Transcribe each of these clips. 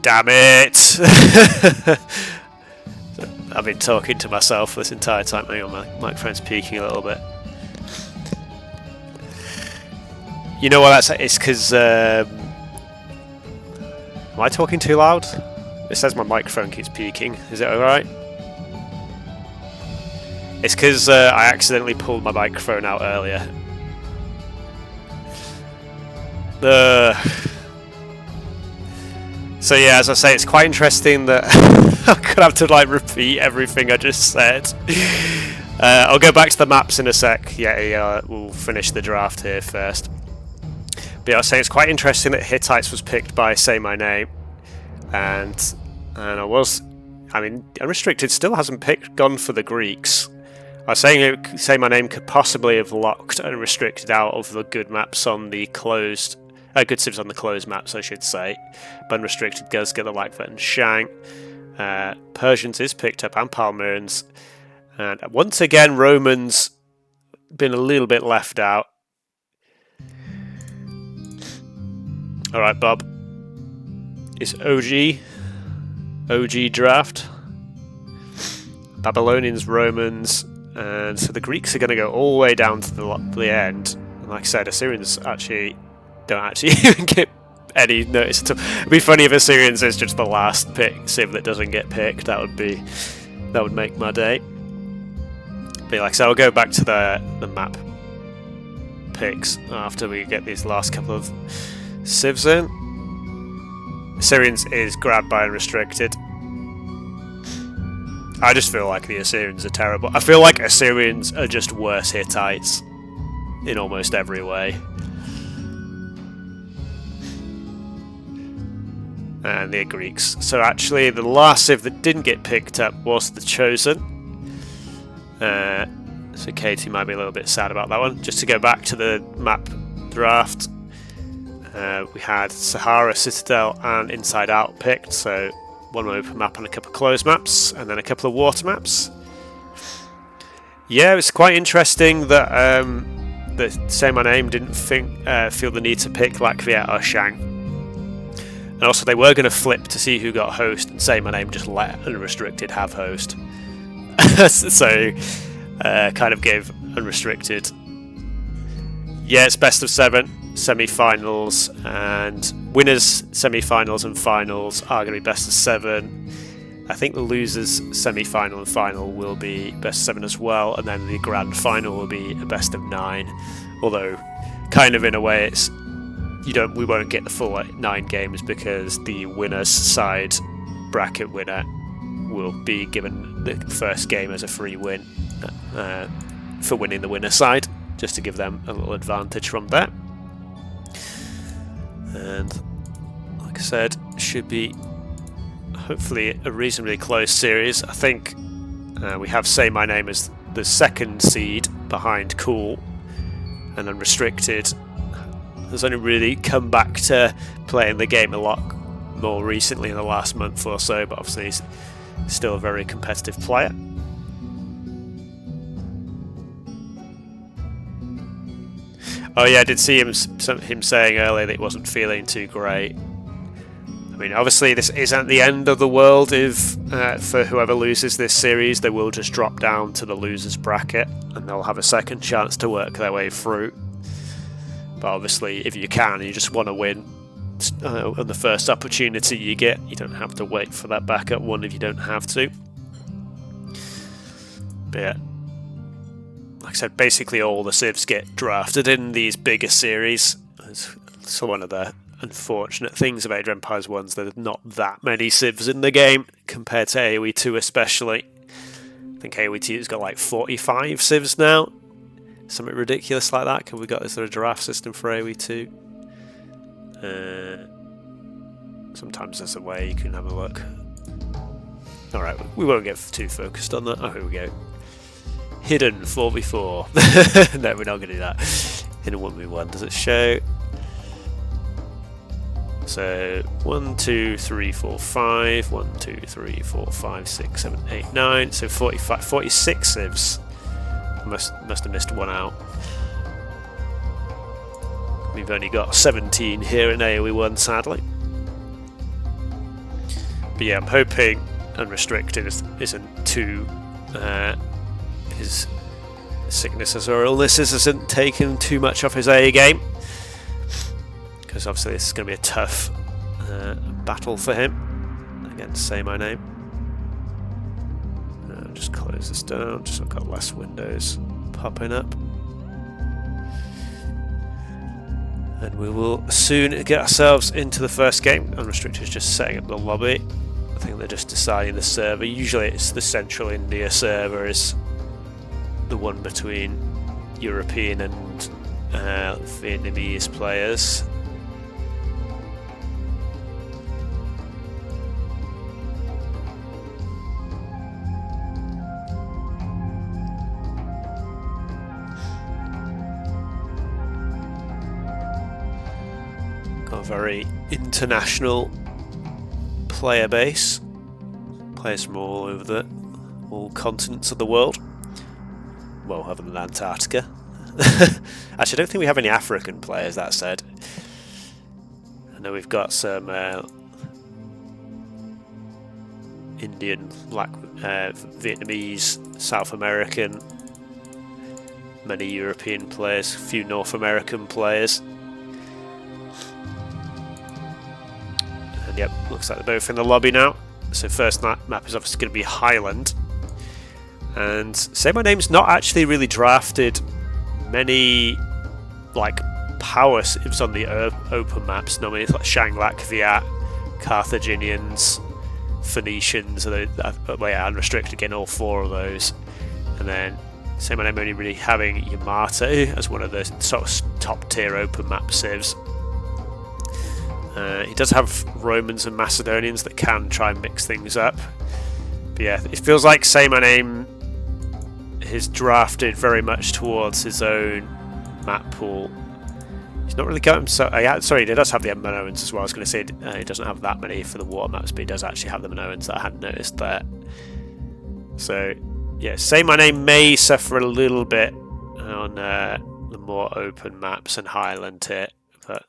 Damn it! I've been talking to myself this entire time. Hang on, my microphone's peaking a little bit. You know what that's like? It's because... am I talking too loud? It says my microphone keeps peaking. Is it alright? It's because I accidentally pulled my microphone out earlier. So yeah, as I say, it's quite interesting that I'm gonna have to like repeat everything I just said. I'll go back to the maps in a sec. Yeah, we'll finish the draft here first. But yeah, I was saying it's quite interesting that Hittites was picked by saymyname, and I mean, Unrestricted still hasn't gone for the Greeks. I was saying saymyname could possibly have locked Unrestricted out of the good maps on the closed. Good civs on the closed maps, I should say. But Unrestricted does get the Lakvat and Shang. Persians is picked up, and Palmyrans. And once again, Romans been a little bit left out. Alright, Bob. It's OG draft. Babylonians, Romans, and so the Greeks are going to go all the way down to the end. And like I said, Assyrians don't actually even get any notice at all. It'd be funny if Assyrians is just the last civ that doesn't get picked. That would make my day. But like I said, I'll go back to the map picks after we get these last couple of civs in. Assyrians is grabbed by Unrestricted. I just feel like the Assyrians are terrible. I feel like Assyrians are just worse Hittites in almost every way. And the Greeks. So actually, the last civ that didn't get picked up was the Chosen. So Katie might be a little bit sad about that one. Just to go back to the map draft, we had Sahara, Citadel, and Inside Out picked. So one open map and a couple of closed maps, and then a couple of water maps. Yeah, it's quite interesting that that saymyname didn't feel the need to pick Lakvat or Shang. And also they were going to flip to see who got host, and saymyname just let Unrestricted have host. So kind of gave Unrestricted. Yeah, it's best of 7 semi-finals, and winners semi-finals and finals are going to be best of 7. I think the losers semi-final and final will be best of 7 as well, and then the grand final will be a best of 9. Although, kind of in a way, it's we won't get the full 9 games because the winners side bracket winner will be given the first game as a free win for winning the winner side, just to give them a little advantage from that. And like I said, should be hopefully a reasonably close series. I think we have saymyname as the 2nd seed behind Cool, and Unrestricted has only really come back to playing the game a lot more recently in the last month or so, but obviously he's still a very competitive player. Oh yeah, I did see him saying earlier that he wasn't feeling too great. I mean, obviously this isn't the end of the world if for whoever loses this series, they will just drop down to the losers bracket and they'll have a second chance to work their way through. But obviously, if you can, you just want to win on the first opportunity you get. You don't have to wait for that backup one if you don't have to. But yeah, like I said, basically all the civs get drafted in these bigger series. So one of the unfortunate things about Age of Empires 1 is there's not that many civs in the game compared to AoE 2 especially. I think AoE 2 has got like 45 civs now. Something ridiculous like that. Is there a draft system for AoE 2? Sometimes there's a way you can have a look. Alright, we won't get too focused on that. Oh, here we go. Hidden 4v4. No, we're not going to do that. Hidden 1v1. Does it show? So 1, 2, 3, 4, 5. 1, 2, 3, 4, 5, 6, 7, 8, 9. So 46 civs. Must have missed one out. We've only got 17 here in AoE 1, sadly. But yeah, I'm hoping Unrestricted isn't too... his sicknesses or illnesses isn't taking too much off his A game. Because obviously this is going to be a tough battle for him against Say My Name. Just close this down, just so I've got less windows popping up. And we will soon get ourselves into the first game. Unrestricted is just setting up the lobby. I think they're just deciding the server. Usually it's the Central India server is the one between European and Vietnamese players. Got a very international player base. Players from all continents of the world. Well, other than Antarctica. Actually, I don't think we have any African players, that said. I know we've got some Indian, Vietnamese, South American, many European players, a few North American players. And yep, looks like they're both in the lobby now. So first map is obviously going to be Highland. And Say My Name's not actually really drafted many power civs on the open maps. Normally it's like Shanglak, Viat, Carthaginians, Phoenicians, Unrestricted, getting all 4 of those. And then Say My Name only really having Yamato as one of the sort of top tier open map civs. He does have Romans and Macedonians that can try and mix things up. But yeah, it feels like Say My Name is drafted very much towards his own map pool. He's not really got himself. Sorry, he does have the Minoans as well. I was going to say he doesn't have that many for the water maps, but he does actually have the Minoans that I hadn't noticed there. So yeah, Say My Name may suffer a little bit on the more open maps and Highland here, but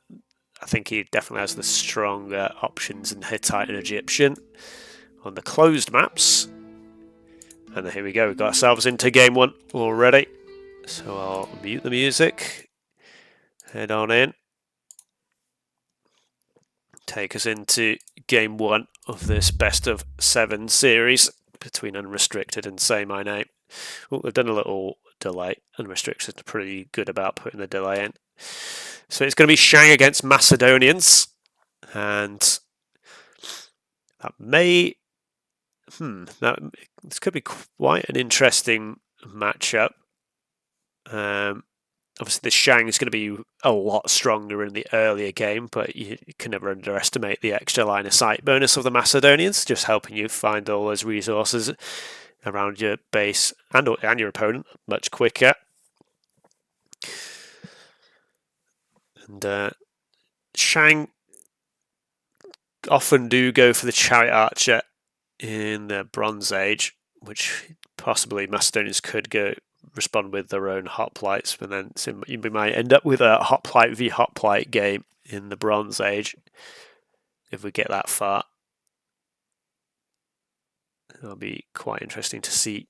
I think he definitely has the stronger options in Hittite and Egyptian on the closed maps. And then here we go, we've got ourselves into game 1 already. So I'll mute the music, head on in, take us into game 1 of this best of 7 series between Unrestricted and Say My Name. Oh, we've done a little delay. Unrestricted is pretty good about putting the delay in. So it's going to be Shang against Macedonians, and that may... this could be quite an interesting matchup. Obviously the Shang is going to be a lot stronger in the earlier game, but you can never underestimate the extra line of sight bonus of the Macedonians, just helping you find all those resources around your base and your opponent much quicker. And Shang often do go for the Chariot Archer in the Bronze Age, which possibly Macedonians could respond with their own hoplites, but then you might end up with a hoplite v hoplite game in the Bronze Age if we get that far. It'll be quite interesting to see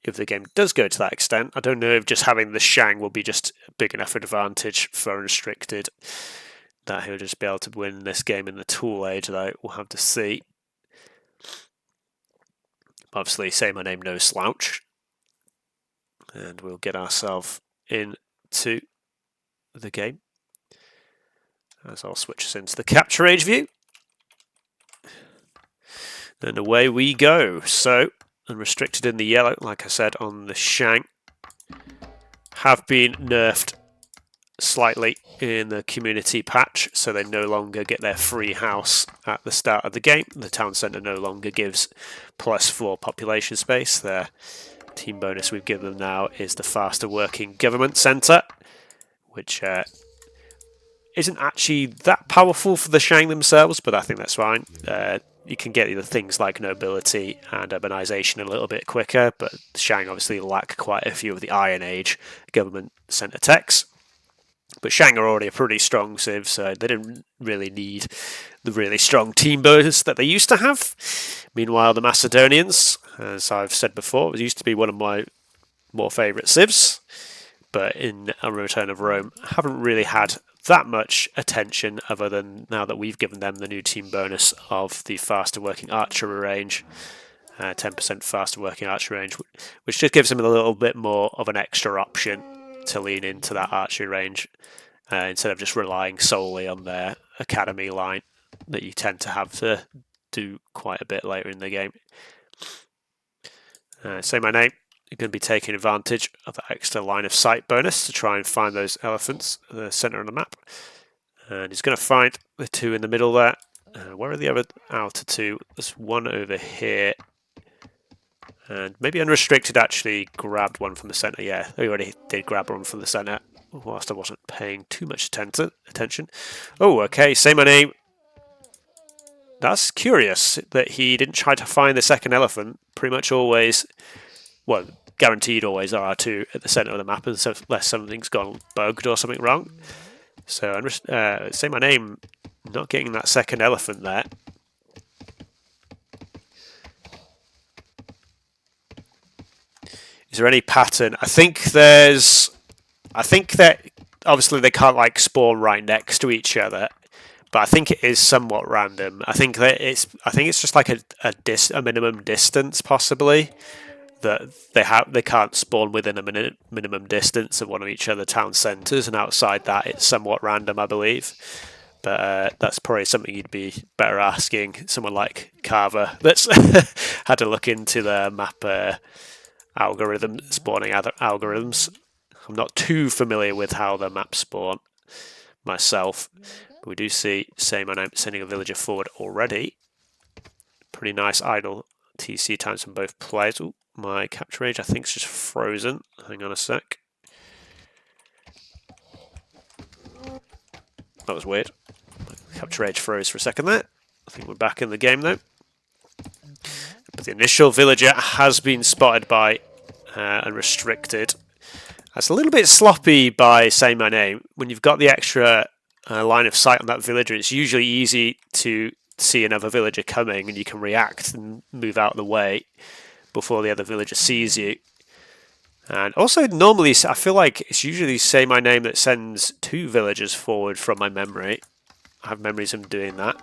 if the game does go to that extent. I don't know if just having the Shang will be just a big enough advantage for Unrestricted that he'll just be able to win this game in the Tool Age, though. We'll have to see. Obviously, Say My Name, no slouch. And we'll get ourselves into the game. As I'll switch us into the Capture Age view. And away we go. So, Unrestricted in the yellow, like I said, on the Shang, have been nerfed slightly in the community patch, so they no longer get their free house at the start of the game. The town centre no longer gives +4 population space. Their team bonus we've given them now is the faster working government centre, which isn't actually that powerful for the Shang themselves, but I think that's fine. You can get the things like nobility and urbanisation a little bit quicker, but the Shang obviously lack quite a few of the Iron Age government centre techs. But Shang are already a pretty strong Civ, so they didn't really need the really strong team bonus that they used to have. Meanwhile, the Macedonians, as I've said before, it used to be one of my more favourite Civs, but in A Return of Rome, haven't really had that much attention other than now that we've given them the new team bonus of the faster working archery range. 10% faster working archery range, which just gives them a little bit more of an extra option to lean into that archery range instead of just relying solely on their academy line that you tend to have to do quite a bit later in the game. Say my name. You're going to be taking advantage of that extra line of sight bonus to try and find those elephants at the centre of the map. And he's going to find the two in the middle there. Where are the other outer two? There's one over here. And maybe Unrestricted actually grabbed one from the centre. Yeah, he already did grab one from the centre, whilst I wasn't paying too much attention. Oh, okay, say my name. That's curious that he didn't try to find the second elephant. Pretty much always, well, guaranteed always R2 at the centre of the map, unless something's gone bugged or something wrong. So, say my name, not getting that second elephant there. Is there any pattern? I think that obviously they can't like spawn right next to each other, but I think it is somewhat random. I think it's just like a minimum distance possibly that they can't spawn within a minimum distance of one of each other town centres, and outside that it's somewhat random, I believe. But that's probably something you'd be better asking someone like Carver that's had to look into the map spawning algorithms. I'm not too familiar with how the maps spawn myself, but we do see Say My Name sending a villager forward already. Pretty nice idle TC times from both players. Ooh, my capture rage I think is just frozen. Hang on a sec. That was weird. My capture rage froze for a second there. I think we're back in the game though. But the initial villager has been spotted by Unrestricted. That's a little bit sloppy by Say My Name. When you've got the extra line of sight on that villager, it's usually easy to see another villager coming and you can react and move out of the way before the other villager sees you. And also, normally, I feel like it's usually Say My Name that sends two villagers forward from my memory. I have memories of doing that.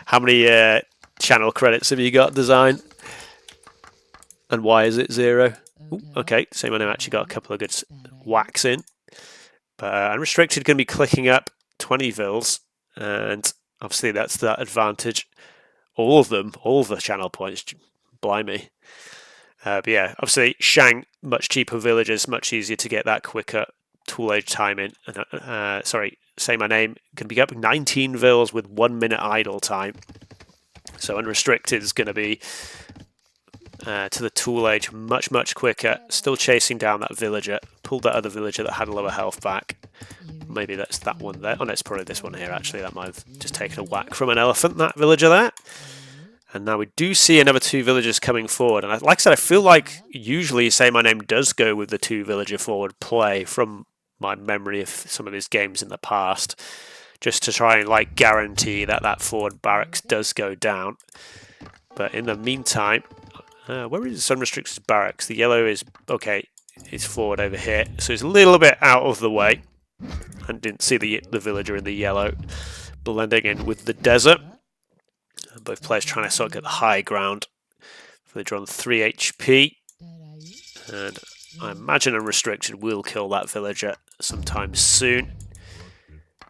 How many channel credits have you got, Design? And why is it 0? Ooh, okay, Say My Name actually got a couple of good whacks in. But Unrestricted going to be clicking up 20 vils, and obviously that's that advantage. All of the channel points, blimey. But yeah, obviously Shang, much cheaper villagers, much easier to get that quicker tool age time in. And, Say My Name can be up 19 vils with 1 minute idle time. So Unrestricted is going to be to the tool age much quicker. Still chasing down that villager. Pulled that other villager that had a lower health back. Maybe that's that one there. Oh no, it's probably this one here actually. That might have just taken a whack from an elephant, that villager there. And now we do see another 2 villagers coming forward. And like I said, I feel like usually Say My Name does go with the 2 villager forward play from my memory of some of his games in the past, just to try and like guarantee that that forward barracks does go down. But in the meantime, where is Unrestricted barracks? The yellow is okay. It's forward over here, so it's a little bit out of the way. And didn't see the villager in the yellow blending in with the desert. Both players trying to sort of get the high ground. Villager on 3 HP, and I imagine Unrestricted will kill that villager sometime soon.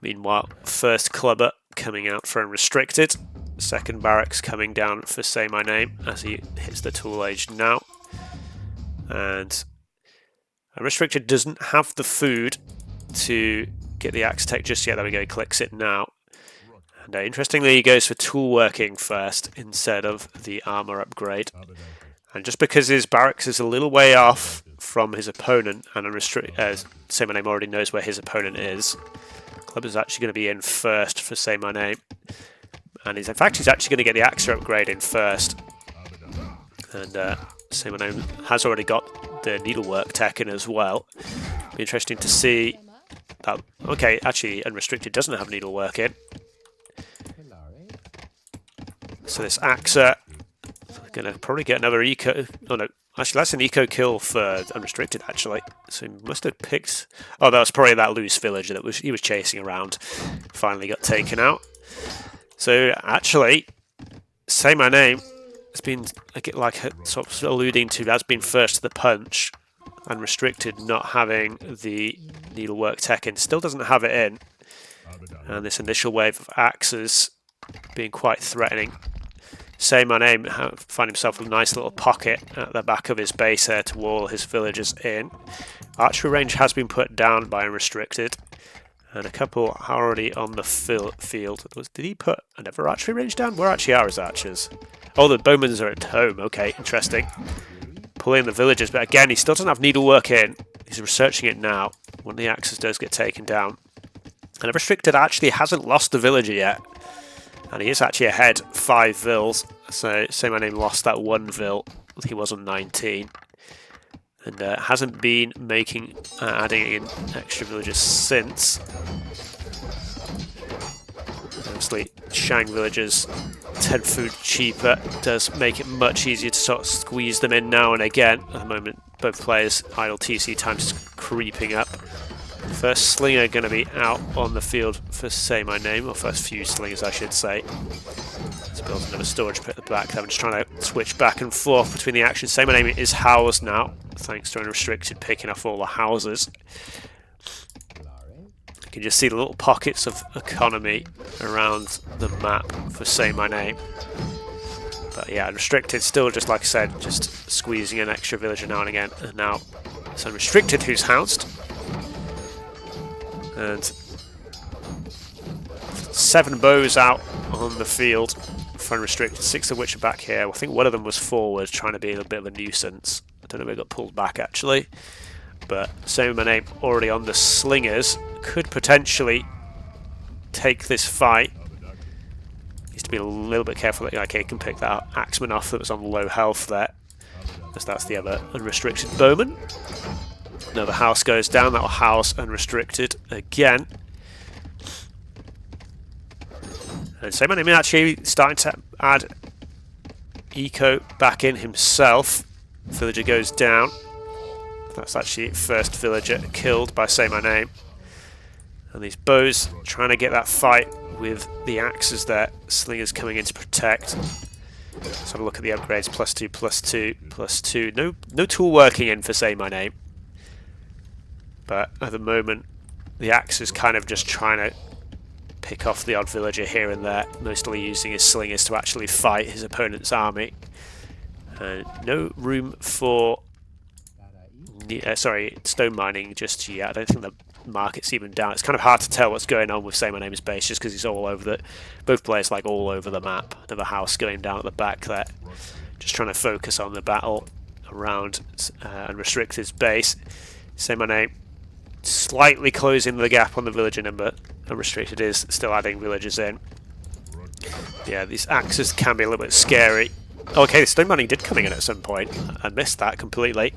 Meanwhile, first clubber coming out for Unrestricted. Second barracks coming down for Say My Name as he hits the tool age now. And Unrestricted doesn't have the food to get the axe tech just yet. There we go, he clicks it now. And interestingly, he goes for tool working first instead of the armor upgrade. And just because his barracks is a little way off from his opponent, and Say My Name already knows where his opponent is, Club is actually going to be in first for Say My Name. And in fact, he's actually going to get the axe upgrade in first. And Say My Name has already got the needlework tech in as well. Be interesting to see that. Okay, actually, Unrestricted doesn't have needlework in. So this Axa gonna probably get another eco. Oh no, actually that's an eco kill for Unrestricted actually. So he must have picked. Oh, that was probably that loose villager that he was chasing around. Finally got taken out. So actually, Say My Name has been like sort of alluding to. Has been first to the punch. Unrestricted not having the needlework tech in, still doesn't have it in, and this initial wave of axes being quite threatening. Say My Name find himself a nice little pocket at the back of his base there to wall his villagers in. Archery range has been put down by Unrestricted, and a couple are already on the field. Did he put another archery range down? Where actually are his archers? Oh, the bowmans are at home. Okay, interesting. Pulling the villagers, but again, he still doesn't have needlework in. He's researching it now. One of the axes does get taken down. And Unrestricted actually hasn't lost the villager yet. And he is actually ahead 5 vills. So, Say My Name lost that 1 vill. He was on 19. And hasn't been adding in extra villagers since. Obviously, Shang villagers, 10 food cheaper, does make it much easier to sort of squeeze them in now and again. At the moment, both players' idle TC times is creeping up. First slinger going to be out on the field for Say My Name, or first few slingers I should say. Let's build another storage pit at the back. I'm just trying to switch back and forth between the actions. Say My Name is housed now, thanks to Unrestricted picking off all the houses. You can just see the little pockets of economy around the map for Say My Name. But yeah, Unrestricted still, just like I said, just squeezing an extra villager now and again. And now it's Unrestricted who's housed. And 7 bows out on the field for Unrestricted, 6 of which are back here. I think one of them was forward, trying to be a bit of a nuisance. I don't know if it got pulled back actually. But Say My Name already on the slingers, could potentially take this fight. Needs to be a little bit careful that he can pick that axeman off that was on low health there. Because that's the other Unrestricted bowman. Another house goes down, that will house Unrestricted again. And Say My Name actually starting to add eco back in himself. Villager goes down. That's actually first villager killed by Say My Name. And these bows trying to get that fight with the axes there. Slingers coming in to protect. Let's have a look at the upgrades. +2, +2, +2. No tool working in for Say My Name. But at the moment, the axe is kind of just trying to pick off the odd villager here and there, mostly using his slingers to actually fight his opponent's army. No room for stone mining just yet. I don't think the market's even down. It's kind of hard to tell what's going on with Say My Name's base just because he's all over both players like all over the map. Another house going down at the back there. Just trying to focus on the battle around Unrestricted's base. Say My Name slightly closing the gap on the villager number. Unrestricted is still adding villagers in. Yeah, these axes can be a little bit scary. Okay, the stone mining did come in at some point. I missed that completely.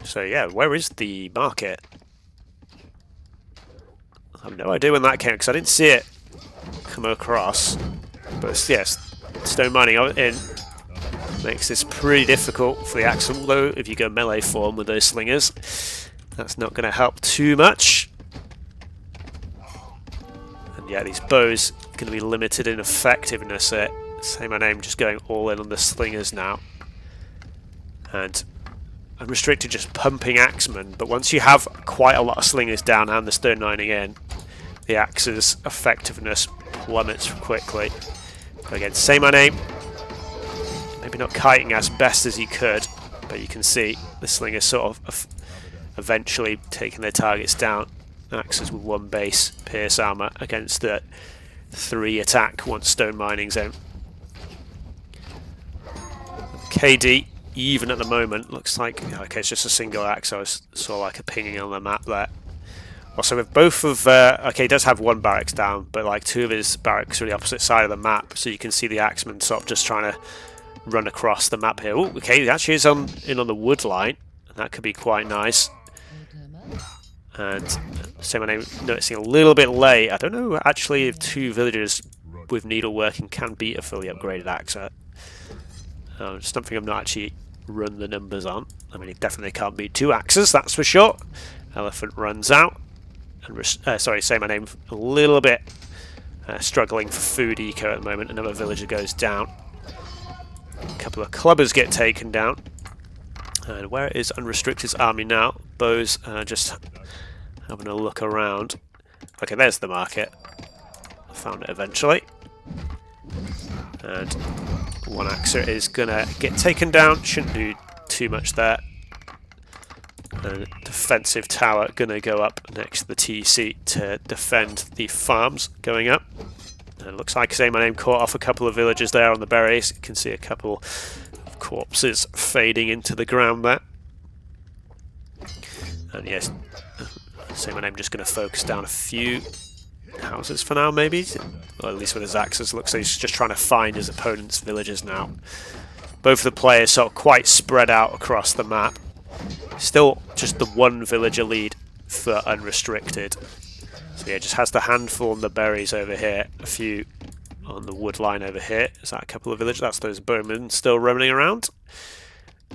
So yeah, where is the market? I have no idea when that came because I didn't see it come across. But yes, stone mining in makes this pretty difficult for the axe, although if you go melee form with those slingers, that's not going to help too much. And yeah, these bows are going to be limited in effectiveness. Say My Name just going all in on the slingers now. And Unrestricted just pumping axemen, but once you have quite a lot of slingers down and the stone mining in, the axe's effectiveness plummets quickly. But again, Say My Name, maybe not kiting as best as he could, but you can see the slingers sort of eventually taking their targets down. Axes with 1 base pierce armor against the 3 attack once stone mining's in. KD even at the moment looks like okay, it's just a single axe. I saw like a pinging on the map there. Also, with both of okay, he does have 1 barracks down, but like 2 of his barracks are the opposite side of the map, so you can see the axeman sort of just trying to run across the map here. Oh, okay, he actually is in on the wood line. That could be quite nice. And saymyname noticing a little bit late. I don't know actually if 2 villagers with needleworking can beat a fully upgraded axe. Just something I've not actually run the numbers on. I mean, it definitely can't beat 2 axes, that's for sure. Elephant runs out. And sorry, saymyname a little bit struggling for food eco at the moment. Another villager goes down. A couple of clubbers get taken down. And where is Unrestricted's army now? Bows just having a look around. Okay, there's the market. Found it eventually. And one axer is gonna get taken down. Shouldn't do too much there. And defensive tower gonna go up next to the TC to defend the farms going up. And it looks like saymyname caught off a couple of villagers there on the berries. You can see a couple of corpses fading into the ground there. And yes, saymyname just going to focus down a few houses for now, maybe. Or at least with his axes, looks like he's just trying to find his opponent's villagers now. Both of the players sort of quite spread out across the map. Still just the 1 villager lead for Unrestricted. So yeah, just has the handful on the berries over here, a few on the wood line over here. Is that a couple of villagers? That's those bowmen still roaming around.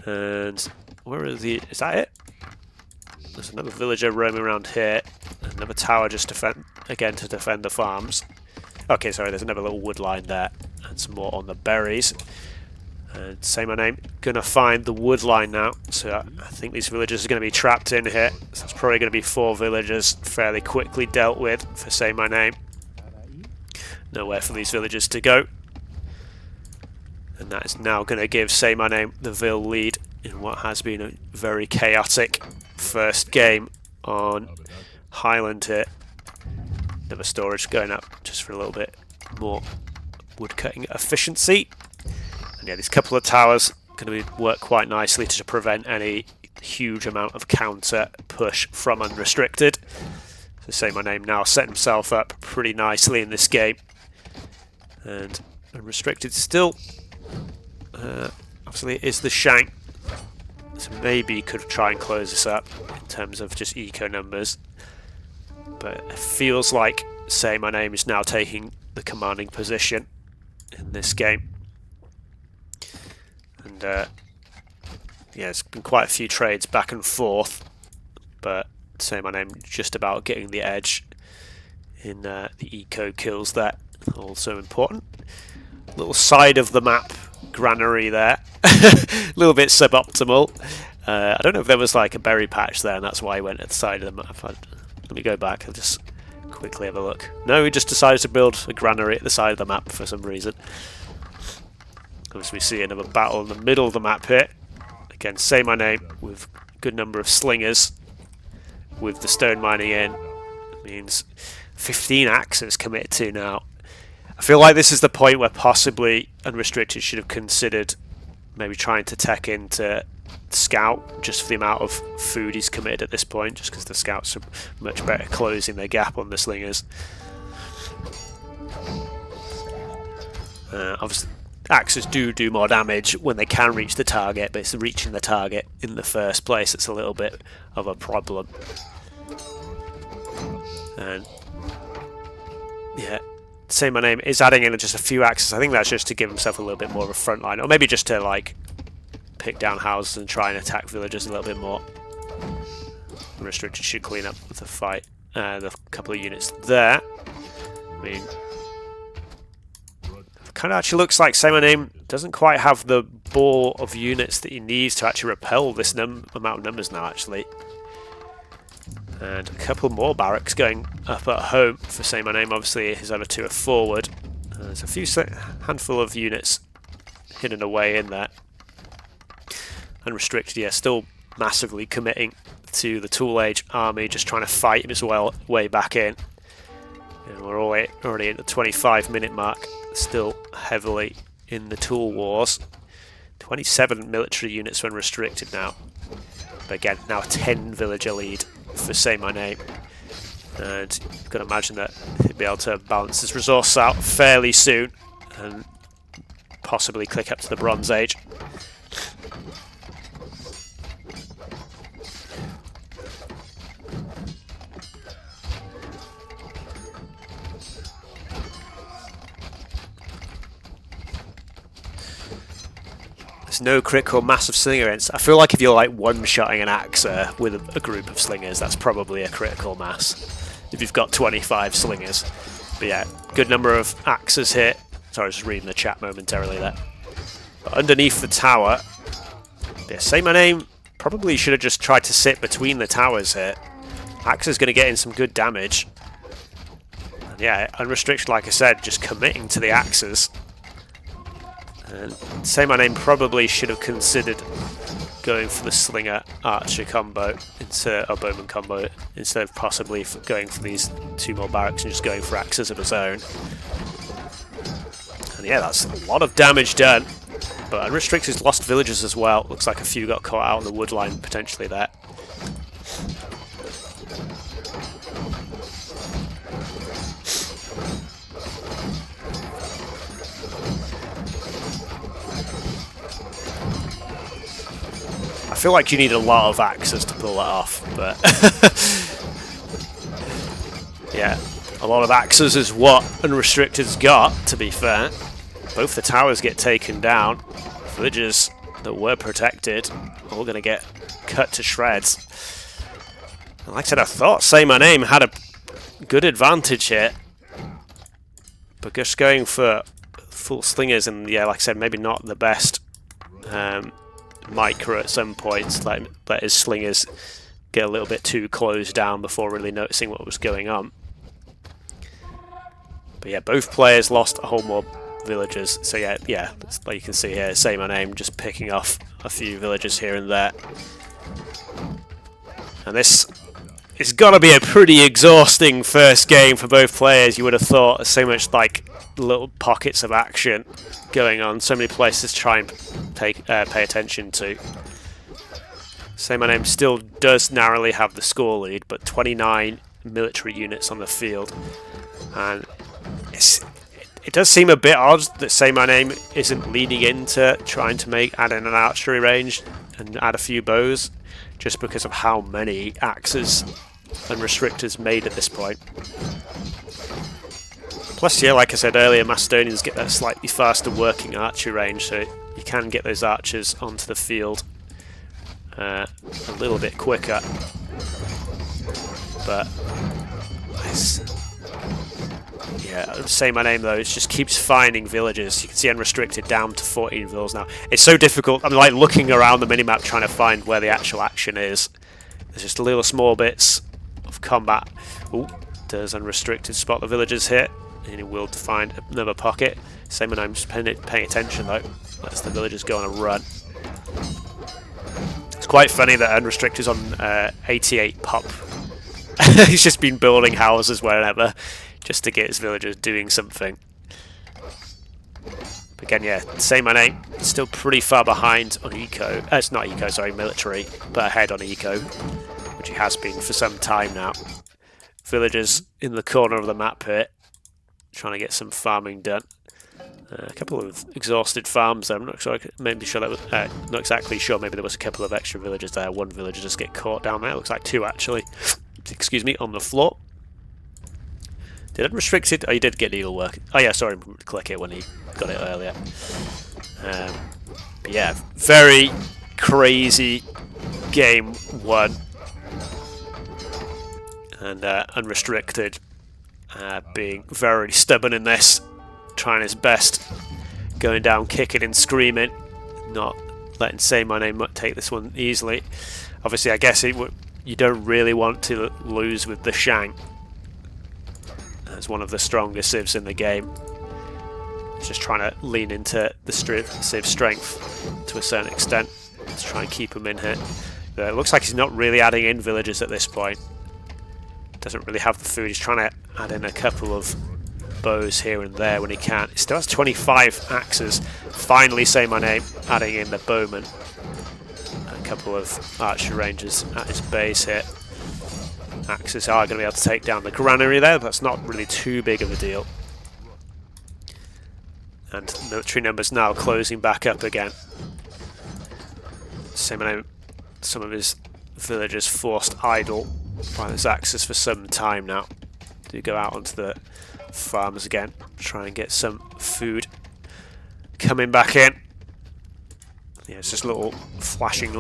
And where is that it? There's another villager roaming around here. Another tower just to defend the farms. Okay, sorry, there's another little wood line there. And some more on the berries. And saymyname gonna find the wood line now. So I think these villagers are gonna be trapped in here. So it's probably gonna be 4 villagers fairly quickly dealt with for saymyname. Nowhere for these villagers to go. And that is now gonna give saymyname the Vil lead in what has been a very chaotic first game on Highland here. Another storage going up just for a little bit more woodcutting efficiency. And yeah, these couple of towers going to work quite nicely to prevent any huge amount of counter push from Unrestricted. So saymyname now set himself up pretty nicely in this game. And Unrestricted still, obviously it is the shank. So maybe could try and close this up in terms of just eco numbers. But it feels like saymyname is now taking the commanding position in this game. And yeah, it's been quite a few trades back and forth, but saymyname just about getting the edge in the eco kills there. Also important. Little side of the map granary there. A little bit suboptimal. I don't know if there was like a berry patch there and that's why I went at the side of the map. Let me go back and just quickly have a look. No, we just decided to build a granary at the side of the map for some reason. As we see another battle in the middle of the map here. Again, saymyname with a good number of slingers. With the stone mining in. It means 15 axes committed to now. I feel like this is the point where possibly Unrestricted should have considered maybe trying to tech into Scout just for the amount of food he's committed at this point, just because the Scouts are much better closing their gap on the slingers. Obviously, axes do more damage when they can reach the target, but it's reaching the target in the first place that's a little bit of a problem. And yeah, saymyname is adding in just a few axes. I think that's just to give himself a little bit more of a front line, or maybe just to like pick down houses and try and attack villagers a little bit more. Unrestricted should clean up the fight, the couple of units there. I mean, it kind of actually looks like saymyname doesn't quite have the ball of units that he needs to actually repel this amount of numbers now, actually. And a couple more barracks going up at home for saymyname. Obviously, his other 2 are forward. There's a handful of units hidden away in there. Unrestricted, yeah, still massively committing to the Tool Age army, just trying to fight his way back in. And we're already at the 25-minute mark, still heavily in the Tool Wars. 27 military units when restricted now. But again, now a 10 villager lead for saymyname. And you've got to imagine that he'll be able to balance his resource out fairly soon and possibly click up to the Bronze Age. There's no critical mass of slinger. I feel like if you're like one-shotting an axer with a group of slingers, that's probably a critical mass. If you've got 25 slingers. But yeah, good number of axes hit. Sorry, I was just reading the chat momentarily there. But underneath the tower, yeah, saymyname probably should have just tried to sit between the towers here. Axe is going to get in some good damage. And yeah, Unrestricted, like I said, just committing to the axes. And saymyname probably should have considered going for the slinger archer combo instead of bowman combo instead of possibly going for these 2 more barracks and just going for axes of his own. And yeah, that's a lot of damage done. But Unrestricted's lost villagers as well. Looks like a few got caught out on the wood line potentially there. I feel like you need a lot of axes to pull that off, but yeah, a lot of axes is what Unrestricted's got, to be fair. Both the towers get taken down. Villagers that were protected all going to get cut to shreds. And like I said, I thought saymyname had a good advantage here, but just going for full slingers and yeah, like I said, maybe not the best micro at some points, let his slingers get a little bit too closed down before really noticing what was going on. But yeah, both players lost a whole more villagers, so yeah, like you can see here, saymyname just picking off a few villagers here and there. And this is gotta be a pretty exhausting first game for both players. You would have thought, so much like little pockets of action going on, so many places to try and pay attention to. saymyname still does narrowly have the score lead, but 29 military units on the field, and it does seem a bit odd that saymyname isn't leaning into trying to add in an archery range and add a few bows, just because of how many axes Unrestricted's made at this point. Plus, yeah, like I said earlier, Macedonians get that slightly faster working archery range, so you can get those archers onto the field a little bit quicker. But yeah, saymyname though, it just keeps finding villages. You can see Unrestricted down to 14 villas now. It's so difficult. I'm like looking around the minimap trying to find where the actual action is. There's just little small bits of combat. Ooh, does Unrestricted spot the villagers here? And he will find another pocket. Saymayname's paying attention though. Lets the villagers go on a run. It's quite funny that Unrestricted's on 88 pop. He's just been building houses wherever, just to get his villagers doing something. But again, yeah, saymyname still pretty far behind on eco. It's not eco, sorry, military, but ahead on eco, which he has been for some time now. Villagers in the corner of the map here, trying to get some farming done. A couple of exhausted farms there. I'm not sure. Maybe sure that was, not exactly sure. Maybe there was a couple of extra villagers there. One villager just get caught down there. Looks like 2 actually. Excuse me, on the floor. Did Unrestricted? Oh, you did get needle work. Oh yeah, sorry, click it when he got it earlier. But yeah, very crazy game 1. And Unrestricted being very stubborn in this, trying his best, going down kicking and screaming, not letting saymyname take this one easily. Obviously, I guess you don't really want to lose with the shank. As one of the strongest civs in the game. It's just trying to lean into the civ strength to a certain extent to try and keep him in here. It looks like he's not really adding in villagers at this point. Doesn't really have the food. He's trying to add in a couple of bows here and there when he can. He still has 25 axes. Finally, saymyname adding in the bowman. A couple of archer rangers at his base here. Axes are going to be able to take down the granary there, but that's not really too big of a deal. And military numbers now closing back up again. saymyname, some of his villagers forced idle by his axes for some time now. Do go out onto the farms again, try and get some food coming back in. Yeah, it's just little flashing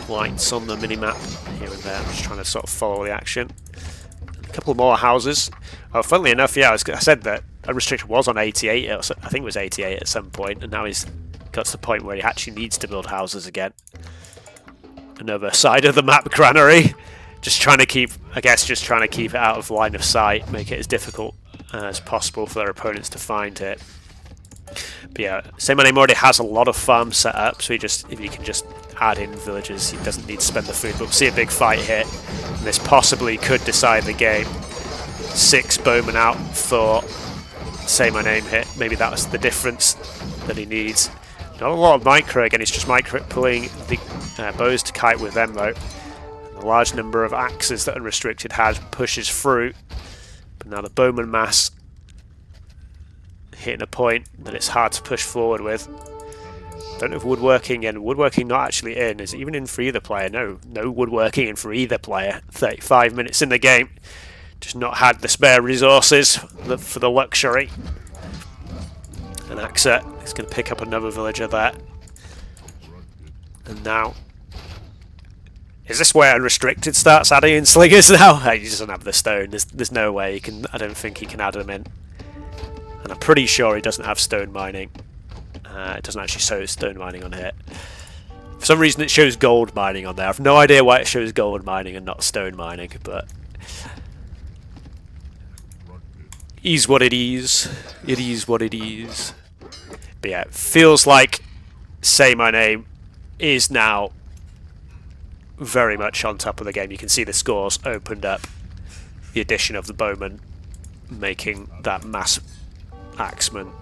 lights on the mini-map here and there. I'm just trying to sort of follow the action. A couple more houses. Oh, funnily enough, yeah, I said that Unrestricted was on 88, I think it was 88 at some point, and now he's got to the point where he actually needs to build houses again. Another side of the map granary. Just trying to keep, I guess, just trying to keep it out of line of sight, make it as difficult as possible for their opponents to find it. But yeah, saymyname already has a lot of farms set up, so if he can just add in villagers, he doesn't need to spend the food. But we'll see a big fight here, and this possibly could decide the game. 6 bowmen out for saymyname hit. Maybe that's the difference that he needs. Not a lot of micro again, he's just micro pulling the bows to kite with them though. And the large number of axes that Unrestricted has pushes through. But now the bowman mass hitting a point that it's hard to push forward with. Don't know if woodworking, and woodworking not actually in. Is it even in for either player? No woodworking in for either player. 35 minutes in the game. Just not had the spare resources for the luxury. And Axa is going to pick up another villager there. And now, is this where Unrestricted starts adding in slingers now? He doesn't have the stone. There's no way he can. I don't think he can add them in. And I'm pretty sure he doesn't have stone mining. It doesn't actually show stone mining on here. For some reason it shows gold mining on there. I've no idea why it shows gold mining and not stone mining, but is what it is. It is what it is. But yeah, it feels like saymyname is now very much on top of the game. You can see the scores opened up. The addition of the bowman making that mass axeman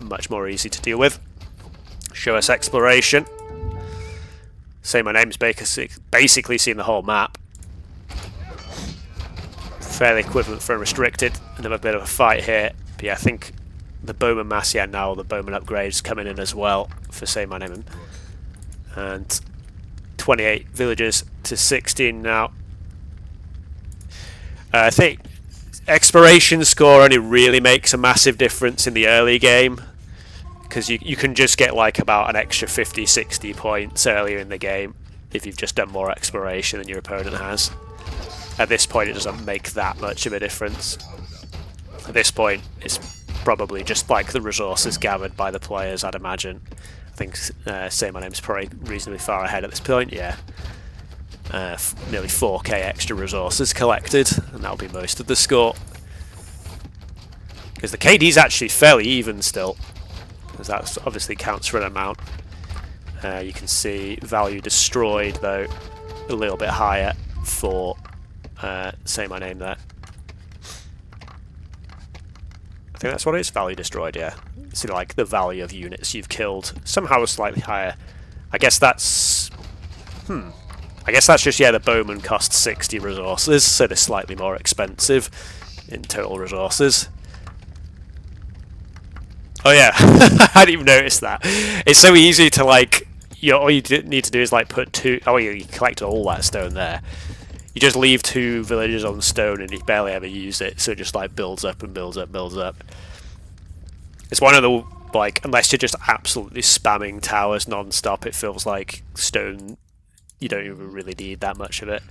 much more easy to deal with. Show us exploration. Saymyname's basically seen the whole map. Fairly equivalent for Unrestricted. Another bit of a fight here. But yeah, I think the bowman mass, yeah, now the bowman upgrades coming in as well for saymyname. And 28 villagers to 16 now. I think exploration score only really makes a massive difference in the early game, because you can just get like about an extra 50-60 points earlier in the game if you've just done more exploration than your opponent has. At this point it doesn't make that much of a difference. At this point it's probably just like the resources gathered by the players, I'd imagine. I think saymyname's probably reasonably far ahead at this point, yeah. Nearly 4k extra resources collected, and that'll be most of the score. Because the KD's actually fairly even still, because that obviously counts for an amount. You can see value destroyed though a little bit higher for saymyname there. I think that's what it is, value destroyed, yeah. See, like the value of units you've killed somehow is slightly higher. I guess that's I guess that's just, yeah, the bowman costs 60 resources, so they're slightly more expensive in total resources. Oh yeah, I hadn't even noticed that. It's so easy to like, all you need to do is like put 2, oh yeah, you collect all that stone there. You just leave 2 villages on stone and you barely ever use it, so it just like builds up and builds up, builds up. It's one of the, like, unless you're just absolutely spamming towers non-stop, it feels like stone, you don't even really need that much of it.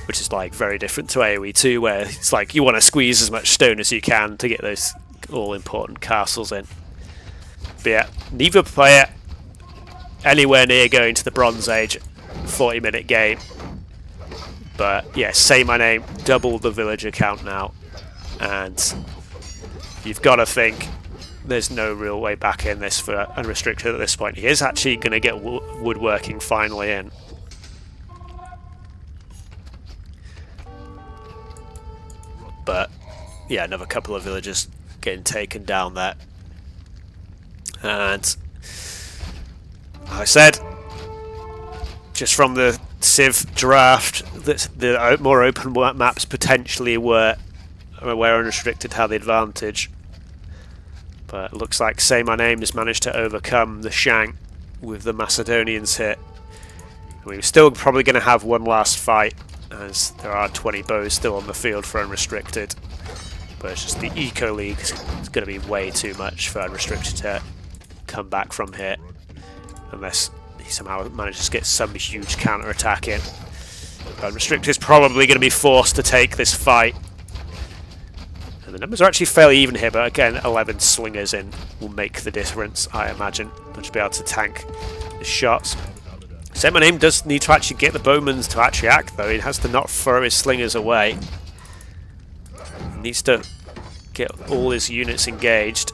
Which is like very different to AoE 2, where it's like you want to squeeze as much stone as you can to get those all-important castles in. But yeah, neither player anywhere near going to the Bronze Age 40-minute game. But yeah, saymyname, double the villager count now. And you've got to think there's no real way back in this for Unrestricted at this point. He is actually going to get woodworking finally in. But yeah, another couple of villagers getting taken down there. And like I said, just from the Civ draft, the more open maps potentially were where Unrestricted had the advantage. But it looks like saymyname has managed to overcome the shank with the Macedonians hit. We're still probably going to have one last fight, as there are 20 bows still on the field for Unrestricted. but it's just the Eco League is going to be way too much for Unrestricted to come back from here, unless he somehow manages to get some huge counter-attack in. Unrestricted is probably going to be forced to take this fight. And the numbers are actually fairly even here, but again, 11 slingers in will make the difference, I imagine. They'll just be able to tank the shots. Saymyname does need to actually get the bowmans to actually act, though. He has to not throw his slingers away. He needs to get all his units engaged.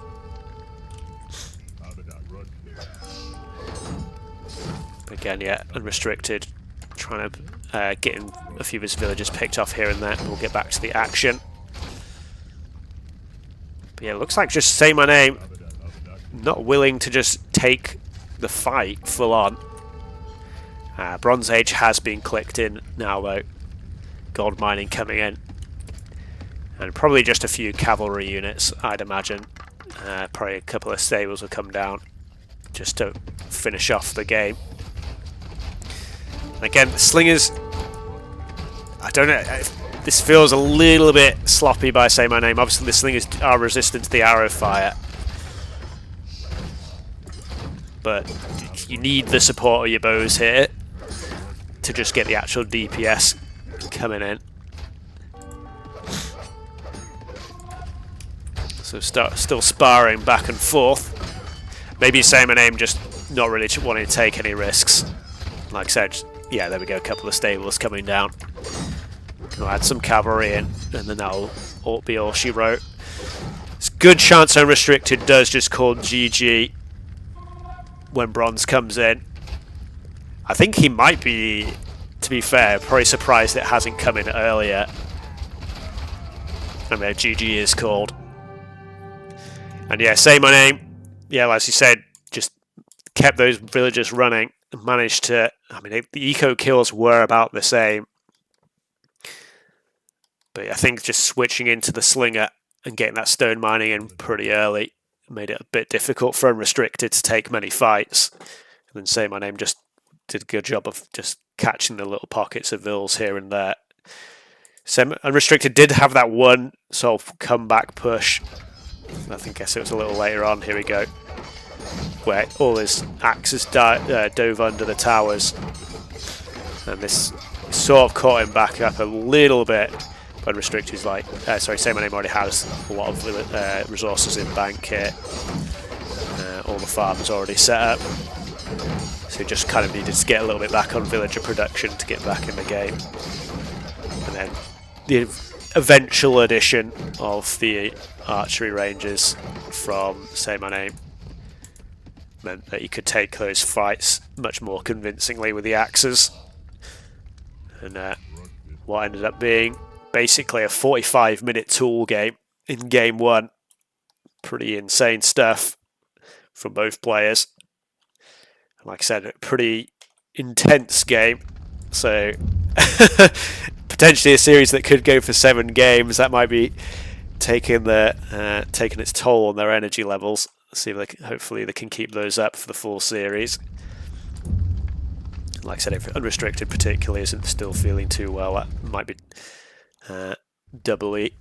But again, yeah, Unrestricted, trying to get a few of his villagers picked off here and there. We'll get back to the action. Yeah, it looks like just Saymyname not willing to just take the fight full on. Bronze Age has been clicked in now though. Gold mining coming in. And probably just a few cavalry units, I'd imagine. Probably a couple of stables will come down just to finish off the game. And again, the slingers, I don't know. This feels a little bit sloppy by Saymyname. Obviously, the slingers are resistant to the arrow fire, but you need the support of your bows here to just get the actual DPS coming in. So still sparring back and forth. Maybe Saymyname just not really wanting to take any risks. Like I said, yeah, there we go. A couple of stables coming down. We'll add some cavalry in, and then that'll be all she wrote. It's a good chance Unrestricted does just call GG when Bronze comes in. I think he might be, to be fair, probably surprised it hasn't come in earlier. I mean, GG is called. And yeah, Saymyname, yeah, as you said, just kept those villagers running and managed to, I mean, the eco kills were about the same. But I think just switching into the slinger and getting that stone mining in pretty early made it a bit difficult for Unrestricted to take many fights. And then Saymyname just did a good job of just catching the little pockets of vills here and there. Unrestricted did have that one sort of comeback push. I guess it was a little later on. Here we go. Where all his axes dove under the towers. And this sort of caught him back up a little bit. Unrestricted is like, Saymyname already has a lot of resources in bank here. All the farms already set up. So he just kind of needed to get a little bit back on villager production to get back in the game. And then the eventual addition of the archery ranges from Saymyname meant that he could take those fights much more convincingly with the axes. And what ended up being basically a 45-minute tool game in game one. Pretty insane stuff from both players. Like I said, a pretty intense game. So potentially a series that could go for 7 games. That might be taking its toll on their energy levels. See if hopefully they can keep those up for the full series. Like I said, if Unrestricted particularly isn't still feeling too well, that might be doubly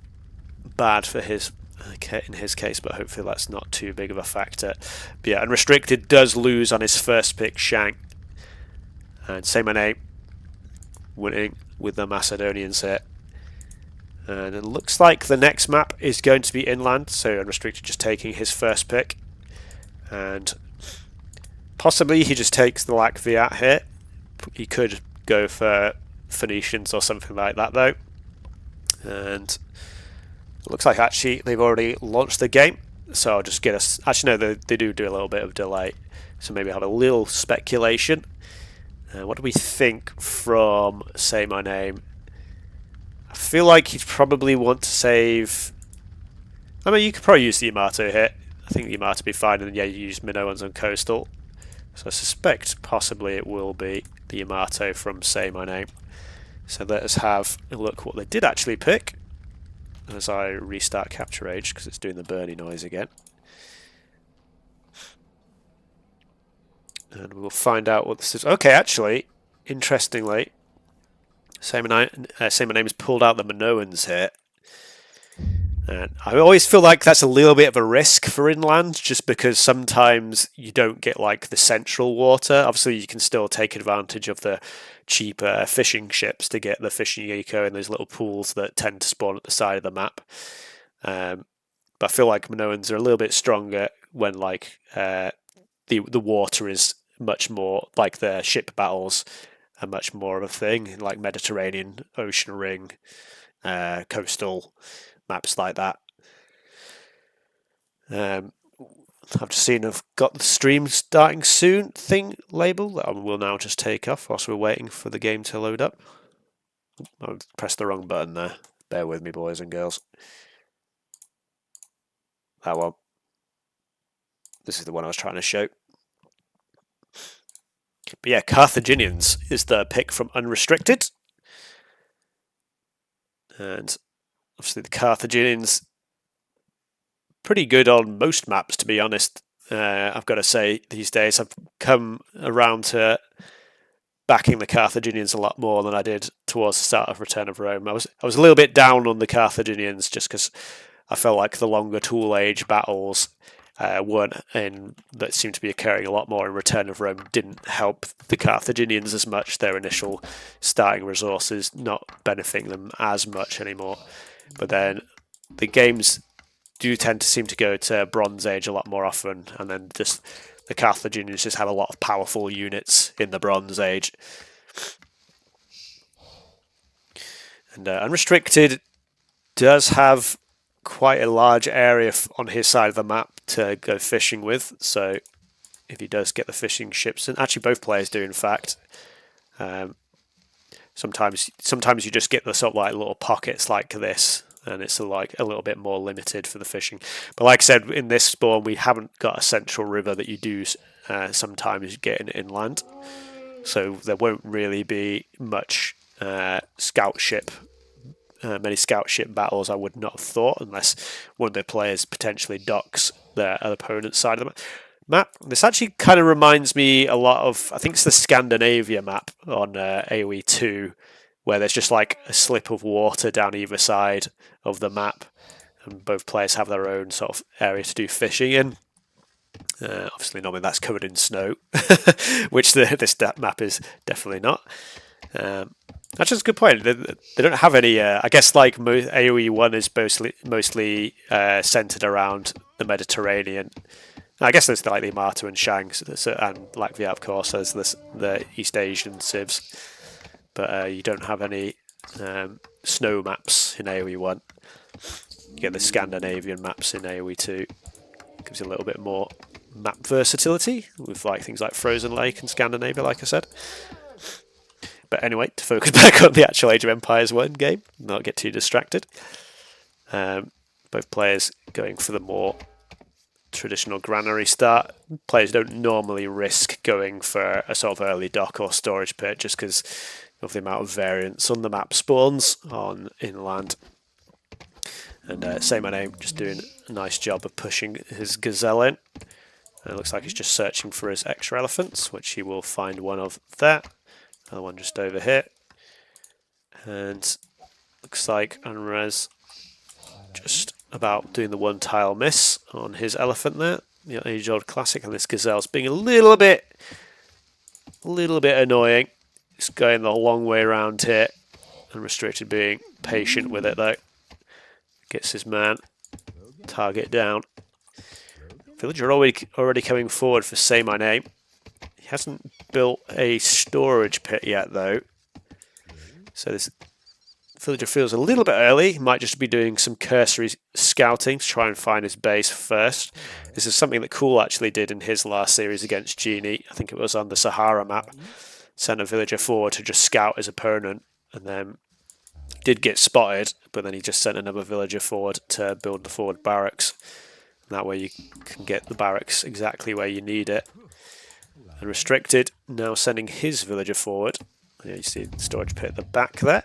bad for in his case, but hopefully that's not too big of a factor. But yeah, Unrestricted does lose on his first pick, Shank, and Saymyname winning with the Macedonians here. And it looks like the next map is going to be inland, so Unrestricted just taking his first pick, and possibly he just takes the Latviat here. He could go for Phoenicians or something like that though. And it looks like actually they've already launched the game, so I'll just get us. Actually, no, they do a little bit of delay, so maybe have a little speculation. What do we think from Saymyname? I feel like he'd probably want to save. I mean, you could probably use the Yamato here. I think the Yamato would be fine, and then yeah, you use Minoans on coastal. So I suspect possibly it will be the Yamato from Saymyname. So let us have a look what they did actually pick as I restart Capture Age, because it's doing the Bernie noise again. And we'll find out what this is. Okay, actually, interestingly, Saymyname has pulled out the Minoans here. And I always feel like that's a little bit of a risk for inland, just because sometimes you don't get like the central water. Obviously, you can still take advantage of the cheaper fishing ships to get the fishing eco in those little pools that tend to spawn at the side of the map. But I feel like Minoans are a little bit stronger when like the water is much more like the ship battles are much more of a thing, like Mediterranean, Ocean Ring, coastal maps like that. I've just seen I've got the stream starting soon thing label that I will now just take off whilst we're waiting for the game to load up. I pressed the wrong button there. Bear with me, boys and girls. That one. This is the one I was trying to show. But yeah, Carthaginians is the pick from Unrestricted. And obviously the Carthaginians, pretty good on most maps, to be honest. I've got to say, these days I've come around to backing the Carthaginians a lot more than I did towards the start of Return of Rome. I was a little bit down on the Carthaginians just because I felt like the longer Tool Age battles that seemed to be occurring a lot more in Return of Rome didn't help the Carthaginians as much. Their initial starting resources not benefiting them as much anymore. But then the games do tend to seem to go to Bronze Age a lot more often, and then just the Carthaginians just have a lot of powerful units in the Bronze Age. And Unrestricted does have quite a large area on his side of the map to go fishing with, so if he does get the fishing ships, and actually both players do in fact, sometimes you just get the sort of like little pockets like this, and it's like a little bit more limited for the fishing. But like I said, in this spawn we haven't got a central river that you do sometimes get in inland, so there won't really be much many scout ship battles, I would not have thought, unless one of the players potentially docks their opponent's side of the map. This actually kind of reminds me a lot of, I think it's the Scandinavia map on AoE 2, where there's just like a slip of water down either side of the map, and both players have their own sort of area to do fishing in. Obviously, normally that's covered in snow, which this map is definitely not. That's just a good point. They don't have any. I guess like AoE 1 is mostly centered around the Mediterranean. I guess there's like the Amata and Shanks, and Latvia, of course, there's the East Asian civs. But you don't have any snow maps in AoE 1. You get the Scandinavian maps in AoE 2. Gives you a little bit more map versatility with like things like Frozen Lake and Scandinavia, like I said. But anyway, to focus back on the actual Age of Empires 1 game, not get too distracted. Both players going for the more traditional granary start. Players don't normally risk going for a sort of early dock or storage pit just because of the amount of variance on the map spawns on inland. And saymyname just doing a nice job of pushing his gazelle in. It looks like he's just searching for his extra elephants, which he will find one of there. Another one just over here. And looks like Unres just about doing the one tile miss on his elephant there. The age-old classic, and this gazelle's being a little bit annoying. It's going the long way around here. Unrestricted being patient with it though. Gets his man target down. Villager already coming forward for saymyname. He hasn't built a storage pit yet though, so this villager feels a little bit early. He might just be doing some cursory scouting to try and find his base first. This is something that Cool actually did in his last series against Genie. I think it was on the Sahara map. Sent a villager forward to just scout his opponent, and then did get spotted, but then he just sent another villager forward to build the forward barracks. And that way you can get the barracks exactly where you need it. Unrestricted now sending his villager forward. Yeah, you see the storage pit at the back there.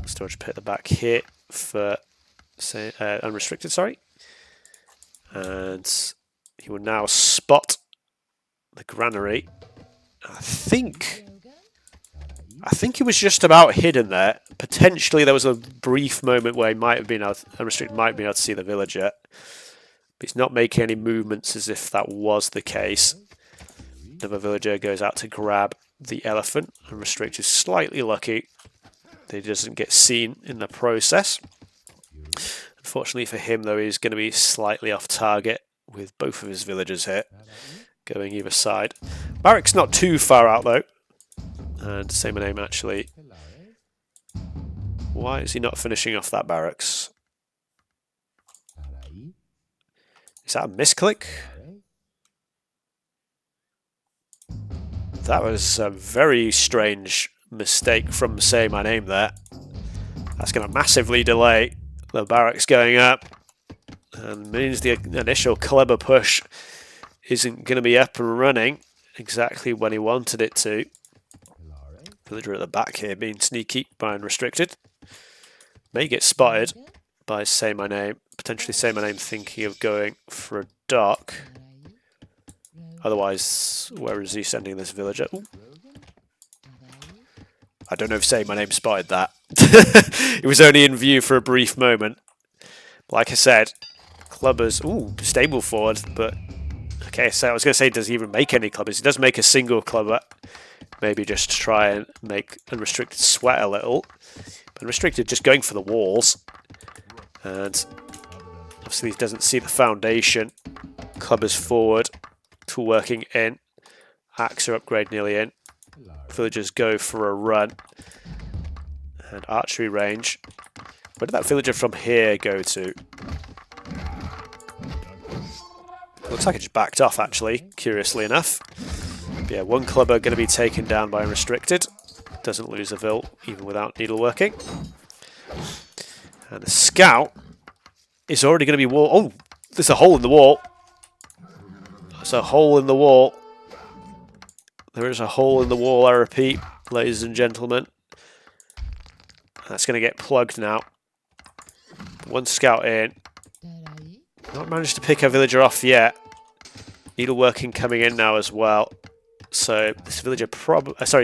Storage pit at the back here for Unrestricted, sorry. And he will now spot the granary. I think he was just about hidden there, Potentially there was a brief moment where he might have been Unrestricted might have been able to see the villager. But he's not making any movements as if that was the case. Another villager goes out to grab the elephant. Unrestricted is slightly lucky that he doesn't get seen in the process. Unfortunately for him, though, he's going to be slightly off target with both of his villagers here going either side. Barrack's not too far out, though. And saymyname actually. Why is he not finishing off that barracks? Is that a misclick? That was a very strange mistake from saymyname there. That's going to massively delay the barracks going up. And means the initial clever push isn't going to be up and running exactly when he wanted it to. Villager at the back here being sneaky by Unrestricted. May get spotted by saymyname. Potentially saymyname thinking of going for a dock. Otherwise, where is he sending this villager? Ooh. I don't know if saymyname spotted that. It was only in view for a brief moment. Like I said, clubbers, ooh, stable forward, but okay, so I was going to say, does he even make any clubbers? He does make a single clubber, maybe just to try and make Unrestricted sweat a little. But Unrestricted just going for the walls, and obviously he doesn't see the foundation. Clubbers forward, tool working in, Axer upgrade nearly in. Villagers go for a run, and archery range. Where did that villager from here go to? Looks like it just backed off, actually, curiously enough. But yeah, one clubber going to be taken down by Unrestricted. Doesn't lose a vill, even without needleworking. And the scout is already going to be wall. Oh, there's a hole in the wall. There's a hole in the wall. There is a hole in the wall, I repeat, ladies and gentlemen. That's going to get plugged now. One scout in. Not managed to pick a villager off yet. Needleworking coming in now as well. So this villager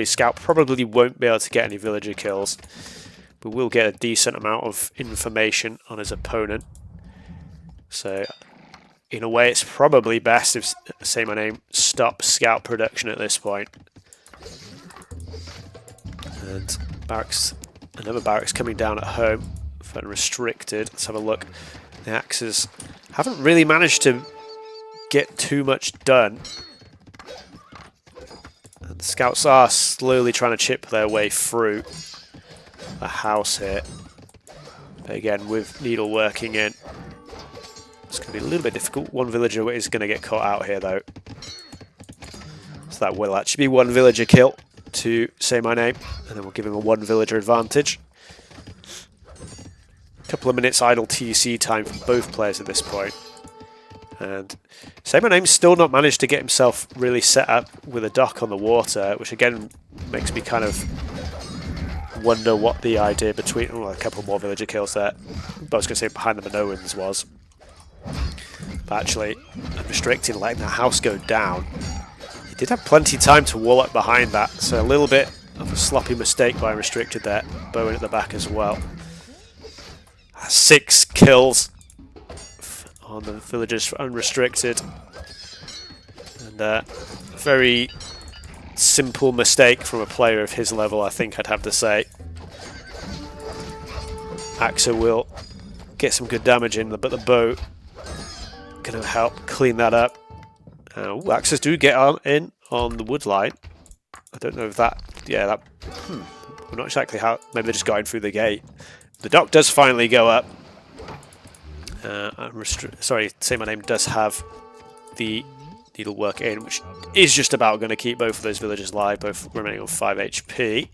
scout probably won't be able to get any villager kills. But will get a decent amount of information on his opponent. So in a way, it's probably best if saymyname stops scout production at this point. And barracks, another barracks coming down at home for Unrestricted. Let's have a look. The Axes haven't really managed to get too much done. And the scouts are slowly trying to chip their way through the house here. But again, with needle working in, it's going to be a little bit difficult. One villager is going to get caught out here, though. So that will actually be one villager kill to saymyname, and then we'll give him a one villager advantage. A couple of minutes idle TC time from both players at this point. And saymyname's still not managed to get himself really set up with a dock on the water, which again makes me kind of wonder what the idea between... Oh, a couple more villager kills there. But I was going to say behind the Minoans was. But actually, Unrestricted letting the house go down. He did have plenty of time to wall up behind that, so a little bit of a sloppy mistake by Unrestricted there. Bowen at the back as well. 6 kills on the villagers for Unrestricted. And very simple mistake from a player of his level, I think I'd have to say. Axer will get some good damage in, but the bow going to help clean that up. Axers do get in on the wood line. I don't know if that... Yeah, that... I'm not exactly how... Maybe they just got in through the gate. The dock does finally go up. saymyname does have the needlework in, which is just about going to keep both of those villagers alive, both remaining on 5 HP.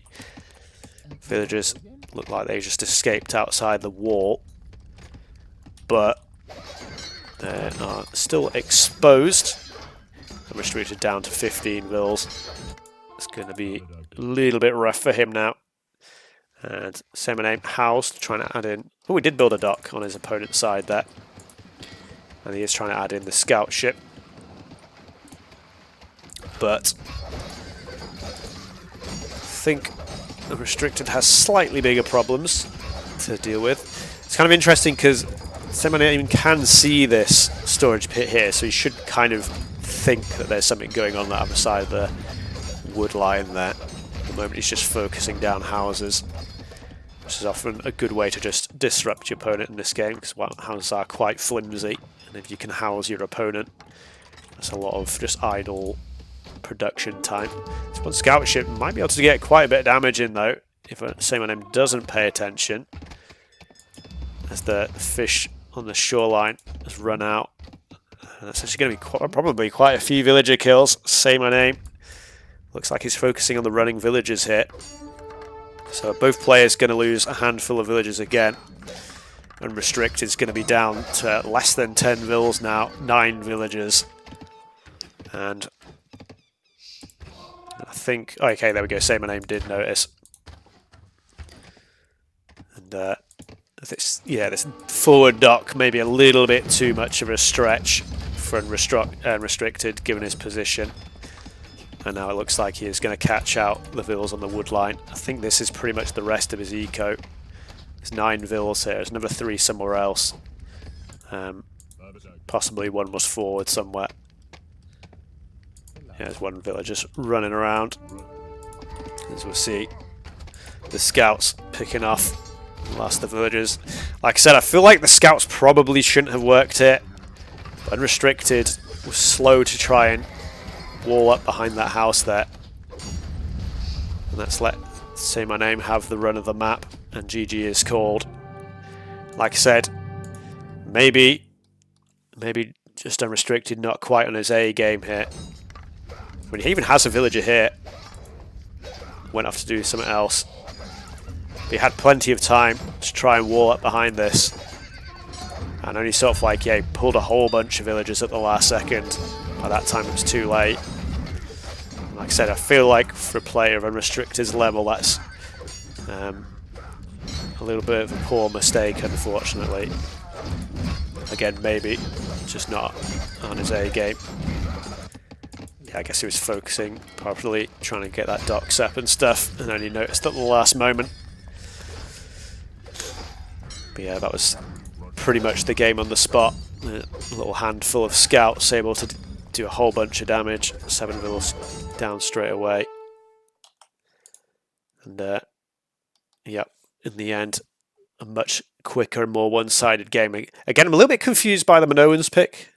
Villagers look like they just escaped outside the wall, but they are still exposed. I'm restricted down to 15 vills. It's going to be a little bit rough for him now. And saymyname housed, trying to add in... Oh, he did build a dock on his opponent's side there. And he is trying to add in the scout ship. But I think Unrestricted has slightly bigger problems to deal with. It's kind of interesting because saymyname can see this storage pit here, so he should kind of think that there's something going on the other side of the wood line there. At the moment he's just focusing down houses, which is often a good way to just disrupt your opponent in this game, because houses are quite flimsy, and if you can house your opponent, that's a lot of just idle production time. This one scout ship might be able to get quite a bit of damage in though, if saymyname doesn't pay attention, as the fish on the shoreline has run out. And that's actually going to be probably quite a few villager kills. Saymyname looks like he's focusing on the running villagers here. So both players going to lose a handful of villagers again. Unrestricted is going to be down to less than 10 vills now, 9 villagers. And I think, okay, there we go, saymyname did notice. And this forward dock maybe a little bit too much of a stretch for Unrestricted given his position. And now it looks like he is going to catch out the vills on the wood line. I think this is pretty much the rest of his eco. There's 9 vills here, there's another 3 somewhere else. Possibly one was forward somewhere. Yeah, there's one village just running around. As we'll see, the scouts picking off the last of the villagers. Like I said, I feel like the scouts probably shouldn't have worked it. But Unrestricted was slow to try and wall up behind that house there. And let's let saymyname have the run of the map, and GG is called. Like I said, maybe just Unrestricted not quite on his A game here. I mean, he even has a villager here. Went off to do something else. He had plenty of time to try and wall up behind this. And only sort of like, yeah, he pulled a whole bunch of villagers at the last second. By that time it was too late. And like I said, I feel like for a player of Unrestricted's level, that's a little bit of a poor mistake, unfortunately. Again, maybe just not on his A game. Yeah, I guess he was focusing properly, trying to get that docks up and stuff, and only noticed at the last moment. But yeah, that was pretty much the game on the spot. A little handful of scouts able to do a whole bunch of damage. 7 vills down straight away. And yeah, in the end, a much quicker, more one-sided game. Again, I'm a little bit confused by the Minoans pick.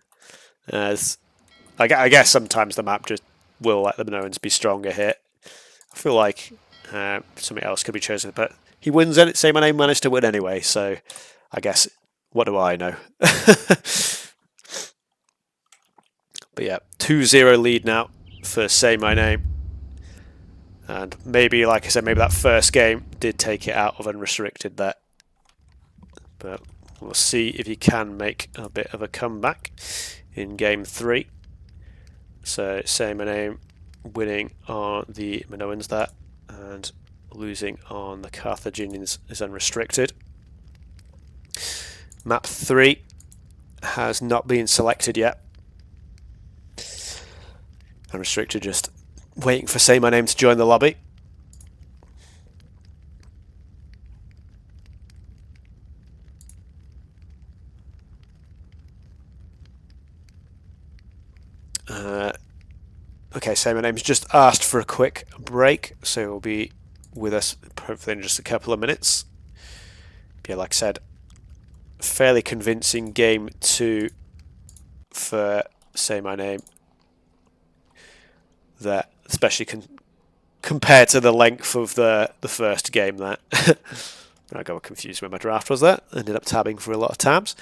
As I guess sometimes the map just will let the Minoans be stronger here. I feel like something else could be chosen, but he wins it. saymyname managed to win anyway, so I guess, what do I know? But yeah, 2-0 lead now for saymyname. And maybe, like I said, maybe that first game did take it out of Unrestricted there. But we'll see if he can make a bit of a comeback in game 3. So saymyname winning on the Minoans there, and losing on the Carthaginians is Unrestricted. Map 3 has not been selected yet. Unrestricted just waiting for saymyname to join the lobby. Okay, saymayname's just asked for a quick break, so he'll be with us hopefully in just a couple of minutes. But yeah, like I said, fairly convincing game 2 for saymyname. That, especially compared to the length of the first game there. I got confused where my draft was there. Ended up tabbing for a lot of tabs.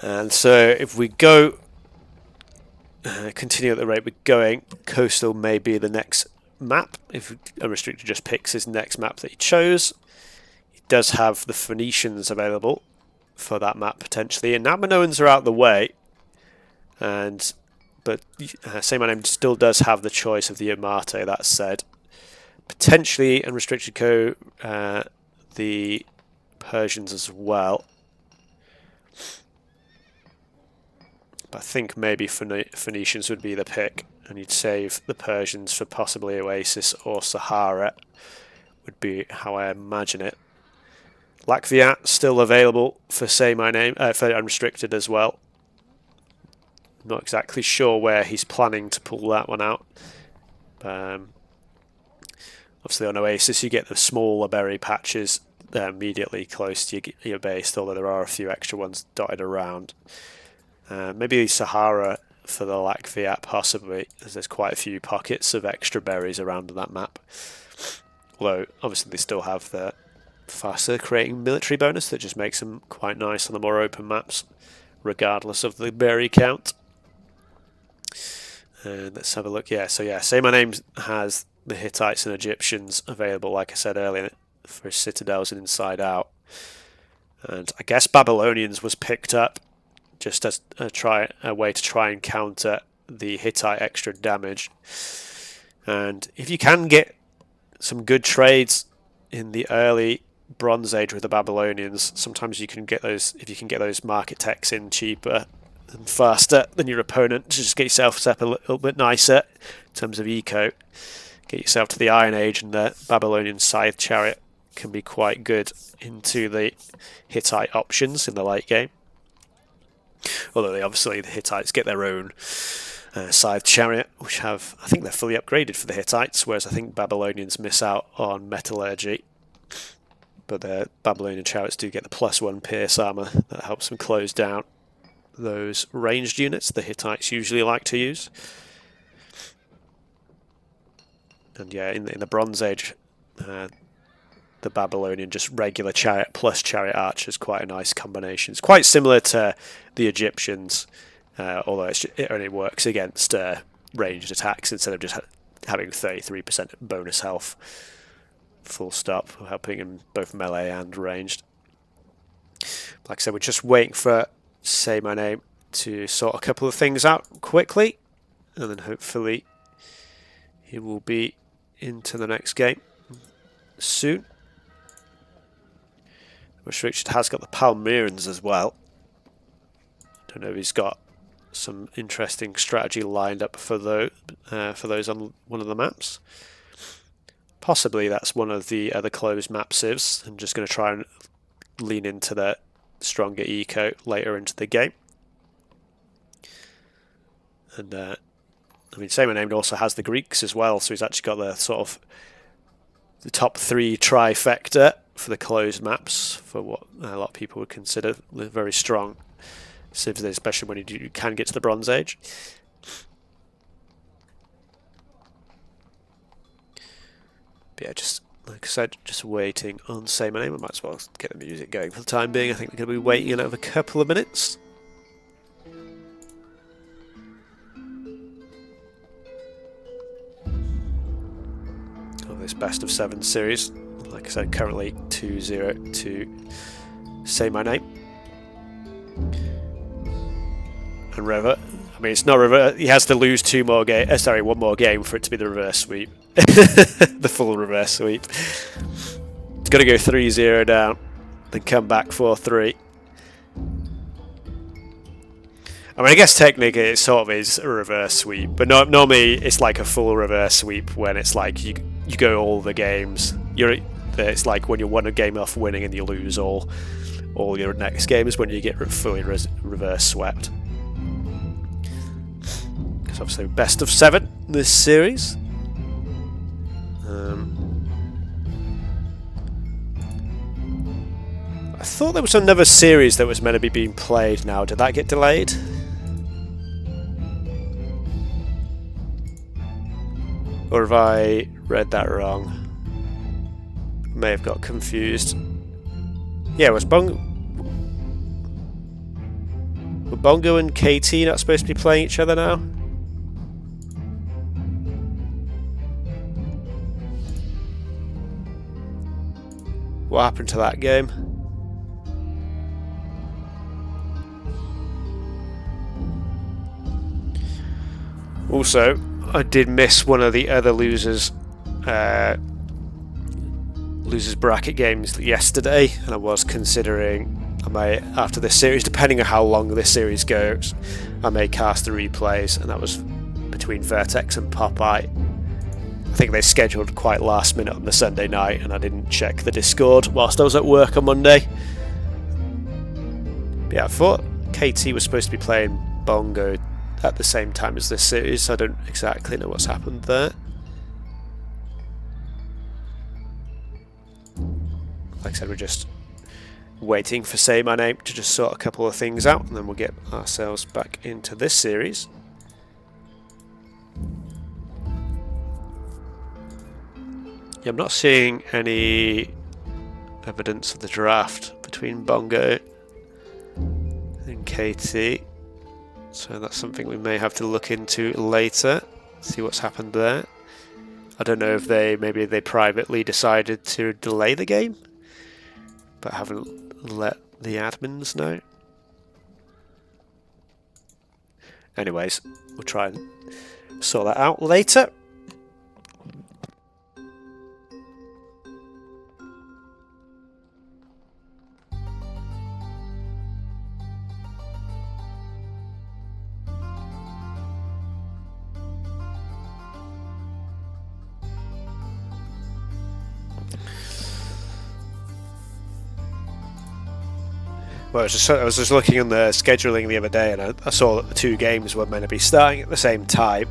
And so if we go continue at the rate we're going, Coastal may be the next map. If Unrestricted just picks his next map that he chose. He does have the Phoenicians available for that map potentially. And now Minoans are out of the way. But saymyname still does have the choice of the Amate, that said. Potentially Unrestricted the Persians as well. But I think maybe Phoenicians would be the pick. and you'd save the Persians for possibly Oasis or Sahara, would be how I imagine it. Latvia still available for saymyname, for Unrestricted as well. Not exactly sure where he's planning to pull that one out. Obviously on Oasis you get the smaller berry patches immediately close to your base, although there are a few extra ones dotted around. Maybe Sahara for the Latvia possibly, as there's quite a few pockets of extra berries around that map. Although obviously they still have the faster creating military bonus that just makes them quite nice on the more open maps, regardless of the berry count. And let's have a look. Yeah, so yeah, saymyname has the Hittites and Egyptians available, like I said earlier, for Citadels and Inside Out. And I guess Babylonians was picked up just as a way to try and counter the Hittite extra damage. And if you can get some good trades in the early Bronze Age with the Babylonians, sometimes you can get those, if you can get those market techs in cheaper and faster than your opponent, to just get yourself set up a little bit nicer in terms of eco. Get yourself to the Iron Age, and the Babylonian Scythe Chariot can be quite good into the Hittite options in the late game. Although the Hittites get their own Scythe Chariot, which I think they're fully upgraded for the Hittites, whereas I think Babylonians miss out on Metallurgy. But the Babylonian Chariots do get the +1 pierce armor that helps them close down those ranged units the Hittites usually like to use. And yeah, in the Bronze Age, the Babylonian just regular chariot plus chariot archer is quite a nice combination. It's quite similar to the Egyptians, although it only works against ranged attacks instead of just having 33% bonus health. Full stop, helping in both melee and ranged. Like I said, we're just waiting for saymyname to sort a couple of things out quickly, and then hopefully he will be into the next game soon. Unrestricted has got the Palmyrans as well. Don't know if he's got some interesting strategy lined up for those on one of the maps. Possibly that's one of the other closed map civs. I'm just going to try and lean into the stronger eco later into the game. And I mean, saymyname also has the Greeks as well, so he's actually got the sort of the top 3 trifecta for the closed maps, for what a lot of people would consider very strong civs, especially when you can get to the Bronze Age. But yeah, just like I said, just waiting on saymyname. I might as well get the music going for the time being. I think we're going to be waiting another couple of minutes. This best of 7 series, like I said, currently 2-0 to saymyname. And River, I mean, it's not River, he has to lose 1 more game for it to be the reverse sweep. The full reverse sweep. It's got to go 3-0 down, then come back 4-3. I mean, I guess technically it sort of is a reverse sweep, but normally it's like a full reverse sweep when it's like you go all the games. It's like when you're 1 game off winning and you lose all your next games when you get fully reverse swept. Because obviously best of 7 this series. I thought there was another series that was meant to be being played now. Did that get delayed? Or have I read that wrong? May have got confused. Yeah, were Bongo and KT not supposed to be playing each other now? What happened to that game? Also, I did miss one of the other losers bracket games yesterday, and I was considering I may, after this series, depending on how long this series goes, I may cast the replays, and that was between Vertex and Popeye. I think they scheduled quite last minute on the Sunday night, and I didn't check the Discord whilst I was at work on Monday. But yeah, I thought KT was supposed to be playing Bongo at the same time as this series, so I don't exactly know what's happened there. Like I said, we're just waiting for saymyname to just sort a couple of things out, and then we'll get ourselves back into this series. Yeah, I'm not seeing any evidence of the draft between Bongo and KT, so that's something we may have to look into later, see what's happened there. I don't know if maybe they privately decided to delay the game, but haven't let the admins know. Anyways, we'll try and sort that out later. Well, I was just looking on the scheduling the other day, and I saw that the two games were meant to be starting at the same time.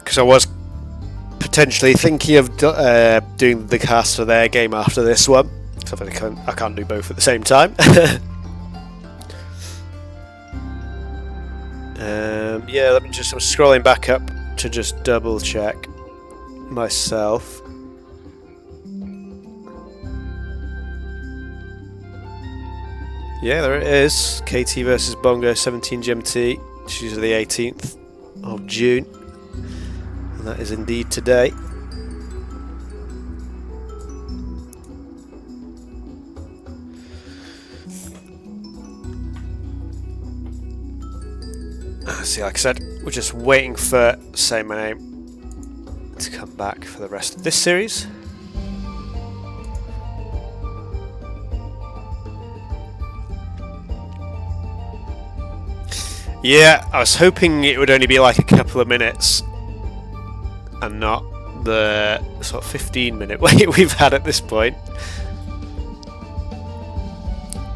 Because I was potentially thinking of doing the cast for their game after this one, so I can't do both at the same time. Yeah, I'm scrolling back up to just double check myself. Yeah, there it is. KT versus Bongo, 17 GMT, Tuesday the 18th of June. And that is indeed today. See, like I said, we're just waiting for saymyname to come back for the rest of this series. Yeah, I was hoping it would only be like a couple of minutes and not the sort of 15-minute wait we've had at this point.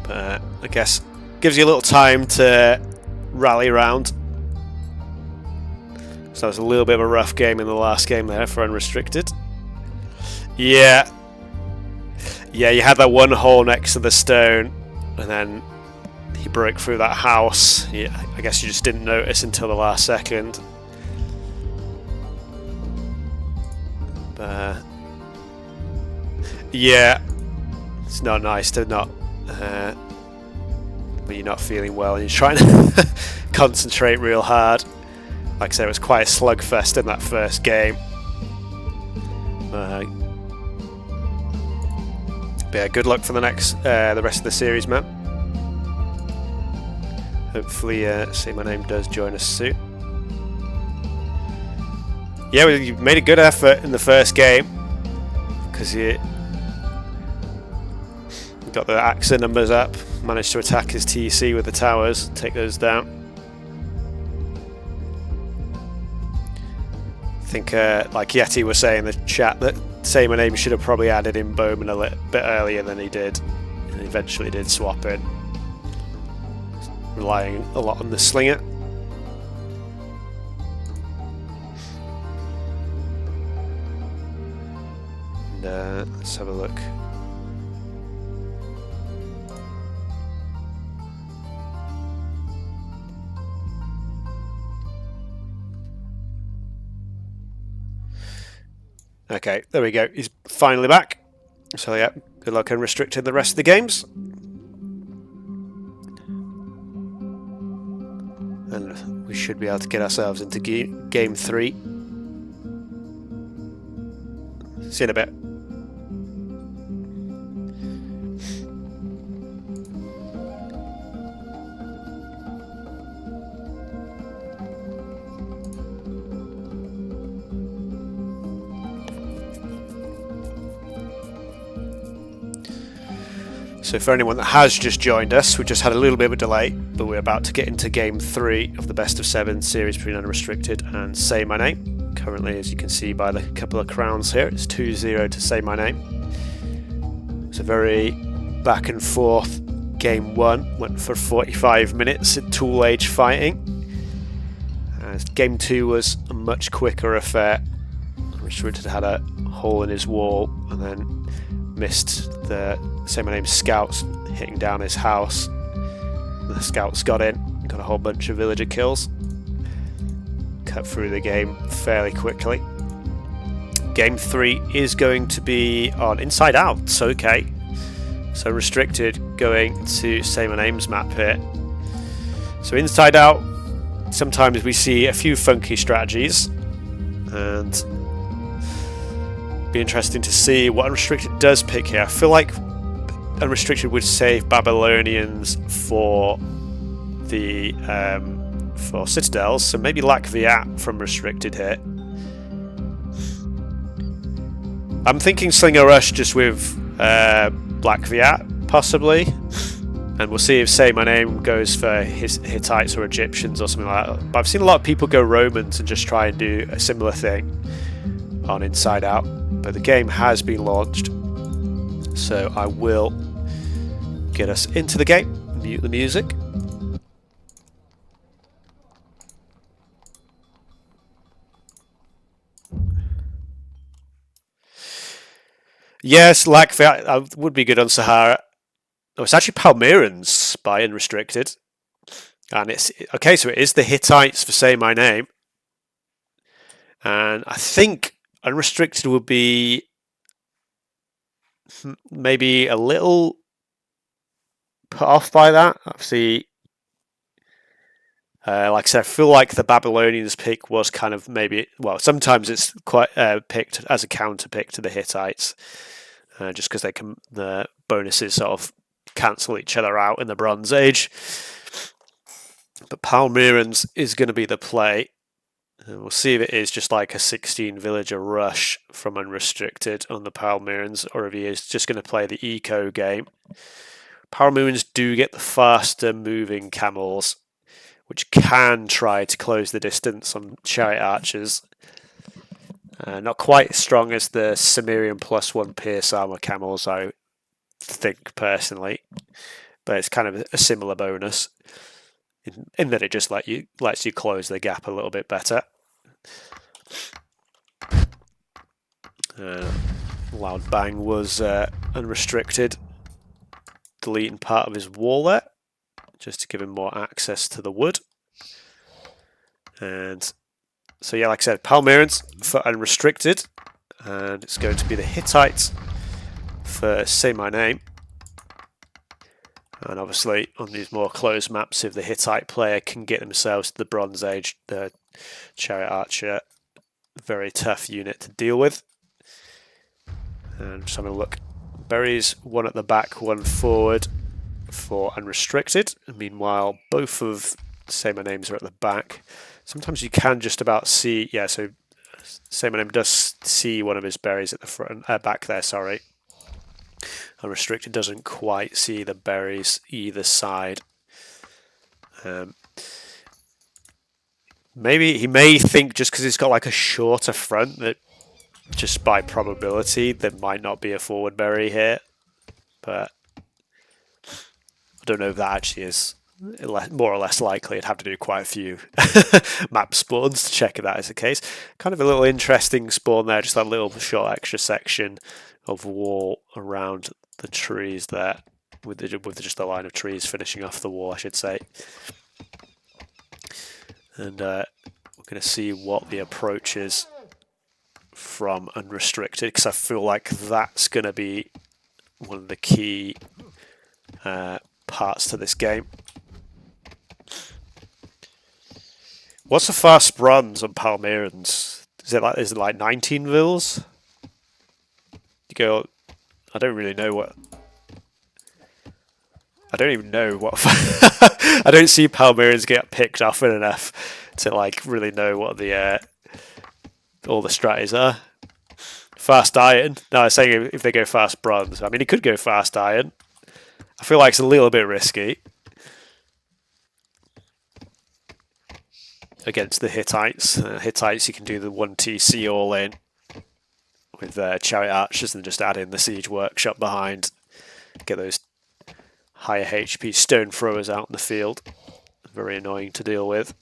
But I guess gives you a little time to rally around. So that was a little bit of a rough game in the last game there for Unrestricted. Yeah. Yeah, you had that one hole next to the stone, and then he broke through that house. Yeah, I guess you just didn't notice until the last second. But yeah, it's not nice to not when you're not feeling well and you're trying to concentrate real hard. Like I said, it was quite a slugfest in that first game. But yeah, good luck for the rest of the series, man. Hopefully, saymyname does join us soon. Yeah, you made a good effort in the first game because you got the AXA numbers up, managed to attack his TC with the towers, take those down. I think, like Yeti was saying in the chat, that saymyname should have probably added in Bowman a little bit earlier than he did, and eventually did swap in, relying a lot on the slinger. And let's have a look. Okay, there we go. He's finally back. So yeah, good luck Unrestricted the rest of the games. And we should be able to get ourselves into game 3. See you in a bit. So for anyone that has just joined us, we just had a little bit of a delay, but we're about to get into Game 3 of the Best of 7 series between Unrestricted and Say My Name. Currently, as you can see by the couple of crowns here, it's 2-0 to Say My Name. It's a very back and forth Game 1, went for 45 minutes in Tool Age fighting. Game 2 was a much quicker affair. Unrestricted had a hole in his wall and then missed the Say My Name scouts hitting down his house. The scouts got in, got a whole bunch of villager kills. Cut through the game fairly quickly. Game 3 is going to be on Inside Out, okay. So Restricted going to Say My Name's map here. So Inside Out, sometimes we see a few funky strategies, and be interesting to see what Unrestricted does pick here. I feel like Unrestricted would save Babylonians for the for citadels, so maybe lack Viat from Restricted here. I'm thinking Slinger Rush just with Black Viat possibly, and we'll see if Say My Name goes for his Hittites or Egyptians or something like that. But I've seen a lot of people go Romans and just try and do a similar thing on Inside Out. But the game has been launched, so I will get us into the game, mute the music. Yes, like that would be good on Sahara. Oh, it's actually Palmyrans by Unrestricted, and it's okay. So it is the Hittites for Say My Name, and I think Unrestricted would be maybe a little put off by that. Obviously, like I said, I feel like the Babylonians pick was kind of maybe, well, sometimes it's quite picked as a counter pick to the Hittites, just because the bonuses sort of cancel each other out in the Bronze Age. But Palmyrans is going to be the play. And we'll see if it is just like a 16 villager rush from Unrestricted on the Palmyrans, or if he is just going to play the eco game. Palmyrans do get the faster moving camels, which can try to close the distance on chariot archers. Not quite as strong as the Cimmerian +1 pierce armor camels, I think personally, but it's kind of a similar bonus in that it just lets you close the gap a little bit better. Loud Bang was Unrestricted, deleting part of his wall there, just to give him more access to the wood. And so yeah, like I said, Palmyrans for Unrestricted, and it's going to be the Hittites for Say My Name. And obviously on these more closed maps, if the Hittite player can get themselves to the Bronze Age, the Chariot Archer, very tough unit to deal with. And just having a look, berries, one at the back, one forward for Unrestricted. Meanwhile, both of Say My Names are at the back. Sometimes you can just about see, yeah, so Say My Name does see one of his berries at the front, back there, sorry. Unrestricted doesn't quite see the berries either side. Maybe he may think just because he's got like a shorter front that just by probability there might not be a forward berry here, but I don't know if that actually is more or less likely. I'd have to do quite a few map spawns to check if that is the case. Kind of a little interesting spawn there, just that little short extra section of wall around the trees there, with just the line of trees finishing off the wall, I should say. And we're going to see what the approach is from Unrestricted, because I feel like that's going to be one of the key parts to this game. What's the fast runs on Palmyrans? Is it like 19 vils? You go, I don't really know what. I don't even know what. I don't see Palmyrans get picked often enough to like really know what the all the strategies are. Fast iron. No, I was saying if they go fast bronze. I mean, he could go fast iron. I feel like it's a little bit risky against the Hittites. Hittites, you can do the 1TC all in with chariot archers and just add in the siege workshop behind. Get those higher HP stone throwers out in the field. Very annoying to deal with.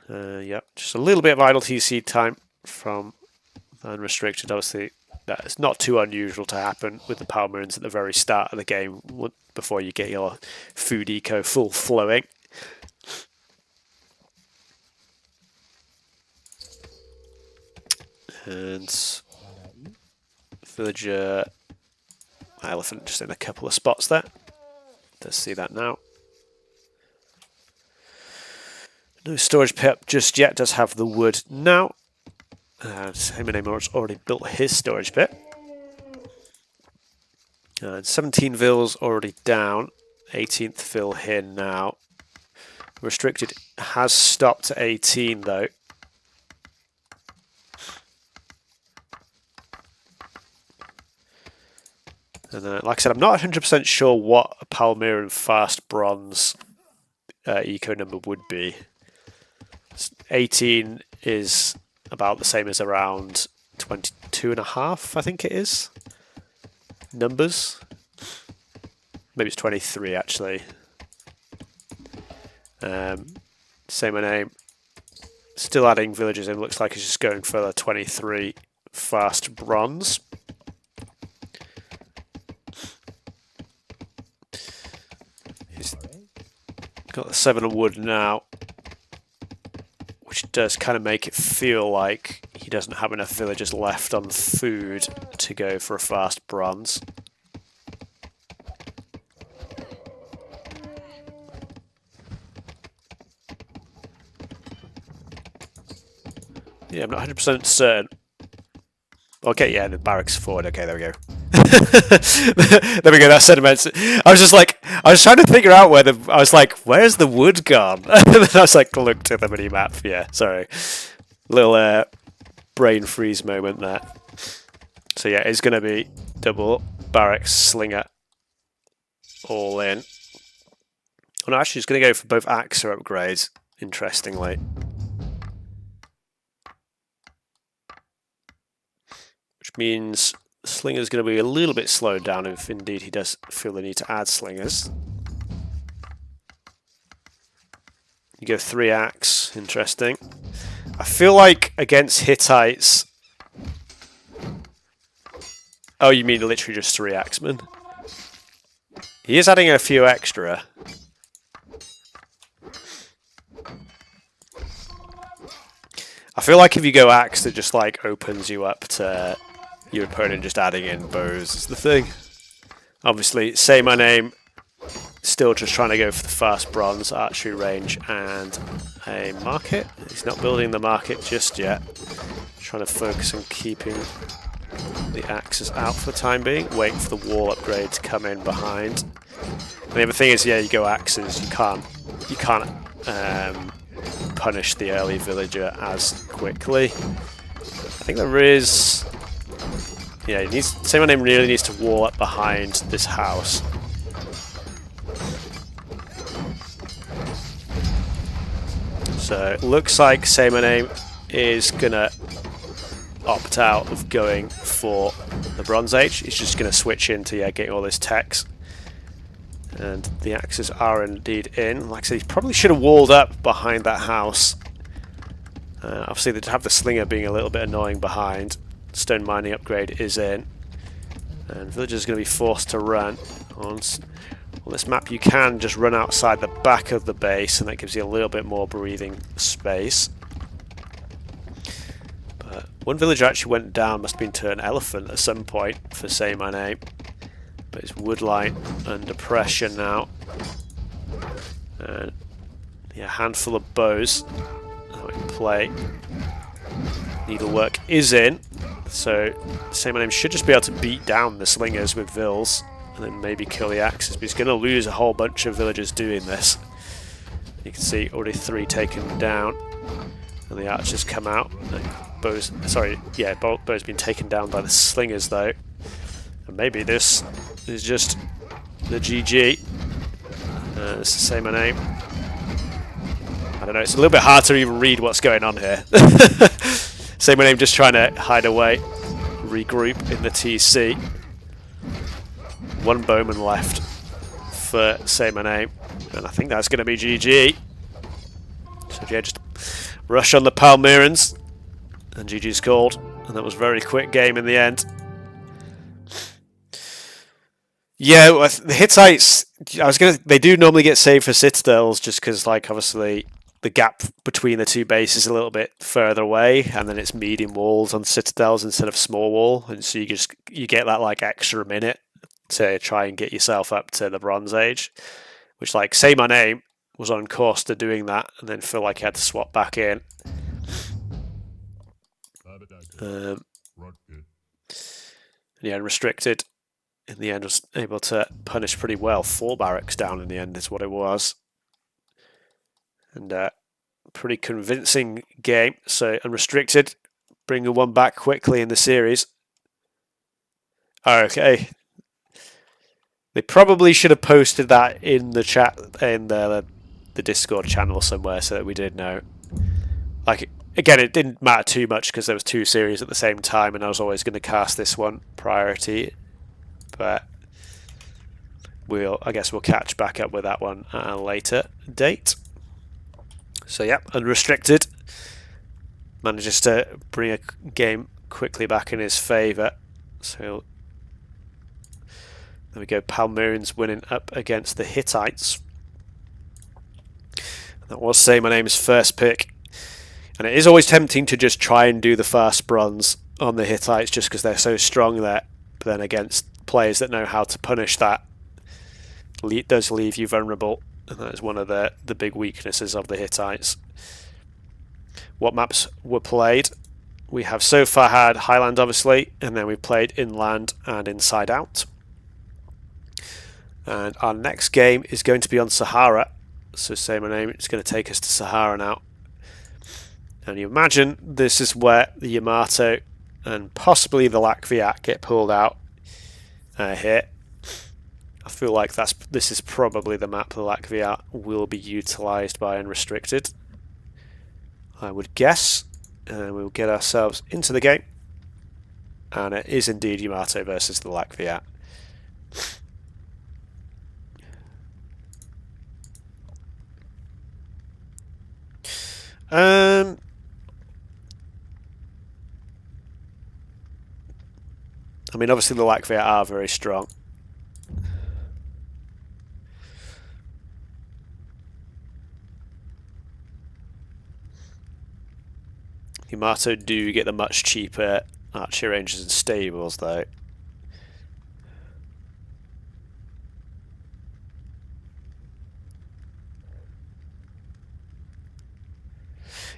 Yeah, just a little bit of idle TC time from Unrestricted. Obviously, that's not too unusual to happen with the Power Marines at the very start of the game before you get your food eco full flowing. And villager elephant just in a couple of spots there. Let's see that now. No storage pit up just yet. Does have the wood now. Saymyname has already built his storage pit. And 17 vills already down. 18th vill here now. Restricted has stopped at 18 though. And like I said, I'm not 100% sure what a Palmyra and fast bronze eco number would be. 18 is about the same as around 22.5, I think it is. Numbers. Maybe it's 23 actually. Saymyname. Still adding villagers in. Looks like he's just going for the 23 fast bronze. He's got the 7 wood now, which does kind of make it feel like he doesn't have enough villagers left on food to go for a fast bronze. Yeah, I'm not 100% certain. Okay, yeah, the barracks forward. Okay, there we go. There we go, that's sediment. I was just like, I was trying to figure out where I was like, where's the wood gone? And then I was like, looked at the mini map. Yeah, sorry. Little brain freeze moment there. So yeah, it's going to be double barracks slinger all in. Oh no, actually, it's going to go for both AXA upgrades, interestingly. Which means Slinger's going to be a little bit slowed down if indeed he does feel the need to add Slingers. You go 3 axe, interesting. I feel like against Hittites... Oh, you mean literally just 3 axemen? He is adding a few extra. I feel like if you go axe, it just like opens you up to your opponent just adding in bows is the thing. Obviously, saymyname, still just trying to go for the fast bronze, archery range, and a market. He's not building the market just yet. Trying to focus on keeping the axes out for the time being, waiting for the wall upgrade to come in behind. And the other thing is, yeah, you go axes, you can't punish the early villager as quickly. I think there is... Yeah, saymyname really needs to wall up behind this house. So it looks like saymyname is gonna opt out of going for the Bronze Age. He's just gonna switch into getting all this text. And the axes are indeed in. Like I said, he probably should have walled up behind that house. Obviously, they have the slinger being a little bit annoying behind. Stone mining upgrade is in. And villagers are going to be forced to run. On this map, you can just run outside the back of the base, and that gives you a little bit more breathing space. But one villager actually went down, must have been to an elephant at some point for saymyname. But it's woodline under pressure now. And yeah, a handful of bows now in play. Needlework is in, so saymyname should just be able to beat down the slingers with vills and then maybe kill the axes, but he's going to lose a whole bunch of villagers doing this. You can see already 3 taken down, and the archers come out. Bow's been taken down by the slingers though. And maybe this is just the GG. It's the same name. I don't know, it's a little bit hard to even read what's going on here. Same name, just trying to hide away, regroup in the TC. One bowman left for same name, and I think that's going to be GG. So yeah, just rush on the Palmyrans, and GG's called, and that was a very quick game in the end. Yeah, the Hittites, they do normally get saved for citadels just because, like, obviously the gap between the two bases is a little bit further away, and then it's medium walls on citadels instead of small wall, and so you get that like extra minute to try and get yourself up to the Bronze Age, which, like, Say My Name was on course to doing that, and then feel like he had to swap back in. Yeah, Unrestricted in the end was able to punish pretty well. 4 barracks down in the end is what it was. And pretty convincing game. So Unrestricted bringing one back quickly in the series. Okay. They probably should have posted that in the chat, in the Discord channel somewhere, so that we did know. Like, again, it didn't matter too much because there was 2 series at the same time, and I was always going to cast this one priority. But I guess we'll catch back up with that one at a later date. So yeah, Unrestricted manages to bring a game quickly back in his favour. So there we go, Palmyrans winning up against the Hittites. That was Say My Name's first pick. And it is always tempting to just try and do the fast bronze on the Hittites just because they're so strong there. But then against players that know how to punish that, it does leave you vulnerable. And that is one of the big weaknesses of the Hittites. What maps were played? We have so far had Highland, obviously, and then we've played Inland and Inside Out. And our next game is going to be on Sahara. So Say My Name, it's going to take us to Sahara now. And you imagine this is where the Yamato and possibly the Latviat get pulled out here. I feel like this is probably the map the Latviat will be utilised by Unrestricted, I would guess. And we'll get ourselves into the game. And it is indeed Yamato versus the Latviat. I mean, obviously the Latviat are very strong. Yamato do get the much cheaper archery ranges and stables, though.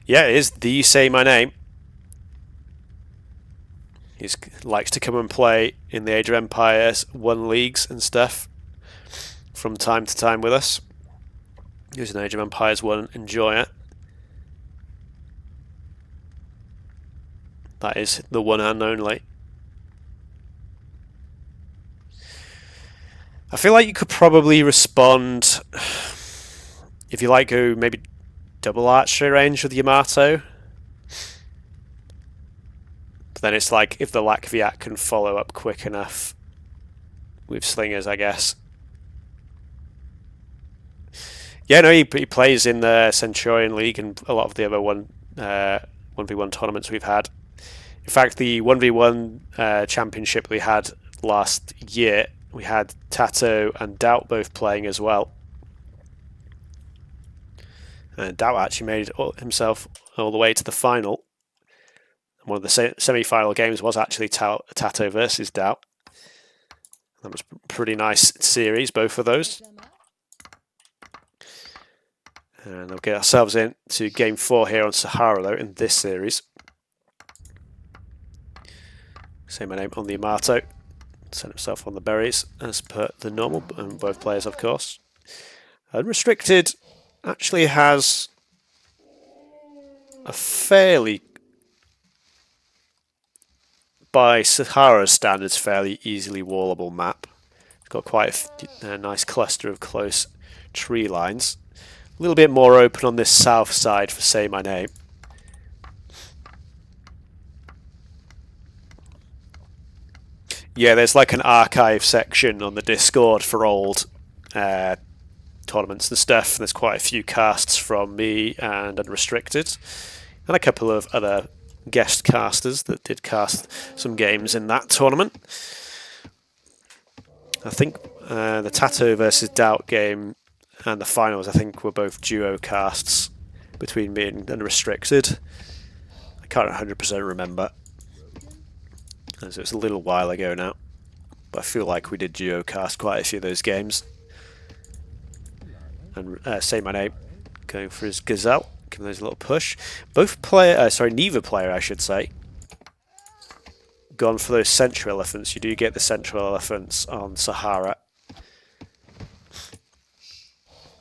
Yeah, it is the Say My Name. He likes to come and play in the Age of Empires 1 leagues and stuff from time to time with us. He's an Age of Empires 1 enjoyer. That is the one and only. I feel like you could probably respond, if you like, go maybe double archery range with Yamato. But then it's like if the Latviat can follow up quick enough with slingers, I guess. Yeah, no, he plays in the Centurion League and a lot of the other 1v1 tournaments we've had. In fact, the 1v1 championship we had last year, we had Tato and Doubt both playing as well. And Doubt actually made himself all the way to the final. One of the semi-final games was actually Tato versus Doubt. That was a pretty nice series, both of those. And we'll get ourselves into game 4 here on Sahara, though, in this series. Say My Name on the Yamato. Set himself on the berries, as per the normal, and both players, of course. Unrestricted actually has a fairly by Sahara's standards, fairly easily wallable map. It's got quite a nice cluster of close tree lines. A little bit more open on this south side for Say My Name. Yeah, there's like an archive section on the Discord for old tournaments and stuff. There's quite a few casts from me and Unrestricted, and a couple of other guest casters that did cast some games in that tournament. I think the Tato versus Doubt game and the finals, I think, were both duo casts between me and Unrestricted. I can't 100% remember, as it was a little while ago now, but I feel like we did duo cast quite a few of those games. And Say My Name going for his Gazelle, giving those a little push. Neither player, I should say, gone for those central elephants. You do get the central elephants on Sahara,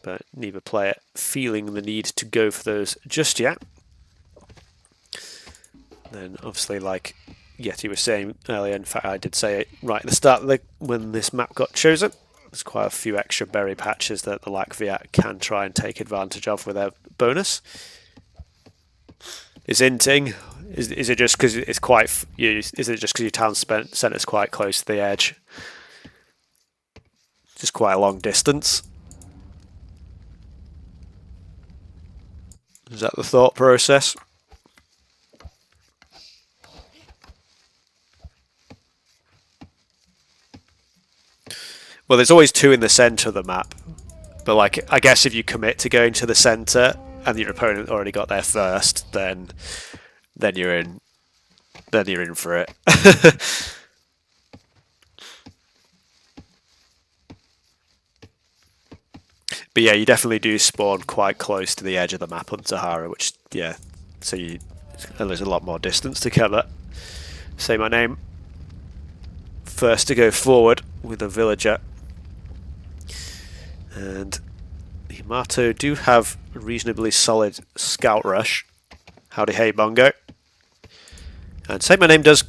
but neither player feeling the need to go for those just yet. Then obviously, like Yeti was saying earlier, in fact I did say it right at the start when this map got chosen, there's quite a few extra berry patches that the Latviat can try and take advantage of with their bonus. Is inting? Is it just because it's quite? Is it just because your town centre's quite close to the edge? Just quite a long distance. Is that the thought process? Well, there's always two in the centre of the map, but like I guess if you commit to going to the centre and your opponent already got there first, then you're in. Then you're in for it. But yeah, you definitely do spawn quite close to the edge of the map on Sahara, which yeah, so there's a lot more distance to cover. Say My Name first to go forward with a villager. And the Yamato do have a reasonably solid scout rush. Howdy hey bongo. And Say My Name does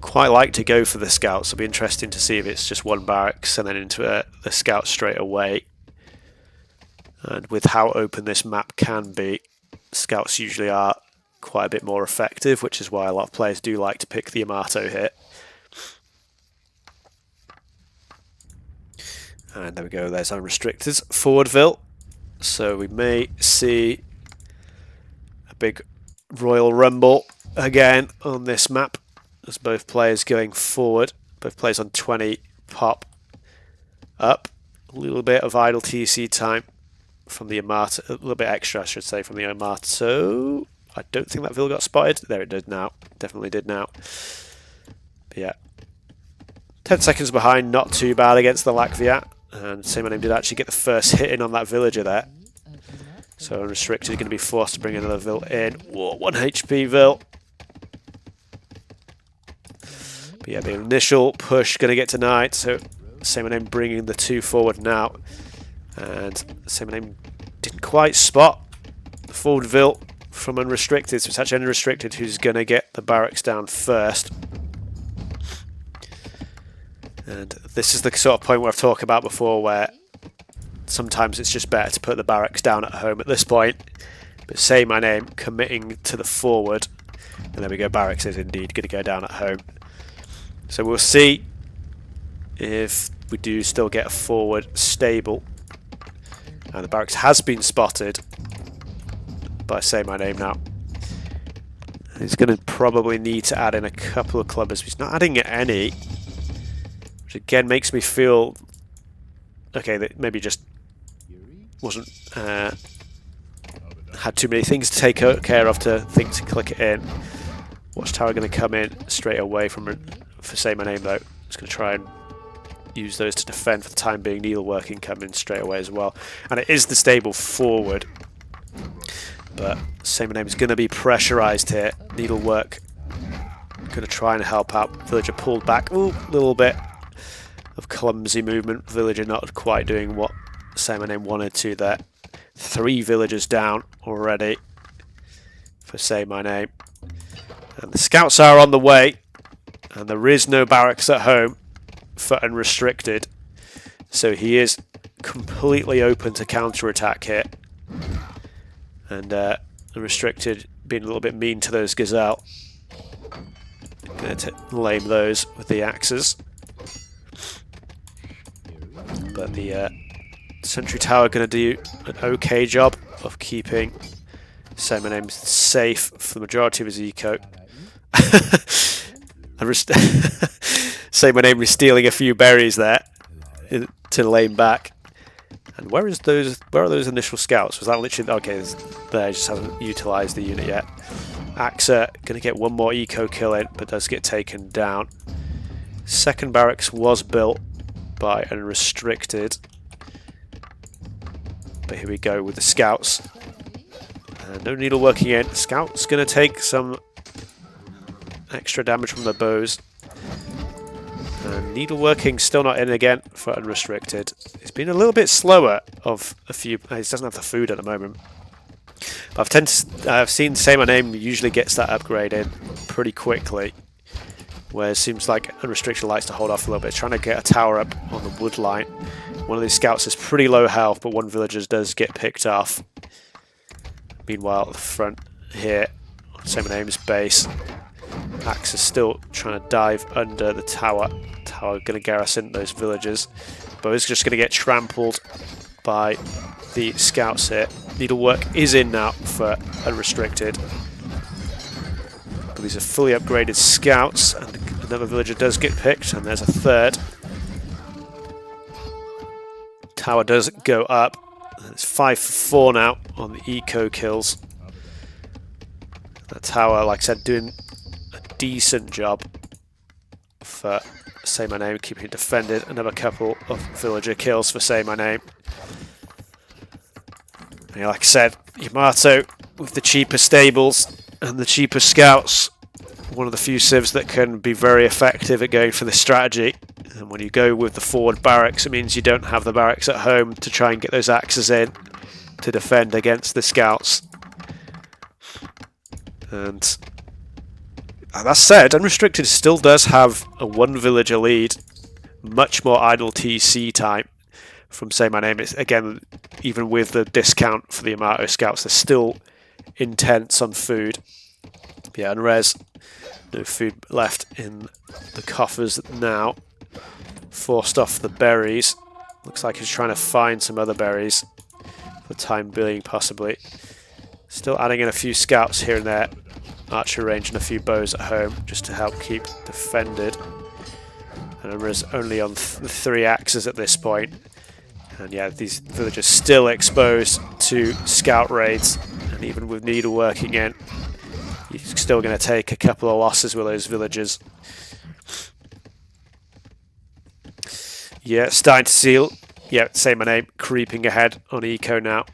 quite like to go for the scouts. It'll be interesting to see if it's just one barracks and then into the scout straight away. And with how open this map can be, scouts usually are quite a bit more effective, which is why a lot of players do like to pick the Yamato here. And there we go, there's Unrestricted's Forwardville. So we may see a big Royal Rumble again on this map as both players going forward. Both players on 20 pop up. A little bit of idle TC time from the Yamato, a little bit extra I should say from the Yamato. I don't think that Ville got spotted. There it did now, definitely did now. But yeah, 10 seconds behind, not too bad against the Latviat. And Say My Name did actually get the first hit in on that villager there. So Unrestricted is going to be forced to bring another Ville in. Whoa, 1 HP Ville. But yeah, the initial push going to get denied. So Say My Name bringing the two forward now. And Say My Name didn't quite spot the forward Ville from Unrestricted. So it's actually Unrestricted who's going to get the barracks down first. And this is the sort of point where I've talked about before where sometimes it's just better to put the barracks down at home at this point. But Say My Name committing to the forward. And there we go, barracks is indeed going to go down at home. So we'll see if we do still get a forward stable. And the barracks has been spotted by Say My Name now. He's going to probably need to add in a couple of clubbers. He's not adding any. Which again makes me feel okay that maybe just wasn't had too many things to take care of to think to click it in. Watchtower going to come in straight away for Say My Name though. Just going to try and use those to defend for the time being. Needleworking come in straight away as well, and it is the stable forward. But Say My Name is going to be pressurised here. Needlework going to try and help out. Villager pulled back. Ooh, a little bit of clumsy movement. Villager not quite doing what Say My Name wanted to there. 3 villagers down already for Say My Name. And the scouts are on the way. And there is no barracks at home for Unrestricted, so he is completely open to counter-attack here. And Unrestricted being a little bit mean to those Gazelle. Going to lame those with the axes. But the Sentry Tower going to do an okay job of keeping saymyname safe for the majority of his eco. Saymyname is stealing a few berries there to lame back. And where are those initial scouts? Was that literally okay? They just haven't utilised the unit yet. Axa going to get one more eco kill in, but does get taken down. Second barracks was built by Unrestricted. But here we go with the scouts. No needle working in. Scout's going to take some extra damage from the bows. And needle working still not in again for Unrestricted. It's been a little bit slower of a few. He doesn't have the food at the moment. But I've seen saymyname usually gets that upgrade in pretty quickly. Where it seems like Unrestricted likes to hold off a little bit, trying to get a tower up on the wood line. One of these scouts is pretty low health, but one villager does get picked off. Meanwhile, at the front here, on saymyname's base, Axe is still trying to dive under the tower. Tower going to garrison those villagers. But it's just going to get trampled by the scouts here. Needlework is in now for Unrestricted. But these are fully upgraded scouts, and another villager does get picked, and there's a third. Tower does go up. It's 5 for 4 now on the eco kills. That tower, like I said, doing a decent job for saymyname, keeping it defended. Another couple of villager kills for saymyname. And like I said, Yamato with the cheaper stables and the cheaper scouts, one of the few civs that can be very effective at going for this strategy. And when you go with the forward barracks, it means you don't have the barracks at home to try and get those axes in to defend against the scouts. And that said, Unrestricted still does have a 1 villager lead, much more idle TC time from saymyname. It's, again, even with the discount for the Yamato scouts, they're still intense on food. Yeah, unres, no food left in the coffers now. Forced off the berries. Looks like he's trying to find some other berries for the time being, possibly. Still adding in a few scouts here and there. Archer range and a few bows at home just to help keep defended. And Umra's only on 3 axes at this point. And yeah, these villagers still exposed to scout raids. And even with needle working in, he's still going to take a couple of losses with those villagers. Yeah, starting to seal. Yeah, saymyname creeping ahead on eco now.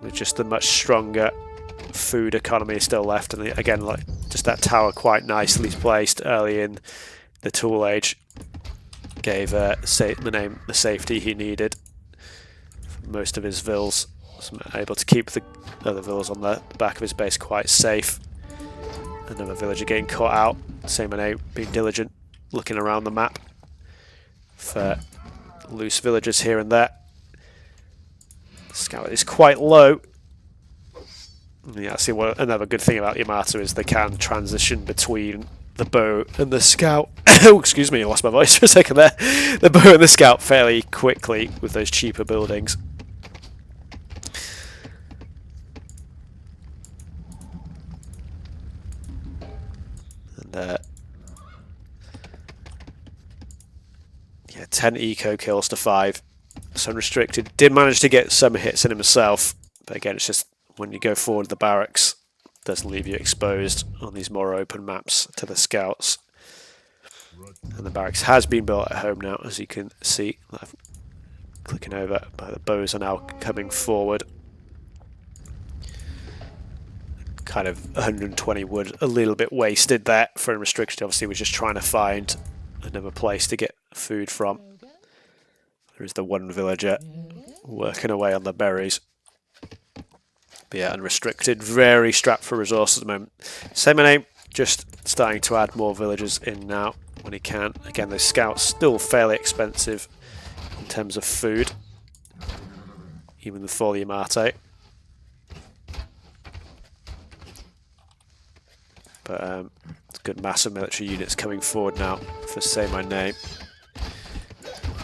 With just a much stronger food economy still left. And again, like just that tower quite nicely placed early in the tool age. Gave saymyname the safety he needed for most of his vills. So able to keep the other vills on the back of his base quite safe. Another villager getting caught out. Saymyname being diligent, looking around the map for loose villagers here and there. Scout is quite low. Yeah, see what another good thing about Yamato is they can transition between the bow and the scout. Oh, excuse me, I lost my voice for a second there. The bow and the scout fairly quickly with those cheaper buildings. And yeah, 10 eco kills to 5. So Unrestricted did manage to get some hits in himself, but again, it's just when you go forward the barracks, it does leave you exposed on these more open maps to the scouts. And the barracks has been built at home now, as you can see. I'm clicking over, but the bows are now coming forward. Kind of 120 wood, a little bit wasted there for Unrestricted. Obviously, we're just trying to find another place to get food from. There's the one villager working away on the berries. But yeah, Unrestricted, very strapped for resources at the moment. saymyname just starting to add more villagers in now when he can. Again, those scouts still fairly expensive in terms of food, even before the Amate. But it's a good mass of military units coming forward now for Say My Name.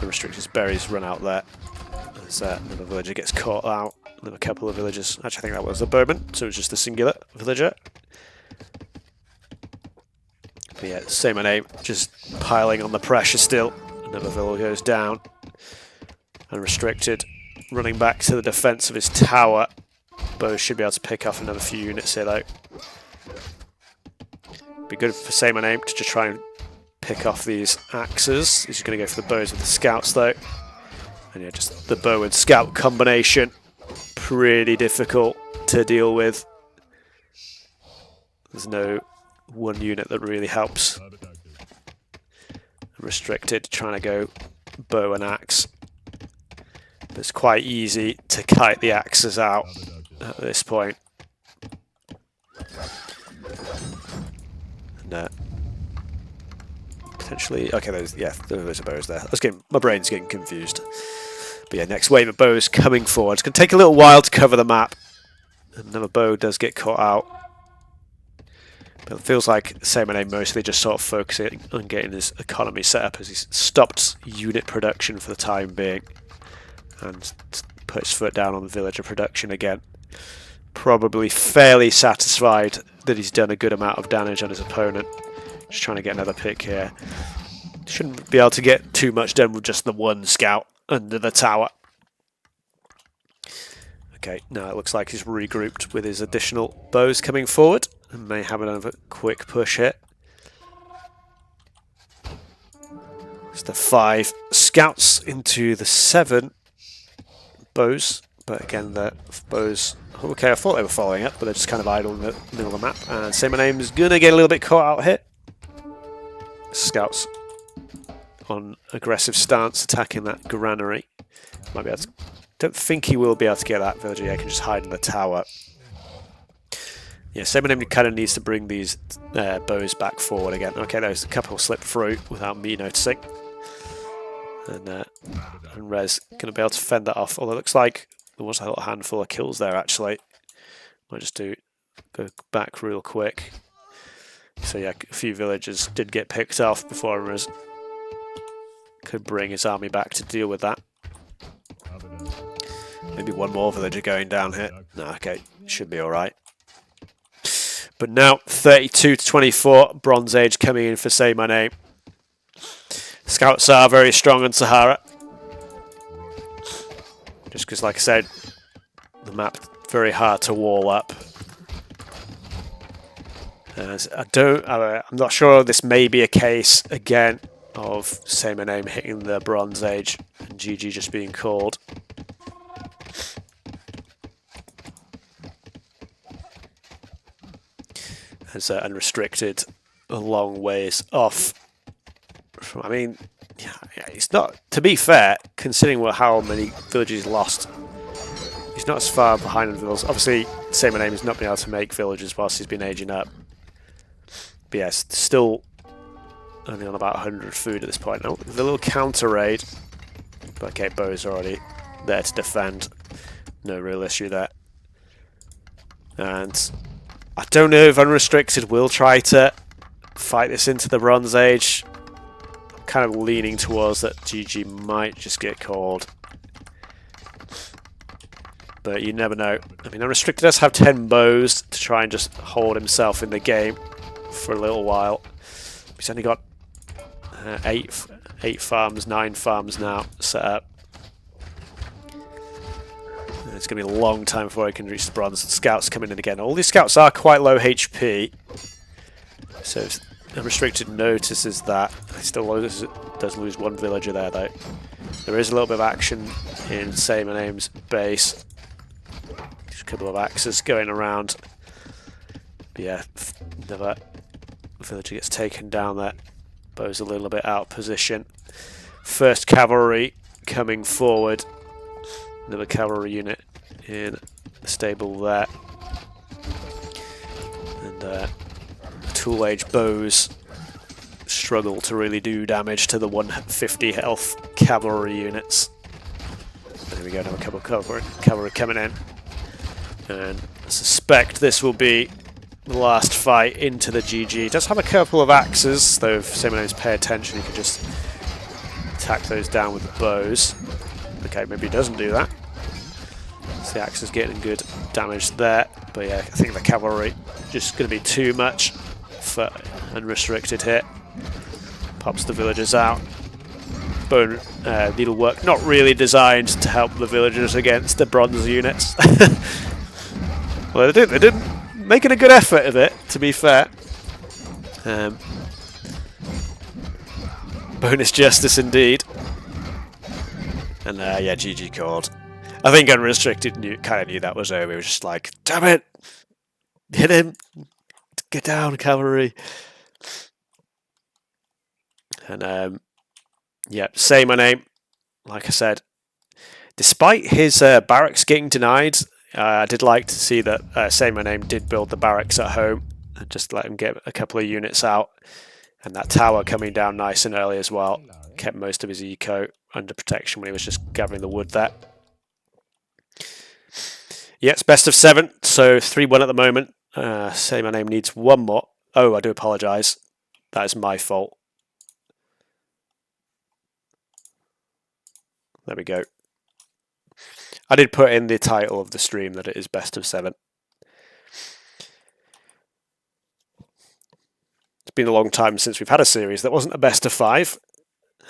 Unrestricted berries run out there. As another villager gets caught out. Another couple of villagers. Actually, I think that was the bowman, so it was just a singular villager. But yeah, Say My Name just piling on the pressure still. Another villager goes down. Unrestricted, running back to the defence of his tower. Bow should be able to pick off another few units here though. Be good for Say My Name to just try and pick off these axes. He's just going to go for the bows with the scouts though. And yeah, just the bow and scout combination. Pretty difficult to deal with. There's no one unit that really helps. Restricted, trying to go bow and axe. But it's quite easy to kite the axes out at this point. And potentially, okay, those are bows there. My brain's getting confused. But yeah, next wave of bows coming forward. It's going to take a little while to cover the map. Another bow does get caught out. But it feels like Say My Name mostly just sort of focusing on getting his economy set up as he's stopped unit production for the time being. And put his foot down on the villager production again. Probably fairly satisfied that he's done a good amount of damage on his opponent. Just trying to get another pick here. Shouldn't be able to get too much done with just the one scout under the tower. Okay, now it looks like he's regrouped with his additional bows coming forward and may have another quick push here. It's the 5 scouts into the 7 bows, but again the bows, okay, I thought they were following up, but they're just kind of idle in the middle of the map. And Say My Name is going to get a little bit caught out here. Scouts on aggressive stance attacking that granary. Might be able to, don't think he will be able to get that villager. He can just hide in the tower. Yeah, Say My Name kind of needs to bring these bows back forward again. Okay, there's a couple slipped through without me noticing. And Rez going to be able to fend that off. Although it looks like there was a little handful of kills there actually. Might just go back real quick. So yeah, a few villagers did get picked off before Rez could bring his army back to deal with that. Maybe one more villager going down here. No, okay, should be alright. But now 32 to 24, Bronze Age coming in for Say My Name. Scouts are very strong on Sahara. Just because, like I said, the map very hard to wall up. I'm not sure. This may be a case again of Say My Name hitting the Bronze Age and GG just being called. As Unrestricted a long ways off. I mean, yeah, it's not, to be fair, considering how many villages he's lost, he's not as far behind in villages. Obviously, Say My Name has not been able to make villages whilst he's been aging up. But yes, still only on about 100 food at this point. Now, the little counter raid, but okay, Bo's already there to defend. No real issue there. And I don't know if Unrestricted will try to fight this into the Bronze Age. I'm kind of leaning towards that GG might just get called. But you never know. I mean, Unrestricted does have 10 bows to try and just hold himself in the game for a little while. He's only got 8 farms, 9 farms now set up. It's going to be a long time before he can reach the bronze. Scouts coming in again. All these scouts are quite low HP. So if Unrestricted notices that, he still does lose one villager there though. There is a little bit of action in Say My Name's base. Just a couple of axes going around. But yeah, another villager gets taken down there. Bow's a little bit out of position. First cavalry coming forward. Another cavalry unit in the stable there. And Tool Age bows struggle to really do damage to the 150 health cavalry units. There we go, another couple of cavalry coming in. And I suspect this will be the last fight into the GG. It does have a couple of axes, though if saymynames pay attention, you can just attack those down with the bows. Okay, maybe he doesn't do that. So the axe is getting good damage there. But yeah, I think the cavalry just going to be too much for Unrestricted here. Pops the villagers out. Bone needlework, not really designed to help the villagers against the bronze units. Well, they did making a good effort of it, to be fair. Bonus justice indeed. And yeah, GG called. I think Unrestricted kind of knew that was over. He was just like, damn it! Hit him! Get down, cavalry! And yeah, saymyname, like I said. Despite his barracks getting denied, I did like to see that saymyname did build the barracks at home and just let him get a couple of units out. And that tower coming down nice and early as well. Kept most of his eco under protection when he was just gathering the wood there. Yeah, it's best of 7, so 3-1 at the moment. Saymyname needs one more. Oh, I do apologise. That is my fault. There we go. I did put in the title of the stream that it is best of 7. It's been a long time since we've had a series that wasn't a best of 5.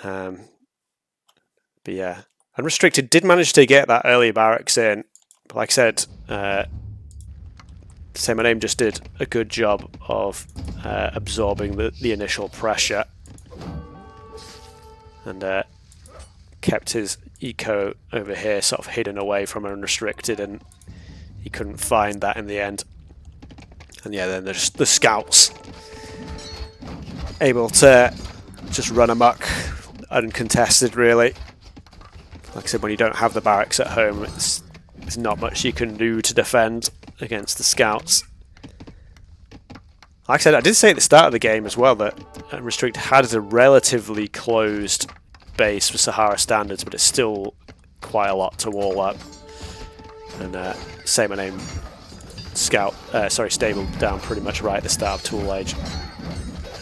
But yeah, Unrestricted did manage to get that early barracks in. But like I said, saymyname just did a good job of absorbing the initial pressure. And kept his eco over here sort of hidden away from Unrestricted, and he couldn't find that in the end. And yeah, then there's the scouts able to just run amok, uncontested really. Like I said, when you don't have the barracks at home, there's not much you can do to defend against the scouts. Like I said, I did say at the start of the game as well that Unrestricted had a relatively closed base for Sahara standards, but it's still quite a lot to wall up. And saymyname stabled down pretty much right at the start of Tool Age,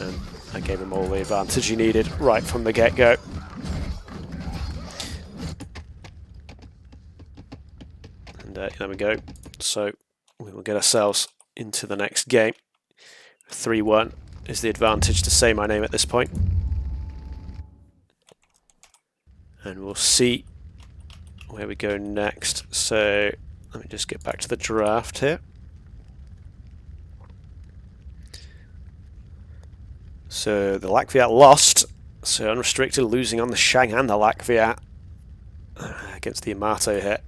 and I gave him all the advantage he needed right from the get-go. And there we go. So we will get ourselves into the next game. 3-1 is the advantage to saymyname at this point. And we'll see where we go next. So let me just get back to the draft here. So the Latviat lost. So Unrestricted losing on the Shang and the Latviat against the Yamato here.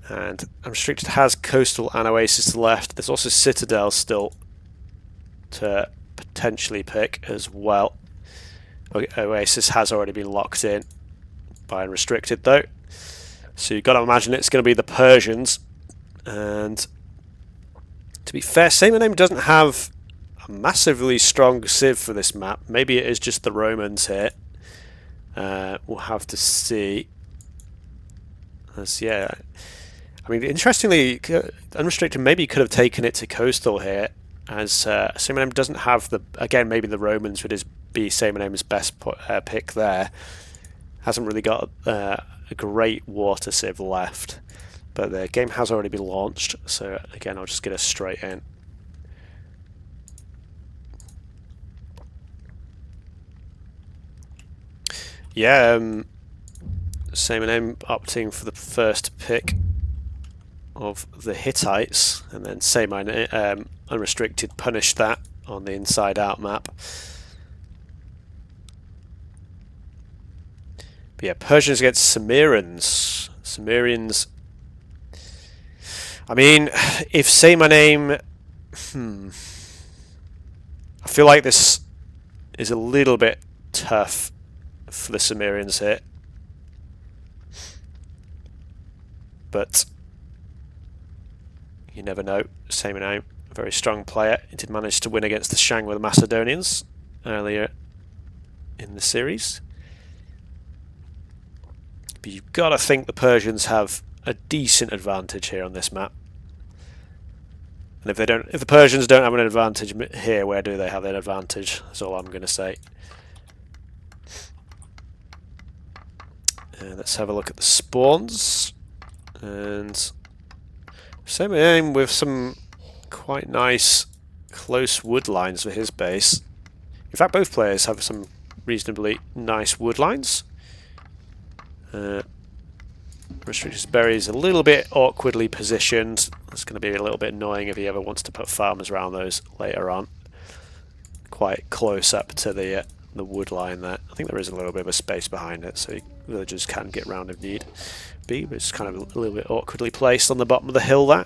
And Unrestricted has Coastal and Oasis left. There's also Citadel still to potentially pick as well. Oasis has already been locked in by Unrestricted though. So you've got to imagine it's going to be the Persians. And to be fair, saymyname doesn't have a massively strong civ for this map. Maybe it is just the Romans here. We'll have to see. Yeah, I mean, interestingly, Unrestricted maybe could have taken it to Coastal here, as saymyname doesn't have the, again, maybe the Romans would be saymayname's best pick there. Hasn't really got a great water civ left, but the game has already been launched, so again, I'll just get us straight in. Yeah, saymyname opting for the first pick of the Hittites, and then saymyname Unrestricted punished that on the Inside Out map. But yeah, Persians against Cimmerians. Cimmerians. I mean, if saymyname, I feel like this is a little bit tough for the Cimmerians here. But you never know. saymyname a very strong player. He did manage to win against the Shang with the Macedonians earlier in the series. But you've got to think the Persians have a decent advantage here on this map. And if the Persians don't have an advantage here, where do they have an advantage? That's all I'm going to say. Let's have a look at the spawns. And saymyname with some quite nice close wood lines for his base. In fact, both players have some reasonably nice wood lines. Restricted berries a little bit awkwardly positioned. It's going to be a little bit annoying if he ever wants to put farmers around those later on. Quite close up to the wood line there. I think there is a little bit of a space behind it, so villagers can get round if need be, but it's kind of a little bit awkwardly placed on the bottom of the hill there.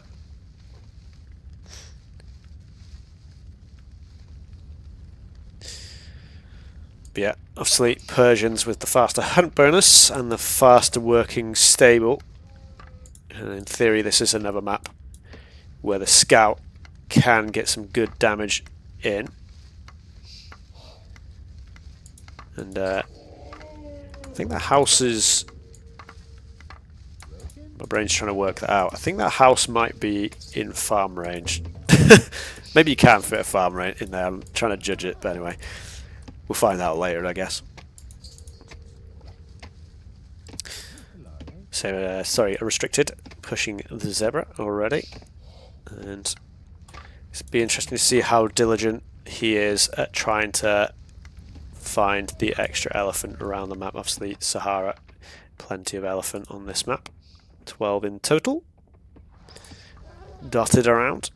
But yeah, obviously Persians with the faster hunt bonus and the faster working stable. And in theory this is another map where the scout can get some good damage in. And I think the house is... My brain's trying to work that out. I think that house might be in farm range. Maybe you can fit a farm range in there. I'm trying to judge it, but anyway. We'll find out later, I guess. So, sorry, restricted. Pushing the zebra already. And it'll be interesting to see how diligent he is at trying to find the extra elephant around the map. Obviously, Sahara, plenty of elephant on this map. 12 in total. Dotted around.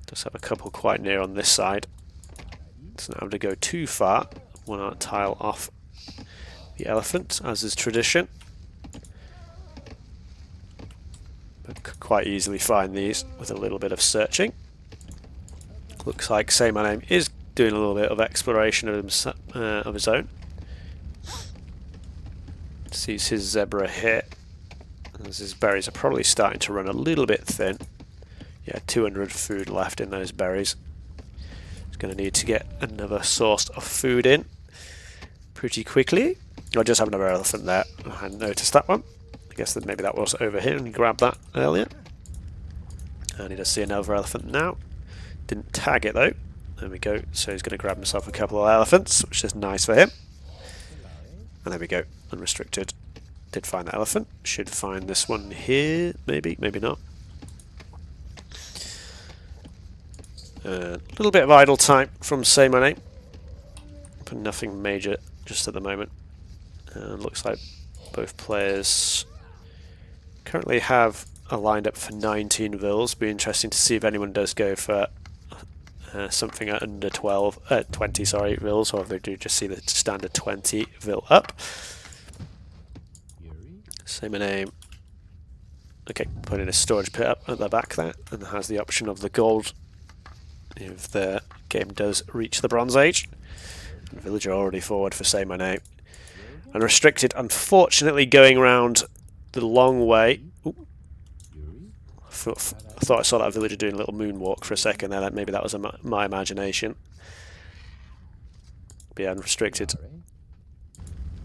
Just have a couple quite near on this side. Doesn't have to go too far. Want to tile off the elephant, as is tradition. But could quite easily find these with a little bit of searching. Looks like saymyname is doing a little bit of exploration of his own. Sees his zebra here. As his berries are probably starting to run a little bit thin. Yeah, 200 food left in those berries. Going to need to get another source of food in pretty quickly. I just have another elephant there. I hadn't noticed that one. I guess that maybe that was over here and he grabbed that earlier. And he does see another elephant now. Didn't tag it though. There we go. So he's going to grab himself a couple of elephants, which is nice for him. And there we go. Unrestricted. Did find that elephant. Should find this one here. Maybe, maybe not. A little bit of idle time from saymyname, but nothing major just at the moment. Looks like both players currently have a lined up for 19 vills. Be interesting to see if anyone does go for something at under 20 sorry, vills, or if they do just see the standard 20 vill up. Saymyname. Okay, put in a storage pit up at the back there, and has the option of the gold if the game does reach the Bronze Age. And villager already forward for saymyname. Unrestricted, unfortunately, going around the long way. Ooh. I thought I saw that villager doing a little moonwalk for a second there. Maybe that was my imagination. But yeah, unrestricted.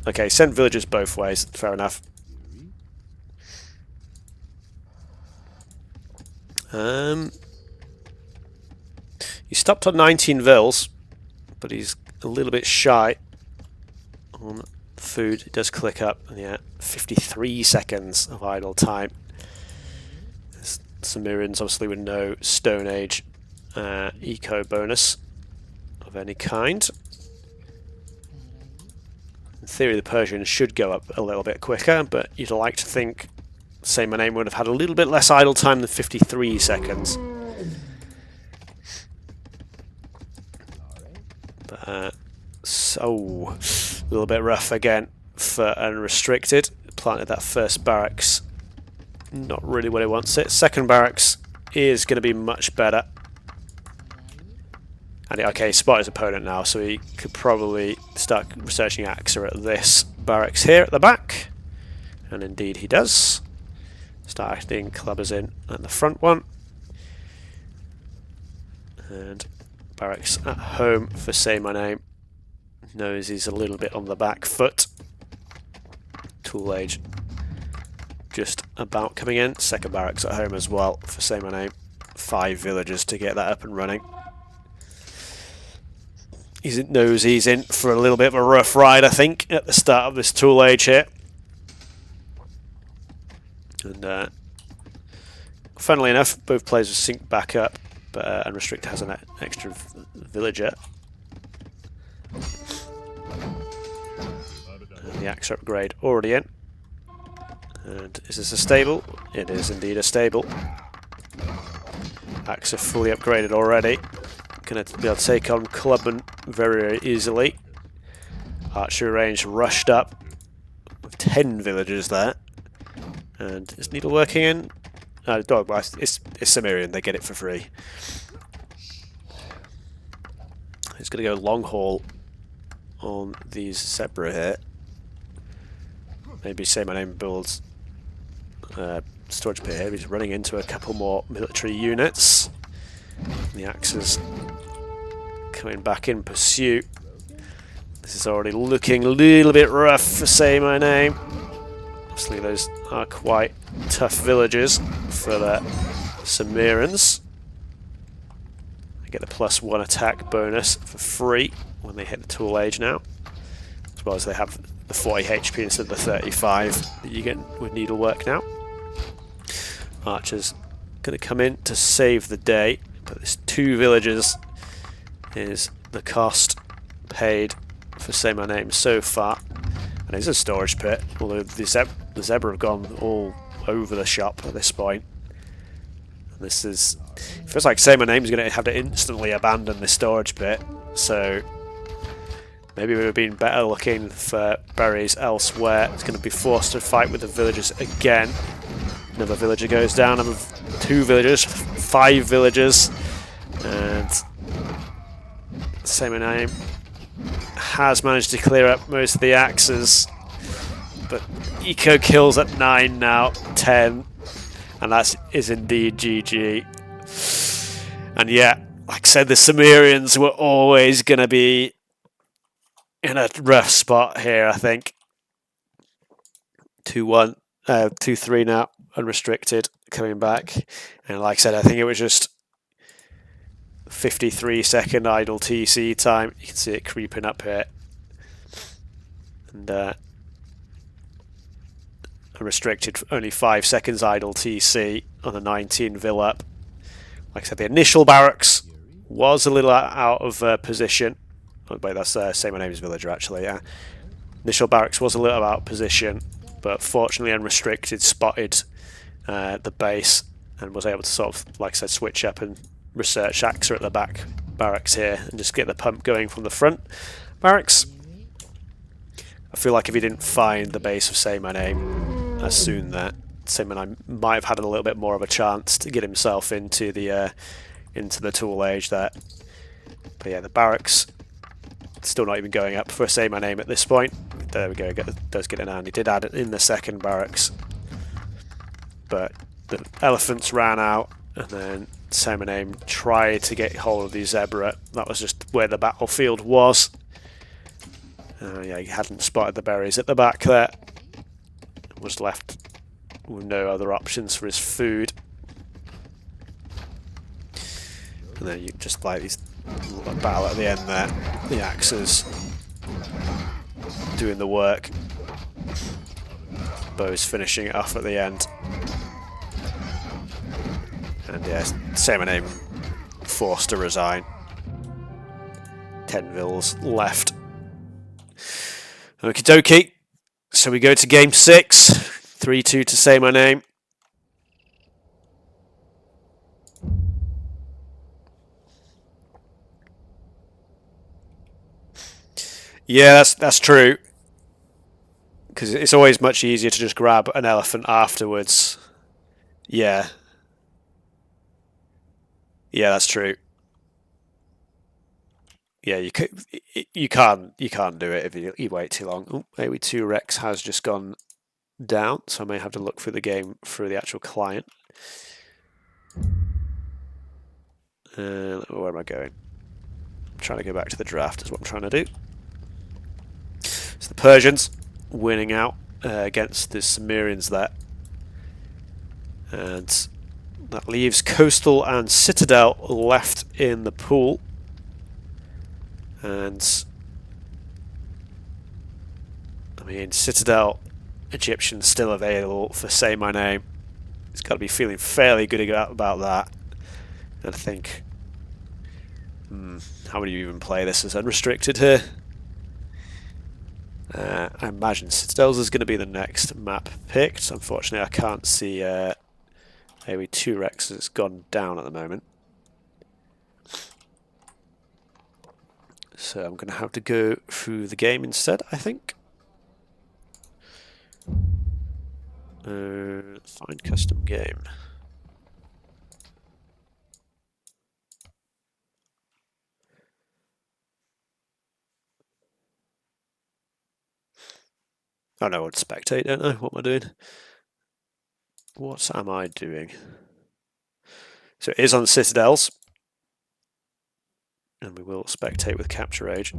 Okay, send villagers both ways. Fair enough. He stopped on 19 vills, but he's a little bit shy on food. It does click up, and yeah, 53 seconds of idle time. Sumerians obviously with no Stone Age eco bonus of any kind. In theory, the Persians should go up a little bit quicker, but you'd like to think saymyname would have had a little bit less idle time than 53 seconds. So, a little bit rough again for Unrestricted. Planted that first barracks. Not really where he wants it. Second barracks is going to be much better. And okay, he spotted his opponent now, so he could probably start researching AXA at this barracks here at the back. And indeed he does. Start acting clubbers in at the front one. And barracks at home for saymyname. Knows he's a little bit on the back foot. Tool age just about coming in. Second barracks at home as well for saymyname. 5 villagers to get that up and running. He knows he's in for a little bit of a rough ride, I think, at the start of this tool age here. And funnily enough, both players are synced back up, but Unrestricted has an extra villager. And the axe upgrade already in. And is this a stable? It is indeed a stable. Axe are fully upgraded already. Going to be able to take on Clubman very easily. Archery range rushed up with 10 villagers there. And is Needle working in? It's Cimmerian, they get it for free. He's going to go long haul on these Zebra here. Maybe saymyname builds storage pit here. He's running into a couple more military units. The Axes coming back in pursuit. This is already looking a little bit rough for saymyname. Obviously those are quite tough villagers for the Cimmerians. They get the +1 attack bonus for free when they hit the tool age now. As well as they have the 40 HP instead of the 35 that you get with needlework now. Archer's going to come in to save the day, but this 2 villagers is the cost paid for saymyname so far. And it's a storage pit, although the Zebra have gone all over the shop at this point. And this is... It feels like saymyname is going to have to instantly abandon this storage pit, so maybe we would have been better looking for berries elsewhere. It's going to be forced to fight with the villagers again. Another villager goes down, another 2 villagers, 5 villagers, and saymyname has managed to clear up most of the axes, but eco kills at 9 now, 10, and that is indeed GG. And yeah, like I said, the Cimmerians were always going to be in a rough spot here, I think. 2-1, 2-3 now, Unrestricted coming back, and like I said, I think it was just 53-second idle TC time. You can see it creeping up here. And Unrestricted only 5 seconds idle TC on the 19 Vill up. Like I said, the initial barracks was a little out of position. Oh, wait, that's saymayname's villager actually, yeah. Initial barracks was a little out of position, but fortunately Unrestricted spotted the base and was able to sort of, like I said, switch up and research Axa at the back barracks here and just get the pump going from the front barracks. I feel like if he didn't find the base of saymyname as soon, that saymyname might have had a little bit more of a chance to get himself into the tool age there. But yeah, the barracks still not even going up for saymyname at this point. There we go, does get an and he did add it in the second barracks, but the elephants ran out, and then saymyname tried to get hold of the Zebra. That was just where the battlefield was. Yeah, he hadn't spotted the berries at the back there. Was left with no other options for his food. And then you just like these battle at the end there. The Axes doing the work. Bo's finishing it off at the end. And yeah, saymyname forced to resign. 10 Vills left. Okie dokie. So we go to game 6. 3-2 to saymyname. Yeah, that's true. Because it's always much easier to just grab an elephant afterwards. Yeah. Yeah, that's true. Yeah, you can't do it if you wait too long. Oh, maybe 2 Rex has just gone down, so I may have to look through the game through the actual client. Where am I going? I'm trying to go back to the draft is what I'm trying to do. So the Persians winning out against the Cimmerians there. And that leaves Coastal and Citadel left in the pool. And I mean, Citadel, Egyptian still available for Say My Name. He's got to be feeling fairly good about that. And I think, how would you even play this as unrestricted here? I imagine Citadels is going to be the next map picked. Unfortunately, I can't see AoE 2 Rex has gone down at the moment. So I'm going to have to go through the game instead, I think. Find custom game. Oh no, I would spectate, don't I? What am I doing? What am I doing? So it is on Citadels. And we will spectate with Capture Age.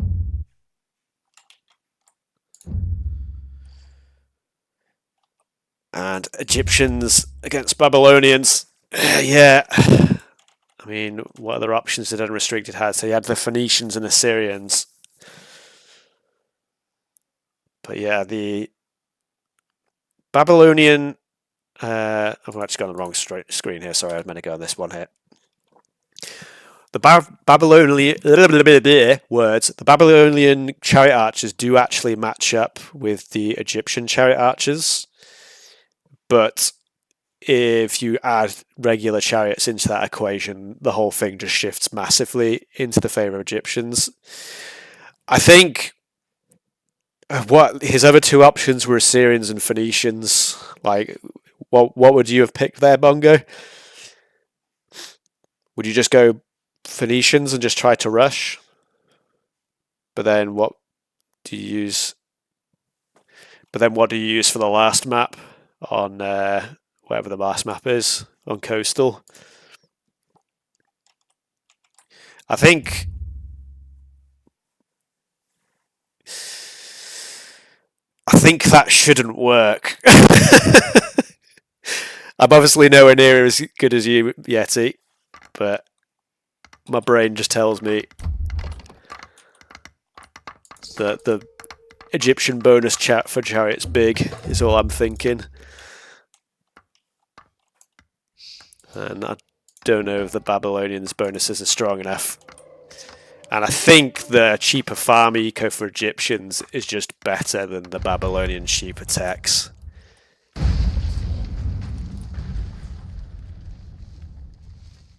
And Egyptians against Babylonians. Yeah. I mean, what other options did Unrestricted have? So you had the Phoenicians and Assyrians. But yeah, the Babylonian... I've actually got on the wrong screen here. Sorry, I was meant to go on this one here. The Babylonian the Babylonian chariot archers do actually match up with the Egyptian chariot archers, but if you add regular chariots into that equation, the whole thing just shifts massively into the favor of Egyptians. I think what his other two options were Assyrians and Phoenicians. Like, what would you have picked there, Bongo? Would you just go Phoenicians and just try to rush? But then what do you use? But then what do you use for the last map on whatever the last map is on Coastal? I think that shouldn't work. I'm obviously nowhere near as good as you, Yeti, but my brain just tells me that the Egyptian bonus chat for Chariot's big is all I'm thinking. And I don't know if the Babylonians' bonuses are strong enough. And I think the cheaper farm eco for Egyptians is just better than the Babylonian cheaper techs.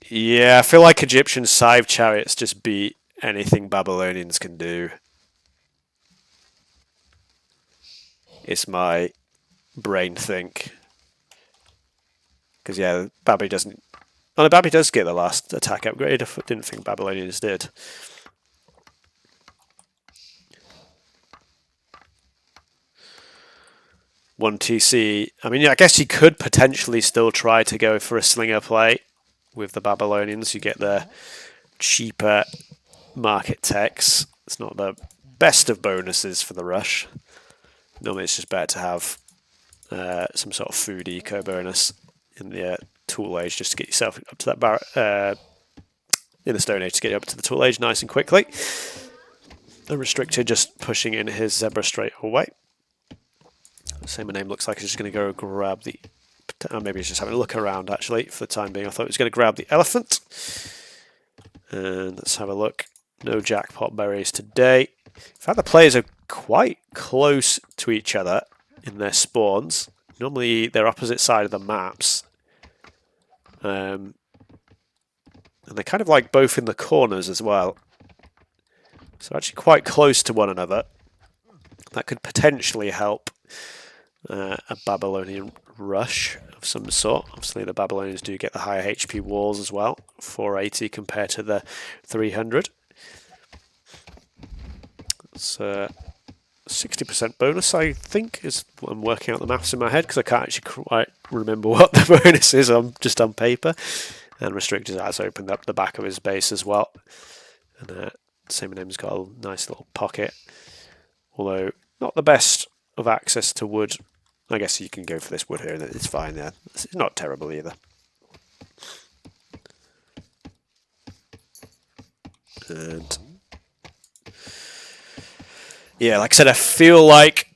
Yeah, I feel like Egyptian Scythe Chariots just beat anything Babylonians can do. It's my brain think. Because, yeah, Babby doesn't... Oh, no, Babby does get the last attack upgrade. I didn't think Babylonians did. One TC. I mean, yeah, I guess you could potentially still try to go for a slinger play with the Babylonians. You get the cheaper market techs. It's not the best of bonuses for the rush. Normally it's just better to have some sort of food eco bonus in the tool age just to get yourself up to that in the Stone Age to get you up to the tool age nice and quickly. Unrestricted just pushing in his zebra straight away. Saymyname looks like he's just going to go grab the... maybe he's just having a look around, actually, for the time being. I thought he was going to grab the elephant. And let's have a look. No jackpot berries today. In fact, the players are quite close to each other in their spawns. Normally, they're opposite side of the maps. And they're kind of like both in the corners as well. So actually quite close to one another. That could potentially help a Babylonian rush of some sort. Obviously the Babylonians do get the higher HP walls as well, 480 compared to the 300. It's 60% bonus, I think, is what I'm working out the maths in my head, because I can't actually quite remember what the bonus is just on paper. Unrestricted has opened up the back of his base as well. And Saymayname's got a nice little pocket. Although, not the best of access to wood. I guess you can go for this wood here and it's fine there. It's not terrible either. And yeah, like I said, I feel like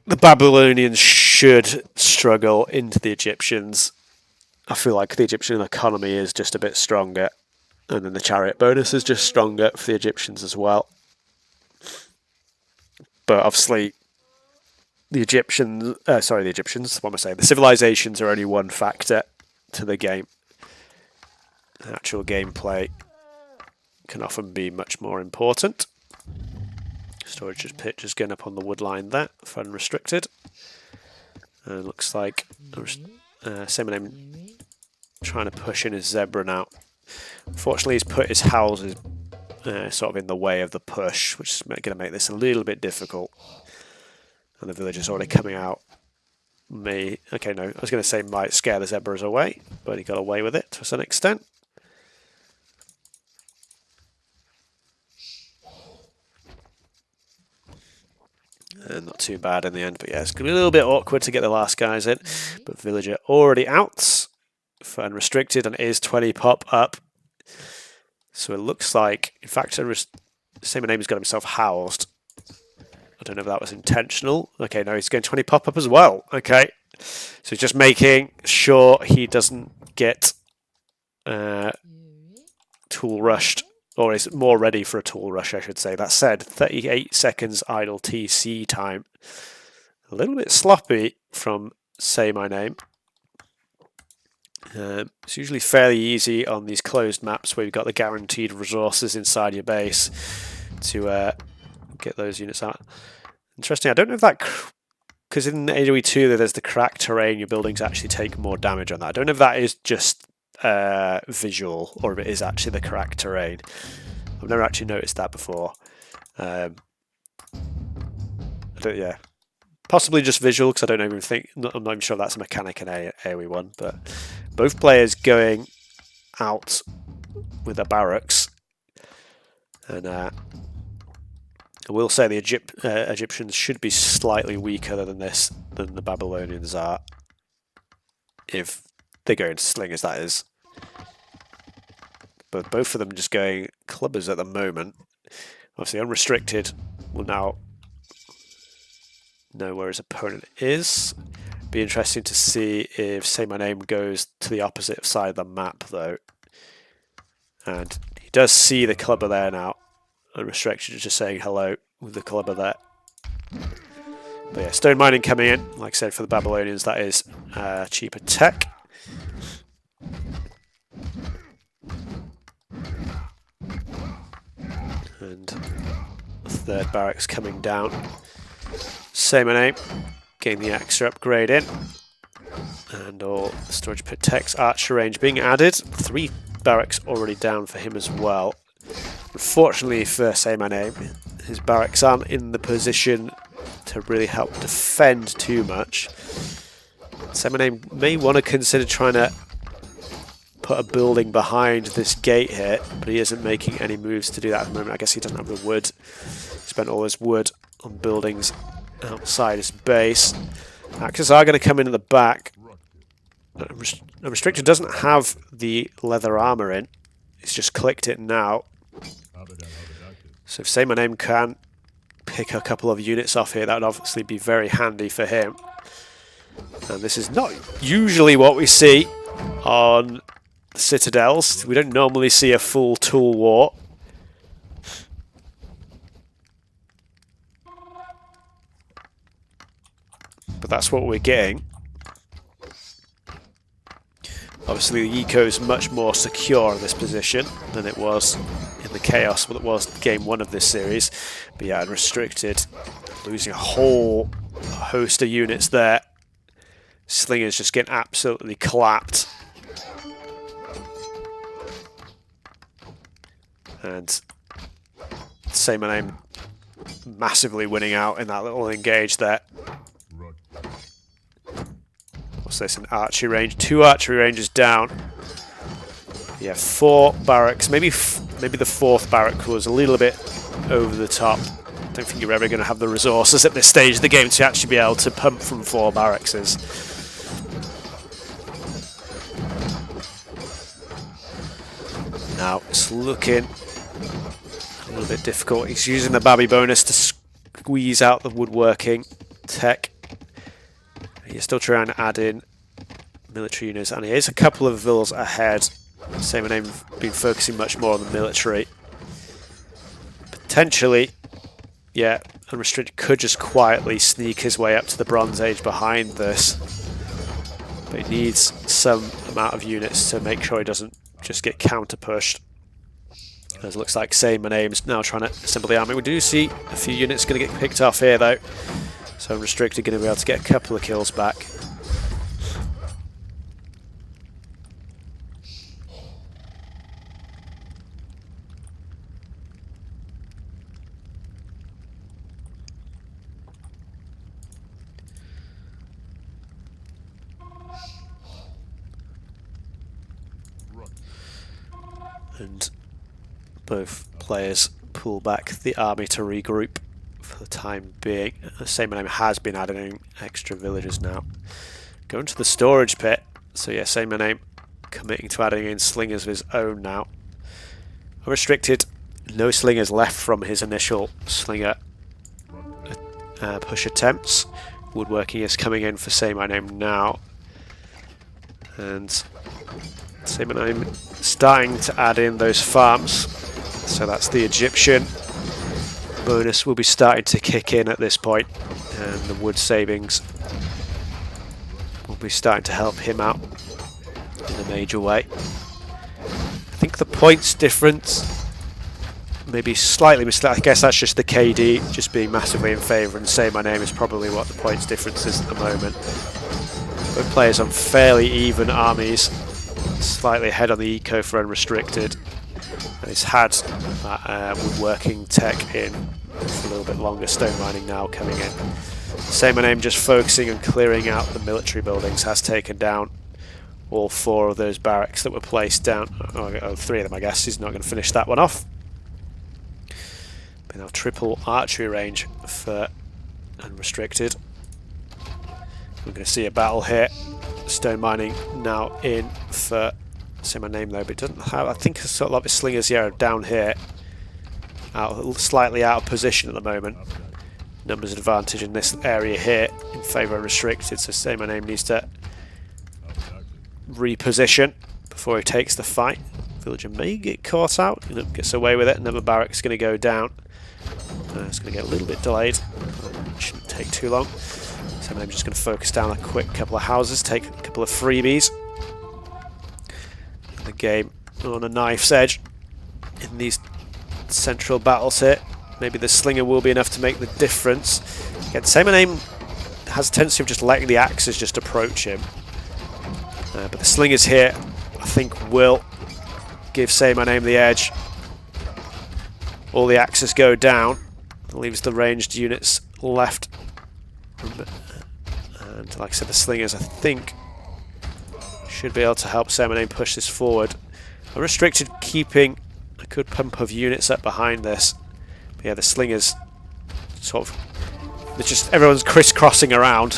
the Babylonians should struggle into the Egyptians. I feel like the Egyptian economy is just a bit stronger. And then the chariot bonus is just stronger for the Egyptians as well. But obviously, the civilizations are only one factor to the game. The actual gameplay can often be much more important. Storage pit just going up on the wood line there for Unrestricted. And looks like Saymyname trying to push in his zebra now. Unfortunately, he's put his houses sort of in the way of the push, which is going to make this a little bit difficult. And the village is already coming out. Okay, no, I was going to say might scare the zebras away, but he got away with it to some extent. Not too bad in the end, but yeah, it's going to be a little bit awkward to get the last guys in. But villager already out for Unrestricted and is 20 pop up. So it looks like, in fact, Saymyname's got himself housed. I don't know if that was intentional. Okay, no, he's going 20 pop up as well. Okay, so he's just making sure he doesn't get tool rushed. Or is more ready for a tool rush, I should say. That said, 38 seconds idle TC time. A little bit sloppy from Saymyname. It's usually fairly easy on these closed maps where you've got the guaranteed resources inside your base to get those units out. Interesting, I don't know if that... Because in AoE 2 there's the cracked terrain, your buildings actually take more damage on that. I don't know if that is just... visual or if it is actually the cracked terrain. I've never actually noticed that before. Yeah, possibly just visual because I don't even think I'm not even sure that's a mechanic in AoE 1. But both players going out with their barracks, and I will say the Egyptians should be slightly weaker than the Babylonians are, if they go into slingers, that is. But both of them just going clubbers at the moment. Obviously, Unrestricted will now know where his opponent is. Be interesting to see if Saymyname goes to the opposite side of the map, though. And he does see the clubber there now. Unrestricted is just saying hello with the clubber there. But yeah, stone mining coming in. Like I said, for the Babylonians, that is cheaper tech. And the third barracks coming down. Saymyname getting the extra upgrade in. And all the storage pit techs, archer range being added. 3 barracks already down for him as well. Unfortunately for Saymyname, his barracks aren't in the position to really help defend too much. Saymyname may want to consider trying to put a building behind this gate here, but he isn't making any moves to do that at the moment. I guess he doesn't have the wood. He spent all his wood on buildings outside his base. Axis are going to come in at the back. Unrestricted doesn't have the leather armor in. He's just clicked it now. So if Saymyname can pick a couple of units off here, that would obviously be very handy for him. And this is not usually what we see on citadels. We don't normally see a full tool war. But that's what we're getting. Obviously the eco is much more secure in this position than it was in the chaos, but it was game 1 of this series. But yeah, Unrestricted, losing a whole host of units there. Slingers just getting absolutely clapped. And Saymyname massively winning out in that little engage there. What's this? An archery range. 2 archery ranges down. Yeah, 4 barracks. Maybe the 4th barrack was a little bit over the top. I don't think you're ever going to have the resources at this stage of the game to actually be able to pump from 4 barracks. Now it's looking a little bit difficult. He's using the Babby bonus to squeeze out the woodworking tech. He's still trying to add in military units, and he is a couple of villas ahead. Saymyname been focusing much more on the military. Potentially, yeah, Unrestricted could just quietly sneak his way up to the Bronze Age behind this. But he needs some amount of units to make sure he doesn't just get counter-pushed. As it looks like Saymyname's now trying to assemble the army. We do see a few units going to get picked off here though. So Unrestricted going to be able to get a couple of kills back. And both players pull back the army to regroup for the time being. Saymyname has been adding extra villagers now. Going to the storage pit. So yeah, Saymyname committing to adding in slingers of his own now. Unrestricted, no slingers left from his initial slinger push attempts. Woodworking is coming in for Saymyname now. And Saymyname starting to add in those farms. So that's the Egyptian bonus will be starting to kick in at this point, and the wood savings will be starting to help him out in a major way. I think the points difference maybe slightly mistaken. I guess that's just the KD just being massively in favour, and Saymyname is probably what the points difference is at the moment. Both players on fairly even armies, slightly ahead on the eco for Unrestricted. And he's had that woodworking tech in for a little bit longer. Stone mining now coming in. Saymyname just focusing on clearing out the military buildings, has taken down all 4 of those barracks that were placed down. Oh, 3 of them, I guess. He's not going to finish that one off. But now triple archery range for Unrestricted. We're going to see a battle here. Stone mining now in for Saymyname though, but it doesn't have. I think a lot of his slingers here are down here, slightly out of position at the moment. Numbers advantage in this area here in favour of Unrestricted, so Saymyname needs to reposition before he takes the fight. Villager may get caught out, gets away with it. Another barrack's going to go down. It's going to get a little bit delayed. Shouldn't take too long. So I'm just going to focus down a quick couple of houses, take a couple of freebies. The game on a knife's edge in these central battles here. Maybe the slinger will be enough to make the difference. Again, Saymyname has a tendency of just letting the axes just approach him. But the slingers here, I think, will give Saymyname the edge. All the axes go down. It leaves the ranged units left. And like I said, the slingers, I think, should be able to help Saymyname push this forward. Unrestricted keeping a good pump of units up behind this. But yeah, the slingers sort of, they're just, everyone's crisscrossing around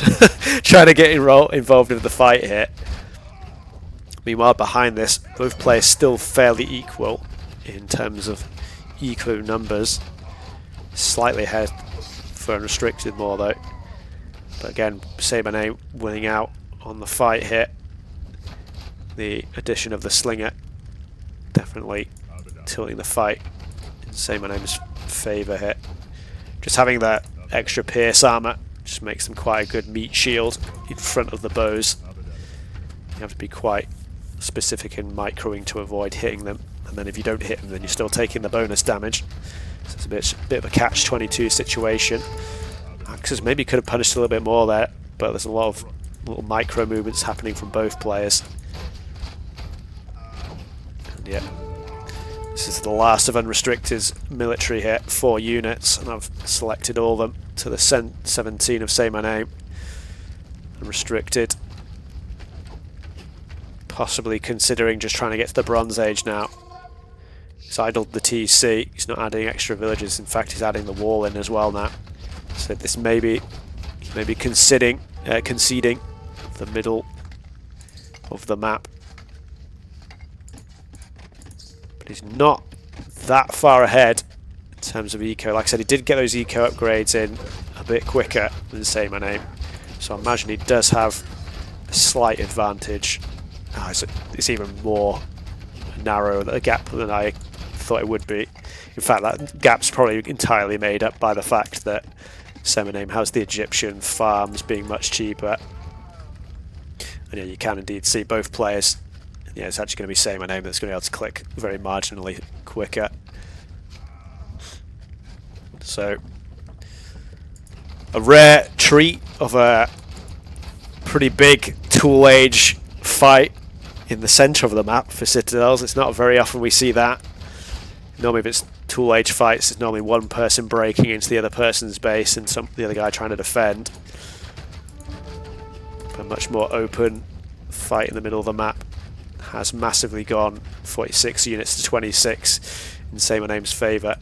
trying to get involved in the fight here. Meanwhile, behind this, both players still fairly equal in terms of eco numbers. Slightly ahead for Unrestricted more though. But again, Saymyname winning out on the fight here. The addition of the slinger definitely tilting the fight in Saymayname's favour here. Just having that extra pierce armour just makes them quite a good meat shield in front of the bows. You have to be quite specific in microing to avoid hitting them, and then if you don't hit them then you're still taking the bonus damage. So it's a bit of a catch-22 situation. Axes maybe could have punished a little bit more there, but there's a lot of little micro movements happening from both players. And yeah, this is the last of Unrestricted's military here, 4 units, and I've selected all of them to the 17 of Saymyname. Unrestricted Possibly considering just trying to get to the Bronze Age now. He's idled the TC, he's not adding extra villages, in fact he's adding the wall in as well now. So this may be conceding the middle of the map. But he's not that far ahead in terms of eco. Like I said, he did get those eco upgrades in a bit quicker than saymyname. So I imagine he does have a slight advantage. Oh, it's even more narrow a gap than I thought it would be. In fact, that gap's probably entirely made up by the fact that saymyname has the Egyptian farms being much cheaper. And yeah, you can indeed see both players. Yeah, it's actually going to be saymyname that's going to be able to click very marginally quicker. So, a rare treat of a pretty big Tool Age fight in the centre of the map for Citadels. It's not very often we see that. Normally if it's Tool Age fights, it's normally one person breaking into the other person's base and the other guy trying to defend. A much more open fight in the middle of the map has massively gone 46 units to 26 in saymyname's favour.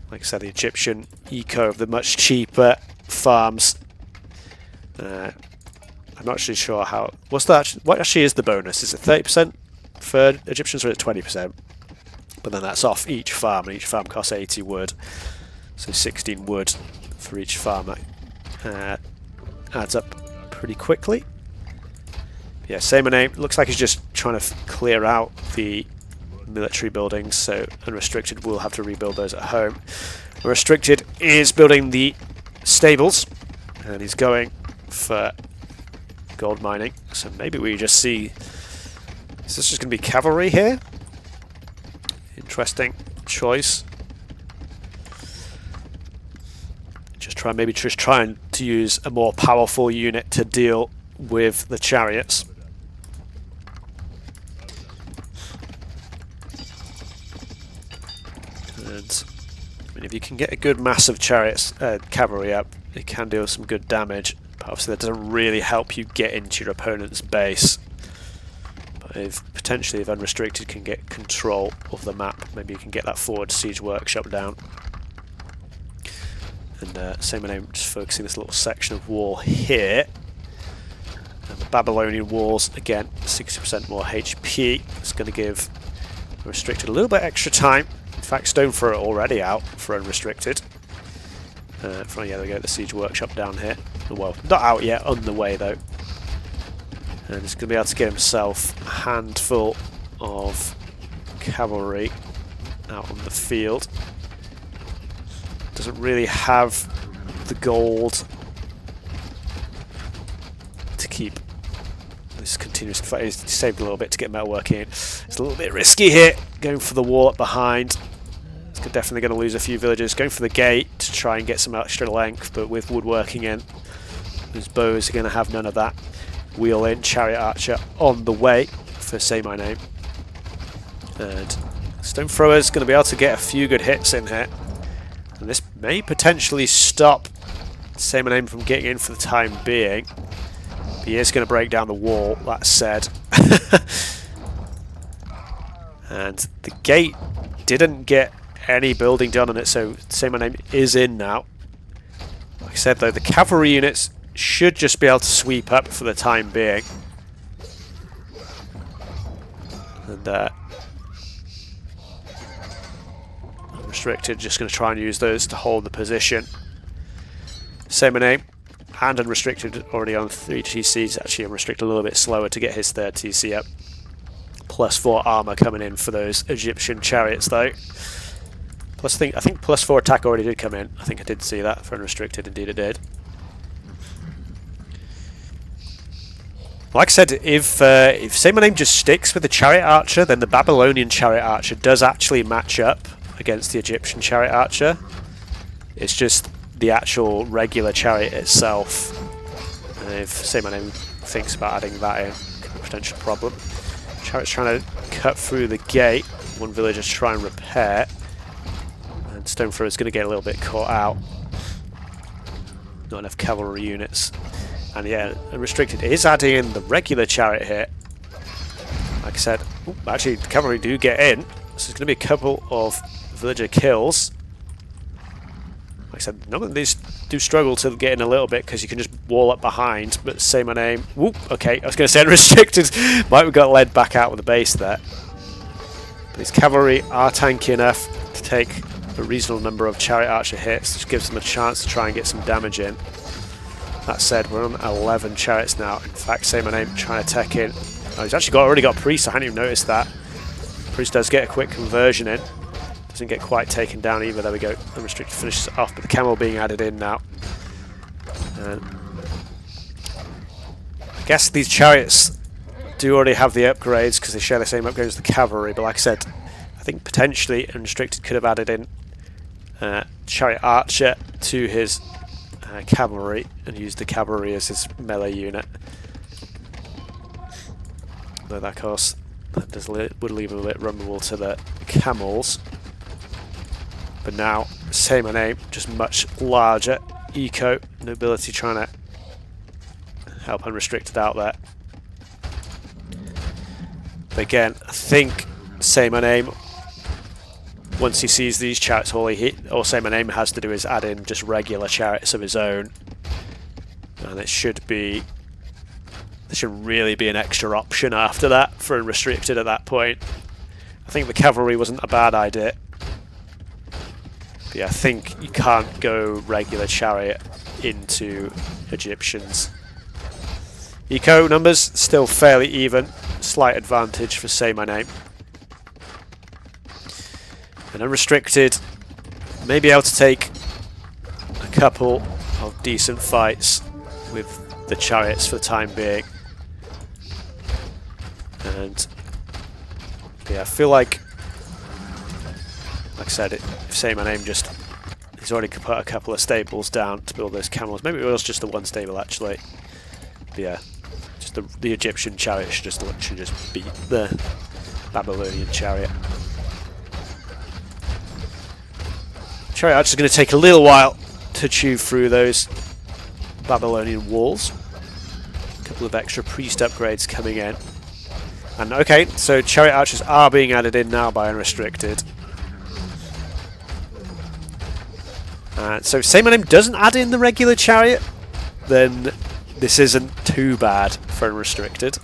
Like I said, the Egyptian eco of the much cheaper farms. I'm not actually sure how. What actually is the bonus? Is it 30% for Egyptians or is it 20%? But then that's off each farm, and each farm costs 80 wood. So 16 wood for each farm. That adds up pretty quickly. Yeah, saymyname looks like he's just trying to clear out the military buildings, so Unrestricted will have to rebuild those at home. Unrestricted is building the stables, and he's going for gold mining. So maybe we just see... Is this just going to be cavalry here? Interesting choice. Maybe just trying to use a more powerful unit to deal with the chariots. And I mean, if you can get a good mass of chariots, cavalry up, it can deal some good damage. But obviously that doesn't really help you get into your opponent's base. But if Unrestricted can get control of the map, maybe you can get that forward siege workshop down. And saymyname just focusing this little section of wall here. And the Babylonian walls, again, 60% more HP. It's going to give Unrestricted a little bit extra time. In fact, Stone Thrower already out for Unrestricted. Yeah, there we go, the siege workshop down here. Well, not out yet, on the way though. And he's going to be able to get himself a handful of cavalry out on the field. Doesn't really have the gold to keep this continuous fight. He's saved a little bit to get metalwork in. It's a little bit risky here, going for the wall up behind. It's definitely going to lose a few villagers. Going for the gate to try and get some extra length, but with woodworking in, his bows are going to have none of that. Wheel in, Chariot Archer on the way for saymyname. And Stone Thrower's going to be able to get a few good hits in here. And this may potentially stop saymyname from getting in for the time being. He is going to break down the wall, that said. And the gate didn't get any building done on it, so saymyname is in now. Like I said though, the cavalry units should just be able to sweep up for the time being. And Unrestricted just going to try and use those to hold the position. saymyname and Unrestricted already on 3 TCs. Actually, Unrestricted a little bit slower to get his 3rd TC up. +4 armor coming in for those Egyptian chariots though. Plus, I think +4 attack already did come in. I think I did see that for Unrestricted. Indeed, it did. Like I said, if saymyname just sticks with the Chariot Archer, then the Babylonian Chariot Archer does actually match up against the Egyptian Chariot Archer. It's just the actual regular chariot itself. And if saymyname thinks about adding that in, a potential problem. Chariot's trying to cut through the gate. One villager to try and repair. And Stone Thrower's going to get a little bit caught out. Not enough cavalry units. And yeah, Unrestricted is adding in the regular chariot here. like I said, actually the cavalry do get in, so there's going to be a couple of villager kills. Like I said, none of these do struggle to get in a little bit because you can just wall up behind, but say my name. Whoop, okay, I was going to say Unrestricted. Might have got led back out with the base there. But these cavalry are tanky enough to take a reasonable number of chariot archer hits, which gives them a chance to try and get some damage in. That said, we're on 11 chariots now. In fact, say my name, trying to tech in. Oh, he's actually already got priest, I hadn't even noticed that. Priest does get a quick conversion in. Doesn't get quite taken down either. There we go. Unrestricted finishes it off, but the camel being added in now. I guess these chariots do already have the upgrades because they share the same upgrades as the cavalry, but like I said, I think potentially Unrestricted could have added in chariot archer to his cavalry and used the cavalry as his melee unit. Though that, of course, that would leave him a bit vulnerable to the camels. But now, say my name, just much larger. Eco, nobility trying to help Unrestricted out there. But again, I think say my name, once he sees these chariots, all say my name has to do is add in just regular chariots of his own. And it should be, there should really be an extra option after that for Unrestricted at that point. I think the cavalry wasn't a bad idea. Yeah, I think you can't go regular chariot into Egyptians. Eco numbers still fairly even, slight advantage for say my name. And Unrestricted may be able to take a couple of decent fights with the chariots for the time being. And yeah, I feel like I said, if say my name, just he's already put a couple of stables down to build those camels. Maybe it was just the one stable actually. But yeah, just the Egyptian chariot should just beat the Babylonian chariot. Chariot archers are going to take a little while to chew through those Babylonian walls. A couple of extra priest upgrades coming in. And okay, so chariot archers are being added in now by Unrestricted. So if say my name doesn't add in the regular chariot, then this isn't too bad for Unrestricted.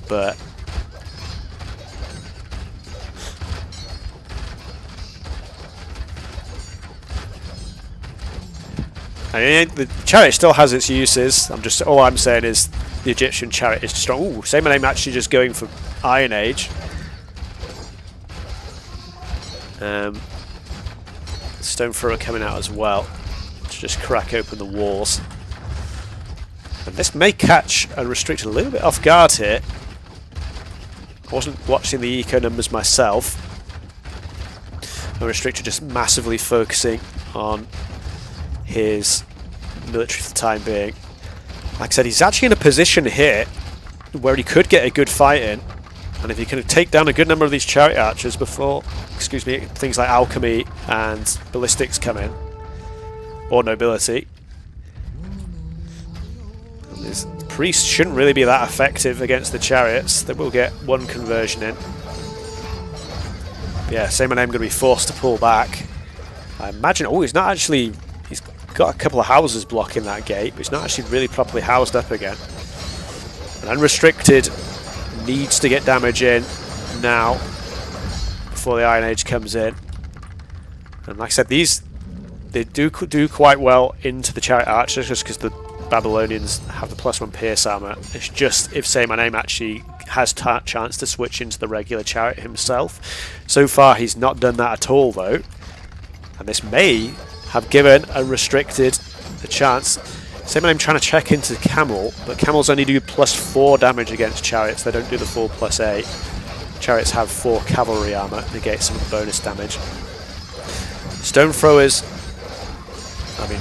But I mean, the chariot still has its uses. All I'm saying is the Egyptian chariot is strong. Ooh, say my name actually just going for Iron Age. Stone thrower coming out as well to just crack open the walls. And this may catch Unrestricted a little bit off guard here. I wasn't watching the eco numbers myself. Unrestricted just massively focusing on his military for the time being. Like I said, he's actually in a position here where he could get a good fight in, and if he can take down a good number of these chariot archers before, things like alchemy and ballistics come in, or nobility, and his priests shouldn't really be that effective against the chariots. They will get one conversion in. But yeah, say my name going to be forced to pull back. I imagine. Oh, he's not actually. He's got a couple of houses blocking that gate, but he's not actually really properly housed up again. And Unrestricted needs to get damage in now before the Iron Age comes in. And like I said, they do quite well into the chariot archers just because the Babylonians have the +1 pierce armor. It's just if say my name actually has chance to switch into the regular chariot himself. So far he's not done that at all though, and this may have given Unrestricted a chance. Say my name trying to check into camel, but camels only do +4 damage against chariots. They don't do the full +8. Chariots have 4 cavalry armor, negate some of the bonus damage. Stone throwers, I mean,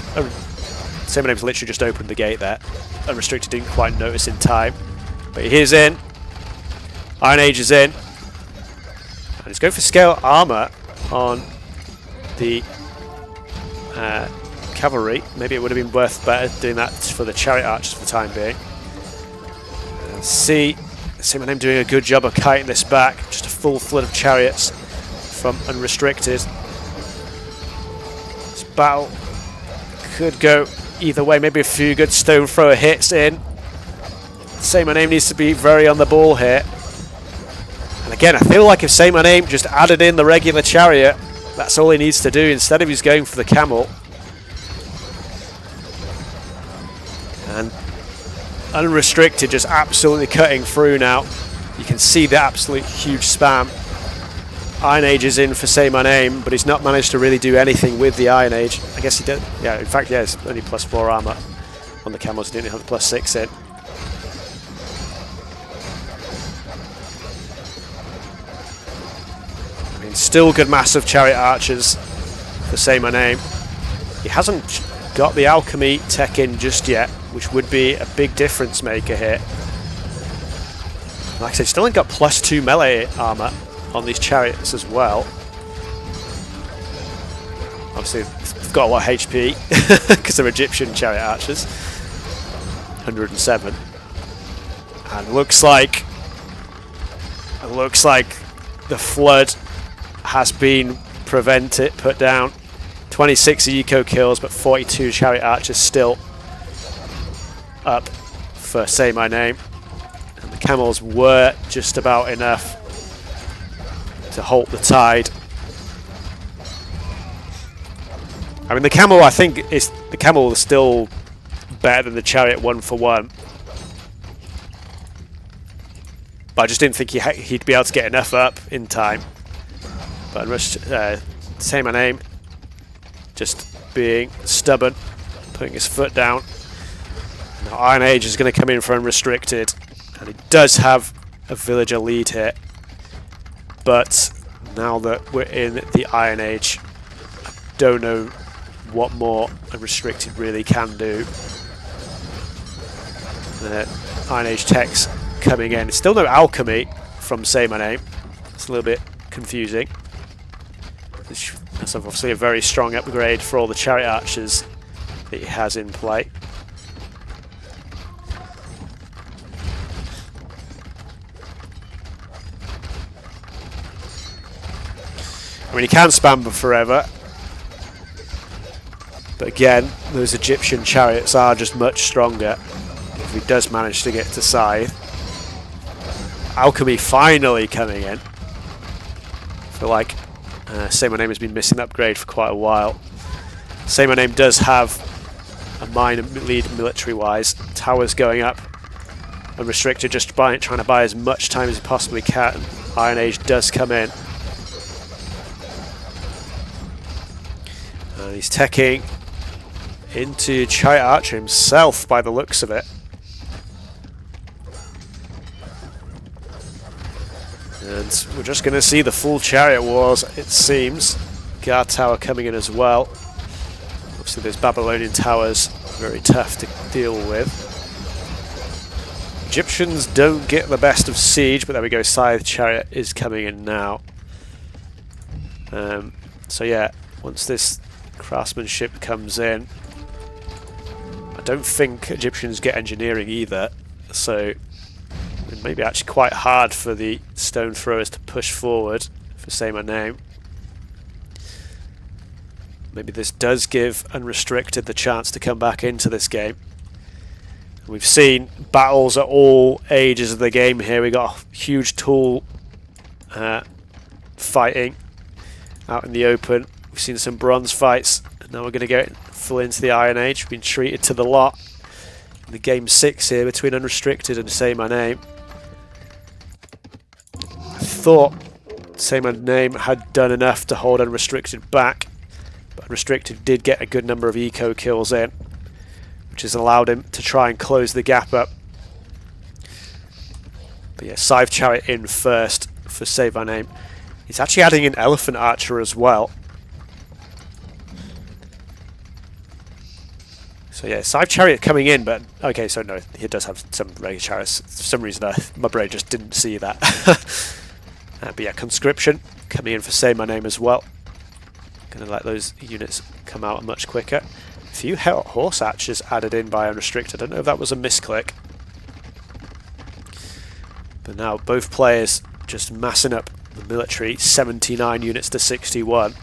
say my name's literally just opened the gate there. Unrestricted didn't quite notice in time, but he is in. Iron Age is in, and he's going for scale armor on the cavalry. Maybe it would have been worth better doing that for the chariot archers for the time being. See, Saymyname doing a good job of kiting this back. Just a full flood of chariots from Unrestricted. This battle could go either way. Maybe a few good stone thrower hits in. Saymyname needs to be very on the ball here. And again, I feel like if Saymyname just added in the regular chariot, that's all he needs to do instead of he's going for the camel. And Unrestricted just absolutely cutting through now. You can see the absolute huge spam. Iron Age is in for Saymyname, but he's not managed to really do anything with the Iron Age. I guess he did. Yeah, in fact, yeah, it's only +4 armor on the camels. He didn't have the +6 in. I mean, still good massive chariot archers for Saymyname. He hasn't got the alchemy tech in just yet, which would be a big difference maker here. Like I said, still ain't got +2 melee armor on these chariots as well. Obviously, they've got a lot of HP because they're Egyptian chariot archers. 107, and looks like the flood has been put down. 26 eco kills, but 42 chariot archers still up for Saymyname. And the camels were just about enough to halt the tide. I mean, the camel, I think, is still better than the chariot 1-for-1. But I just didn't think he'd be able to get enough up in time. But Saymyname just being stubborn, putting his foot down. Now Iron Age is going to come in for Unrestricted, and he does have a villager lead here. But now that we're in the Iron Age, I don't know what more Unrestricted really can do. The Iron Age tech's coming in. It's still no alchemy from Saymyname. It's a little bit confusing. That's obviously a very strong upgrade for all the chariot archers that he has in play. I mean, he can spam them forever, but again, those Egyptian chariots are just much stronger if he does manage to get to scythe. Alchemy finally coming in. I feel like Saymyname has been missing an upgrade for quite a while. Saymyname does have a minor lead military-wise. Towers going up. Unrestricted just trying to buy as much time as he possibly can. Iron Age does come in. And he's teching into Chariot Archer himself by the looks of it. And we're just going to see the full Chariot Wars, it seems. Guard Tower coming in as well. Obviously those Babylonian towers, very tough to deal with. Egyptians don't get the best of siege, but there we go, Scythe Chariot is coming in now. So yeah, once this craftsmanship comes in, I don't think Egyptians get engineering either, so it may be actually quite hard for the stone throwers to push forward for Saymyname. Maybe this does give Unrestricted the chance to come back into this game. We've seen battles at all ages of the game here. We got a huge tool fighting out in the open. We've seen some bronze fights, and now we're going to get full into the Iron Age. We've been treated to the lot in the game 6 here between Unrestricted and Saymyname. I thought Saymyname had done enough to hold Unrestricted back, but Unrestricted did get a good number of eco kills in, which has allowed him to try and close the gap up. But yeah, Scythe Chariot in first for Saymyname. He's actually adding an Elephant Archer as well. So yeah, Scythe Chariot coming in, but okay, so no, he does have some regular chariots. For some reason, my brain just didn't see that. But yeah, Conscription coming in for Saymyname as well. Gonna let those units come out much quicker. A few horse archers added in by Unrestricted. I don't know if that was a misclick. But now both players just massing up the military, 79 units to 61.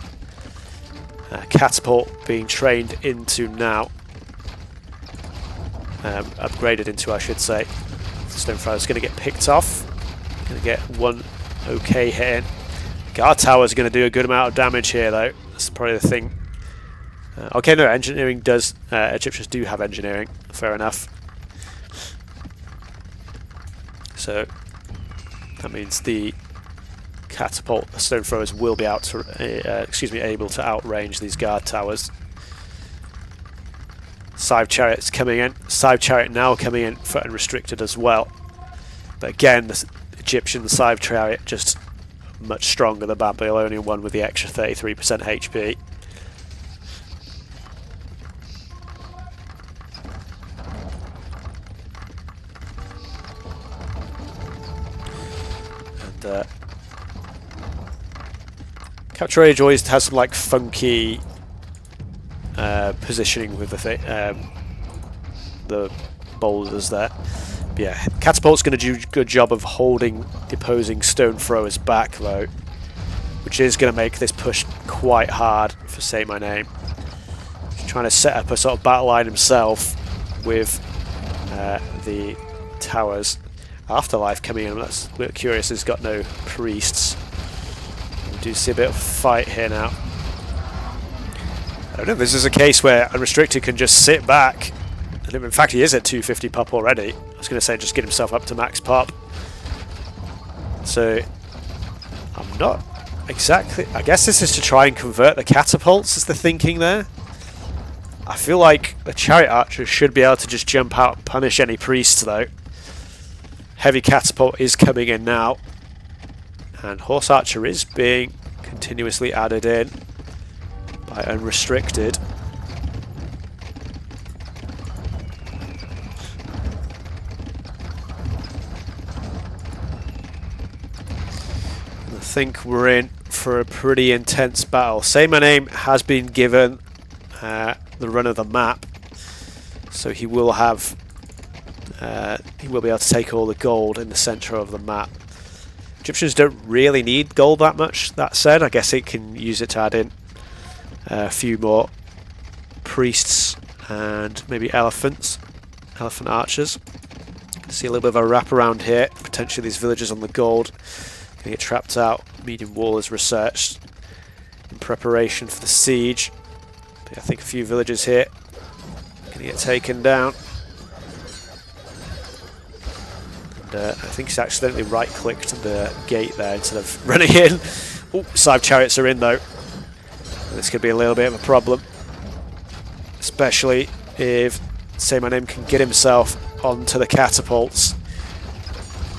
Catapult being trained into now. Upgraded into, I should say. Stonefire is going to get picked off. Going to get one okay hit in. Guard tower is going to do a good amount of damage here, though. That's probably the thing. Okay, no, engineering does. Egyptians do have engineering. Fair enough. So that means the catapult, the stone throwers, will be able to outrange these guard towers. Scythe chariot's coming in. Scythe chariot now coming in for unrestricted as well. But again, the Egyptian scythe chariot just much stronger than Babylonian one with the extra 33% HP. And Capture Age always has some like funky positioning with the boulders there. But yeah, Catapult's going to do a good job of holding the opposing stone throwers back though, which is going to make this push quite hard for saymyname. He's trying to set up a sort of battle line himself with the towers. Afterlife coming in, that's a bit curious, he's got no priests. We do see a bit of a fight here now. I don't know if this is a case where Unrestricted can just sit back. And in fact, he is at 250 pop already. I was going to say just get himself up to max pop. So, I'm not exactly... I guess this is to try and convert the catapults, is the thinking there. I feel like the chariot archers should be able to just jump out and punish any priests, though. Heavy catapult is coming in now. And horse archer is being continuously added in by Unrestricted. And I think we're in for a pretty intense battle. saymyname has been given the run of the map, so he will have he will be able to take all the gold in the centre of the map. Egyptians don't really need gold that much. That said, I guess it can use it to add in a few more priests and maybe elephant archers. See a little bit of a wrap around here. Potentially these villagers on the gold can get trapped out. Medium wall is researched in preparation for the siege. But I think a few villagers here going to get taken down. I think he's accidentally right-clicked the gate there instead of running in. Oh, scythe chariots are in though. This could be a little bit of a problem, especially if saymyname can get himself onto the catapults.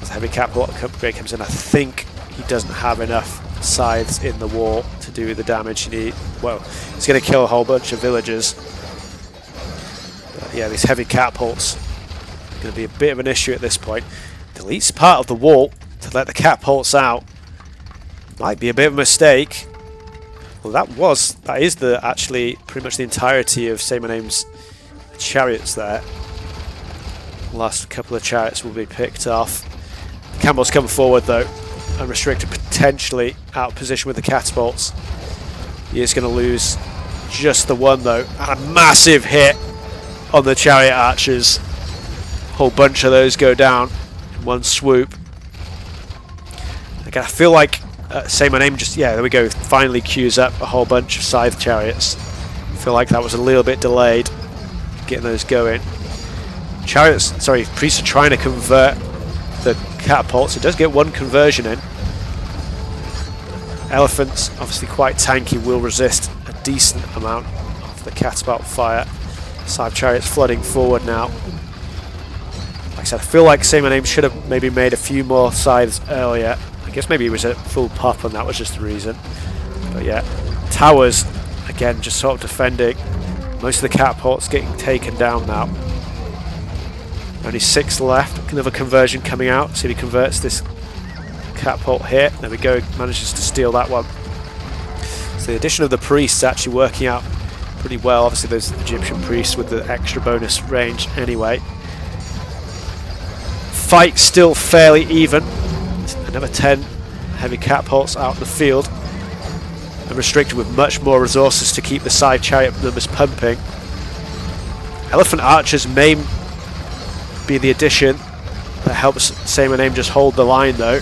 As a heavy catapult upgrade comes in, I think he doesn't have enough scythes in the wall to do the damage he needs. Well, he's going to kill a whole bunch of villagers. But yeah, these heavy catapults are going to be a bit of an issue at this point. Deletes part of the wall to let the catapults out. Might be a bit of a mistake. Well, that is actually pretty much the entirety of saymayname's chariots there. The last couple of chariots will be picked off. The camels come forward though. Unrestricted potentially out of position with the catapults. He is going to lose just the one though. And a massive hit on the chariot archers. A whole bunch of those go down in one swoop. Again, I feel like saymyname just, yeah, there we go, finally queues up a whole bunch of scythe chariots. I feel like that was a little bit delayed getting those going. Priests are trying to convert the catapults. It does get one conversion in. Elephants, obviously quite tanky, will resist a decent amount of the catapult fire. Scythe chariots flooding forward now. Like I said, I feel like saymyname should have maybe made a few more scythes earlier. I guess maybe he was at full pop and that was just the reason. But yeah, towers, again, just sort of defending. Most of the catapults getting taken down now. Only 6 left. Another conversion coming out. See if he converts this catapult here. There we go, manages to steal that one. So the addition of the priests actually working out pretty well. Obviously those Egyptian priests with the extra bonus range anyway. fight still fairly even. Another 10 heavy catapults out in the field. Unrestricted with much more resources to keep the side chariot numbers pumping. Elephant archers may be the addition that helps saymyname just hold the line though.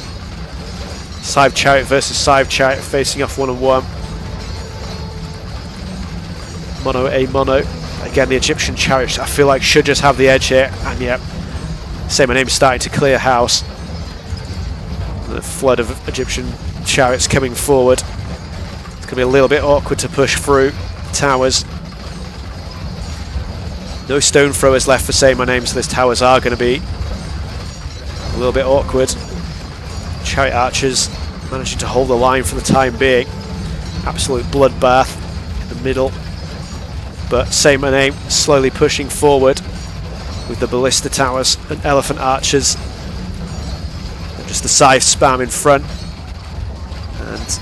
Side chariot versus side chariot facing off one-on-one. Mono a mono. Again, the Egyptian chariots I feel like should just have the edge here, and yet saymyname starting to clear house. The flood of Egyptian chariots coming forward. It's going to be a little bit awkward to push through the towers. No stone throwers left for saymyname, so these towers are going to be a little bit awkward. Chariot archers managing to hold the line for the time being. Absolute bloodbath in the middle. But saymyname slowly pushing forward with the ballista towers and elephant archers. And just the scythe spam in front. And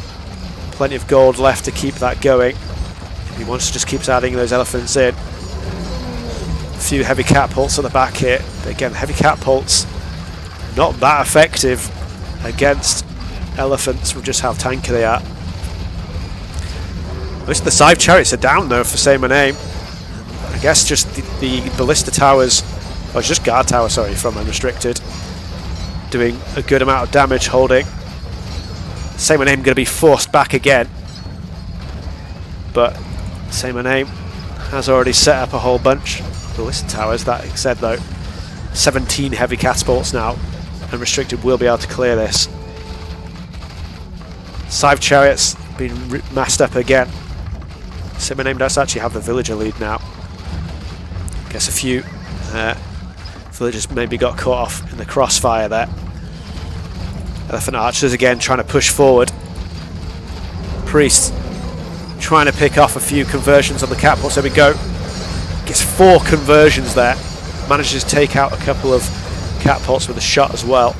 plenty of gold left to keep that going. He wants to just keep adding those elephants in. A few heavy catapults at the back here. But again, heavy catapults not that effective against elephants with just how tanky they are. Most of the side chariots are down though for saymyname. I guess just the ballista towers, or just guard tower, sorry, from Unrestricted, doing a good amount of damage holding. saymyname going to be forced back again. But saymyname has already set up a whole bunch. Ballista towers, that said though. 17 heavy catapults now. Unrestricted will be able to clear this. Scythe chariots being massed up again. saymyname does actually have the villager lead now. Guess a few villagers maybe got caught off in the crossfire there. Elephant archers again trying to push forward. Priest trying to pick off a few conversions on the catapults. There we go. Gets 4 conversions there. Manages to take out a couple of catapults with a shot as well.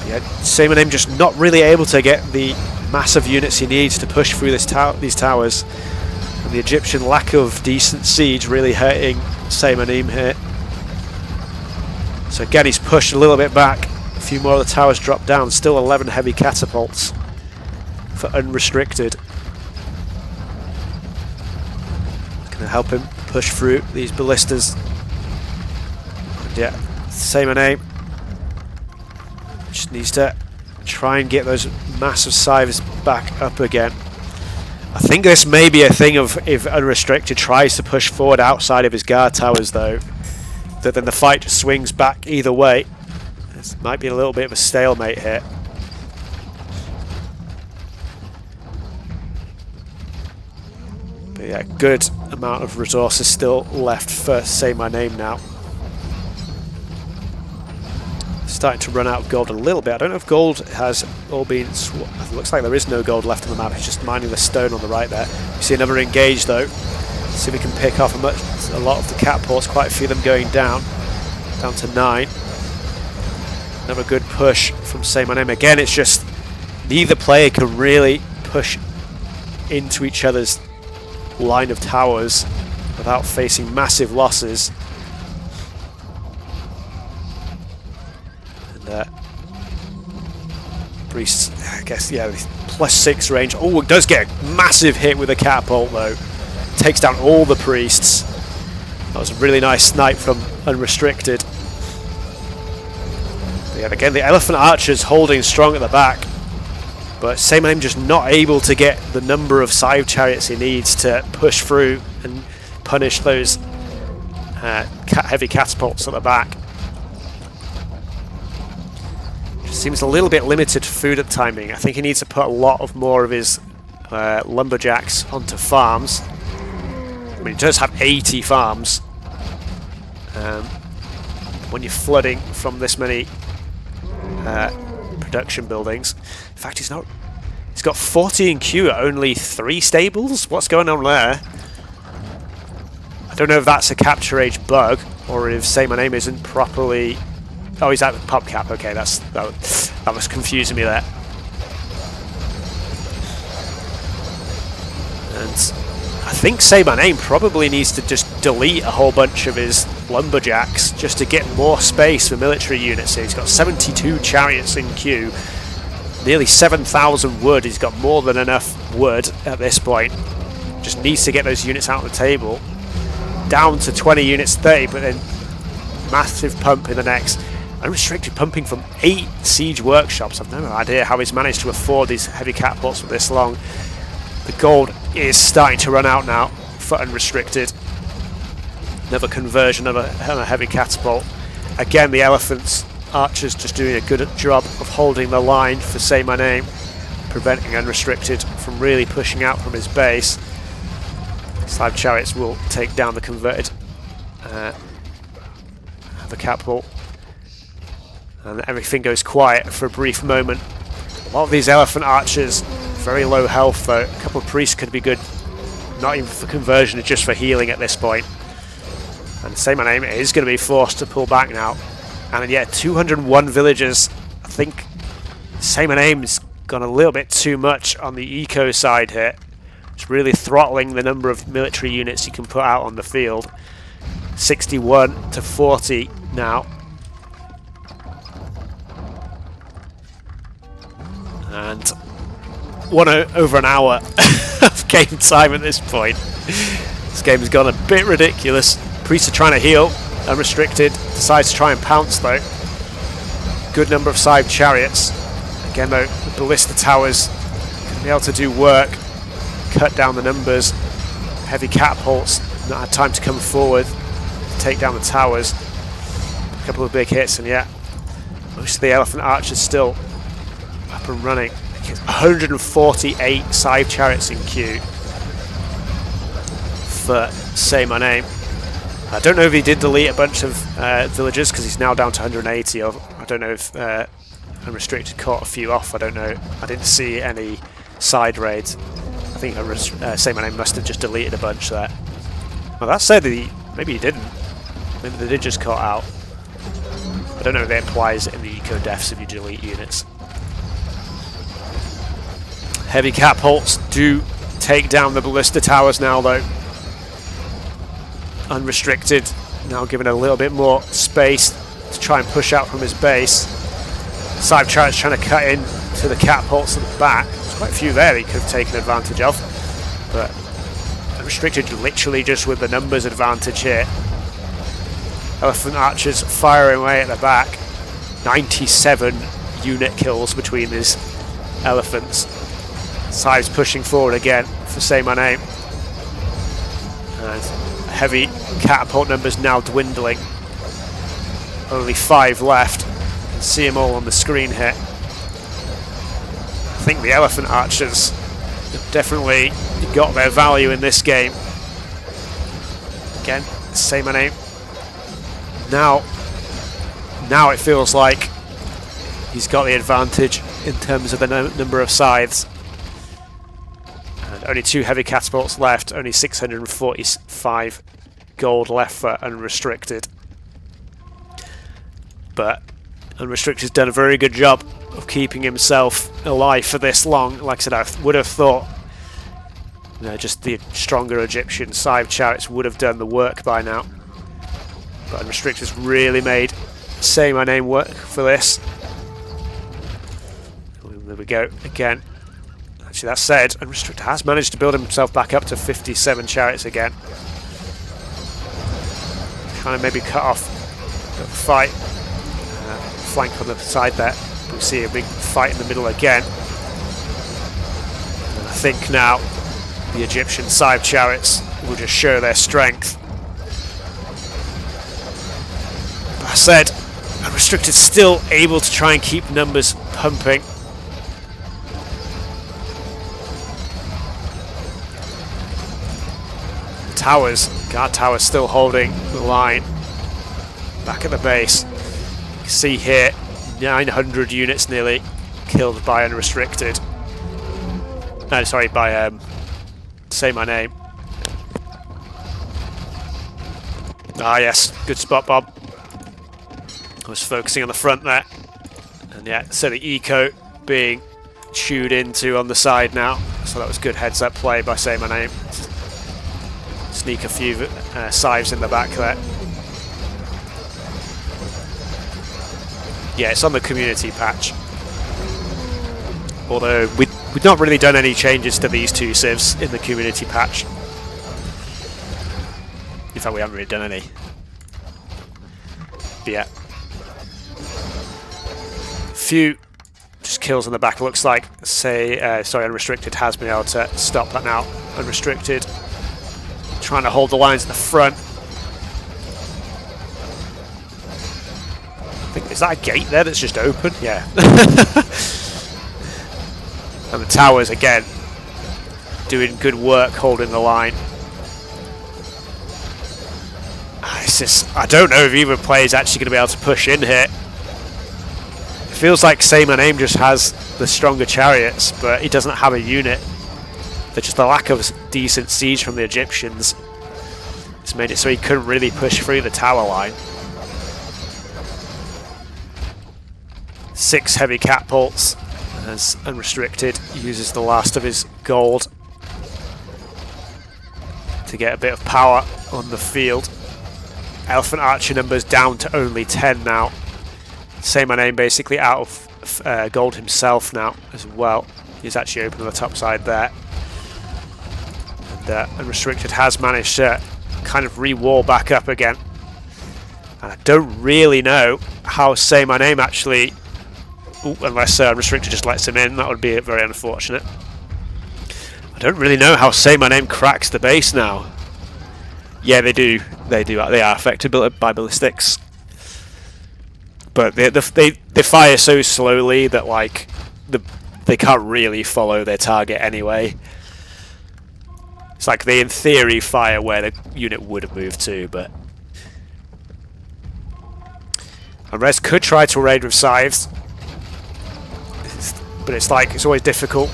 Yeah, saymyname just not really able to get the massive units he needs to push through these towers. And the Egyptian lack of decent siege really hurting saymyname here. So again, he's pushed a little bit back. A few more of the towers drop down. Still 11 heavy catapults for Unrestricted. It's going to help him push through these ballistas. And yeah, saymyname just needs to try and get those massive scythes back up again. I think this may be a thing of if Unrestricted tries to push forward outside of his guard towers though, that then the fight just swings back either way. This might be a little bit of a stalemate here. But yeah, good amount of resources still left for saymyname now. Starting to run out of gold a little bit. I don't know if gold has all been... It looks like there is no gold left on the map. It's just mining the stone on the right there. You see another engage though. See if we can pick off a lot of the catapults. Quite a few of them going down. Down to 9. Another good push from saymyname. Again, it's just neither player can really push into each other's line of towers without facing massive losses. And Priest, I guess, yeah, +6 range. Oh, it does get a massive hit with a catapult though. Takes down all the priests. That was a really nice snipe from Unrestricted. But yeah, again, the elephant archers holding strong at the back. But saymyname just not able to get the number of scythe chariots he needs to push through and punish those heavy catapults at the back. Just seems a little bit limited for food at timing. I think he needs to put a lot of more of his lumberjacks onto farms. I mean, he does have 80 farms. When you're flooding from this many production buildings. In fact, he's got 40 in queue at only 3 stables? What's going on there? I don't know if that's a capture age bug or if saymyname isn't properly... Oh, he's at the pop cap. Okay, that was confusing me there. And I think saymyname probably needs to just delete a whole bunch of his lumberjacks just to get more space for military units here. He's got 72 chariots in queue, nearly 7,000 wood. He's got more than enough wood at this point. Just needs to get those units out on the table. Down to 20 units, 30, but then massive pump in the next. Unrestricted pumping from 8 siege workshops. I've no idea how he's managed to afford these heavy catapults for this long. The gold is starting to run out now for Unrestricted. Another conversion of a heavy catapult. Again, the elephants, archers just doing a good job of holding the line for Say My Name, preventing Unrestricted from really pushing out from his base. Slab chariots will take down the converted the catapult. And everything goes quiet for a brief moment. A lot of these elephant archers, very low health though. A couple of priests could be good, not even for conversion, just for healing at this point. And Say My Name is going to be forced to pull back now. And yeah, 201 villagers. I think Say My Name's gone a little bit too much on the eco side here. It's really throttling the number of military units you can put out on the field. 61 to 40 now. And over an hour of game time at this point. This game has gone a bit ridiculous. Priests are trying to heal. Unrestricted decides to try and pounce though. Good number of side chariots. Again though, the ballista towers going to be able to do work. Cut down the numbers. Heavy catapults not had time to come forward to take down the towers. A couple of big hits, and yeah, most of the elephant archers still up and running. 148 side chariots in queue for Say My Name. I don't know if he did delete a bunch of villagers because he's now down to 180. I don't know if Unrestricted caught a few off. I don't know. I didn't see any side raids. I think Say My Name must have just deleted a bunch there. Well, that said, maybe he didn't. Maybe they did just cut out. I don't know if that implies in the eco deaths if you delete units. Heavy catapults do take down the ballista towers now though. Unrestricted now given a little bit more space to try and push out from his base. Side chariots trying to cut in to the catapults at the back. There's quite a few there he could have taken advantage of, but Unrestricted literally just with the numbers advantage here. Elephant archers firing away at the back. 97 unit kills between these elephants. Sides pushing forward again for Say My Name. And heavy catapult numbers now dwindling. Only 5 left. You can see them all on the screen here. I think the elephant archers have definitely got their value in this game. Again, Say My Name. Now it feels like he's got the advantage in terms of the number of scythes. And only 2 heavy catapults left, only 645 gold left for Unrestricted. But Unrestricted's done a very good job of keeping himself alive for this long. Like I said, I would have thought just the stronger Egyptian side chariots would have done the work by now. But Unrestricted's really made Say My Name work for this. There we go again. Actually, that said, Unrestricted has managed to build himself back up to 57 chariots again. Kind of maybe cut off the fight. Flank on the side there. We see a big fight in the middle again. And I think now the Egyptian side chariots will just show their strength. But I said, Unrestricted still able to try and keep numbers pumping. Towers, guard towers still holding the line. Back at the base. You can see here, 900 units nearly killed by Unrestricted. No, sorry, by Say My Name. Ah yes, good spot, Bob. I was focusing on the front there. And yeah, so the eco being chewed into on the side now. So that was good heads up play by Say My Name. Sneak a few scythes in the back there. Yeah, it's on the community patch. Although we've not really done any changes to these two civs in the community patch. In fact, we haven't really done any. But yeah. Few just kills in the back. It looks like, sorry, Unrestricted has been able to stop that now. Unrestricted trying to hold the lines at the front. Is that a gate there that's just open? Yeah. And the towers, again, doing good work holding the line. It's just, I don't know if either player is actually going to be able to push in here. It feels like saymyname just has the stronger chariots, but he doesn't have a unit. There's just a lack of decent siege from the Egyptians. It's made it so he couldn't really push through the tower line. 6 heavy catapults as Unrestricted uses the last of his gold to get a bit of power on the field. Elephant archer numbers down to only 10 now. Saymyname basically out of gold himself now as well. He's actually open on the top side there. And Unrestricted has managed to kind of re-wall back up again. And I don't really know how saymyname actually... Ooh, unless Unrestricted just lets him in, that would be very unfortunate. I don't really know how saymyname cracks the base now. Yeah, they do. They are affected by ballistics, but they fire so slowly that like they can't really follow their target anyway. It's like they in theory fire where the unit would have moved to, but Unres could try to raid with scythes. But it's like, it's always difficult.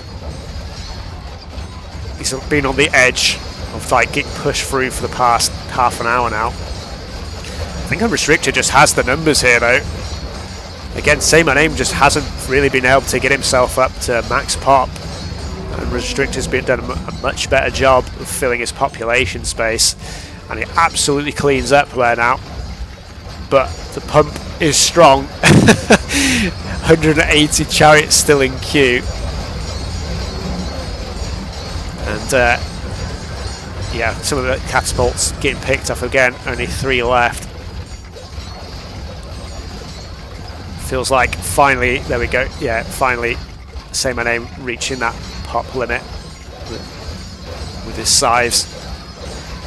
He's been on the edge of like getting pushed through for the past half an hour now. I think Unrestricted just has the numbers here though. Again, saymyname just hasn't really been able to get himself up to max pop. Unrestricted has been done a much better job of filling his population space. And he absolutely cleans up there now. But the pump is strong. 180 chariots still in queue. And yeah, some of the catapults getting picked up again. Only 3 left. Feels like finally, there we go. Yeah, finally, saymyname reaching that pop limit with his scythes.